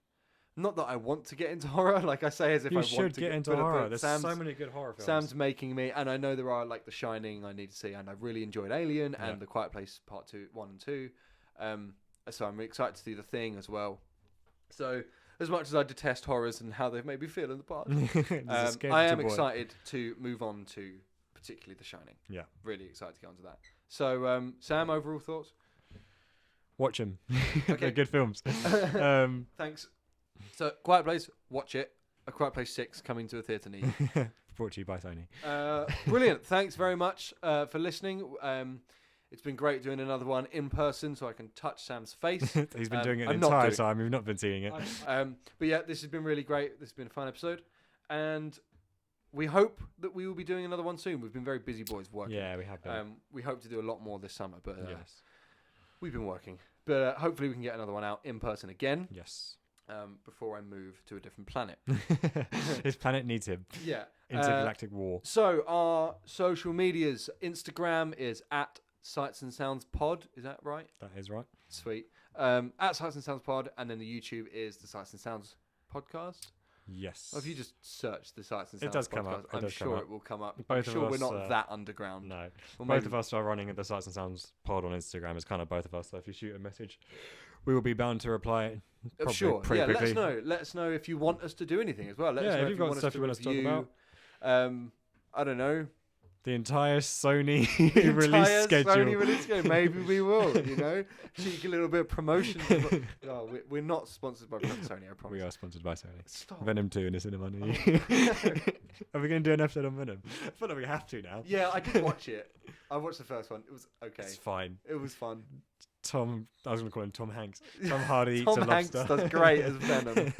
not that I want to get into horror, like I say as if You I should want to get into but horror. There's Sam's, so many good horror films. Sam's making me, and I know there are like The Shining I need to see, and I really enjoyed Alien Yeah. and The Quiet Place Part 1 and 2. So I'm excited to see The Thing as well. So as much as I detest horrors and how they've made me feel in the past, There's a scared I am little boy. excited to move on to particularly The Shining. Yeah. Really excited to get onto that. So Sam, overall thoughts? Watch them. Okay. They're good films. Thanks. So Quiet Place, watch it. A Quiet Place 6 coming to a theatre near you. Brought to you by Sony. Brilliant. Thanks very much for listening. It's been great doing another one in person so I can touch Sam's face. He's been doing it the I'm not entire doing- time. We've not been seeing it. But yeah, this has been really great. This has been a fun episode. And we hope that we will be doing another one soon. We've been very busy boys working. Yeah, we have been. We hope to do a lot more this summer, but Yes. we've been working. But hopefully we can get another one out in person again Yes. before I move to a different planet. His planet needs him. Yeah. Intergalactic war. So our social medias, Instagram is at Sights and Sounds Pod. Is that right? That is right. Sweet. At Sights and Sounds Pod, and then the YouTube is the Sights and Sounds Podcast. Yes. Well, if you just search the Sights and It Sounds does podcast, come up. I'm sure it will come up. Both I'm of sure we're us, not that underground. No. Well, Both maybe- of us are running the Sights and Sounds pod on Instagram. It's kind of both of us. So if you shoot a message, we will be bound to reply. Probably Sure. pretty Yeah, quickly. let us know. Let us know if you want us to do anything as well. Let us Yeah, know if you've got want stuff you want us to talk review, I don't know. The entire Sony The release entire schedule. Sony release schedule. Maybe we will, you know. Cheeky little bit of promotion. Oh, we're not sponsored by Sony, I promise. We are sponsored by Sony. Stop. Venom 2 in the cinema. Oh. Are we going to do an episode on Venom? I feel like we have to now. Yeah, I did watch it. I watched the first one. It was okay. It's fine. It was fun. I was going to call him Tom Hanks. Tom Hardy eats Tom a Hanks lobster. does great as Venom.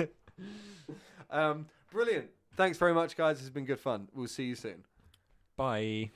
Brilliant. Thanks very much, guys. It's been good fun. We'll see you soon. Bye.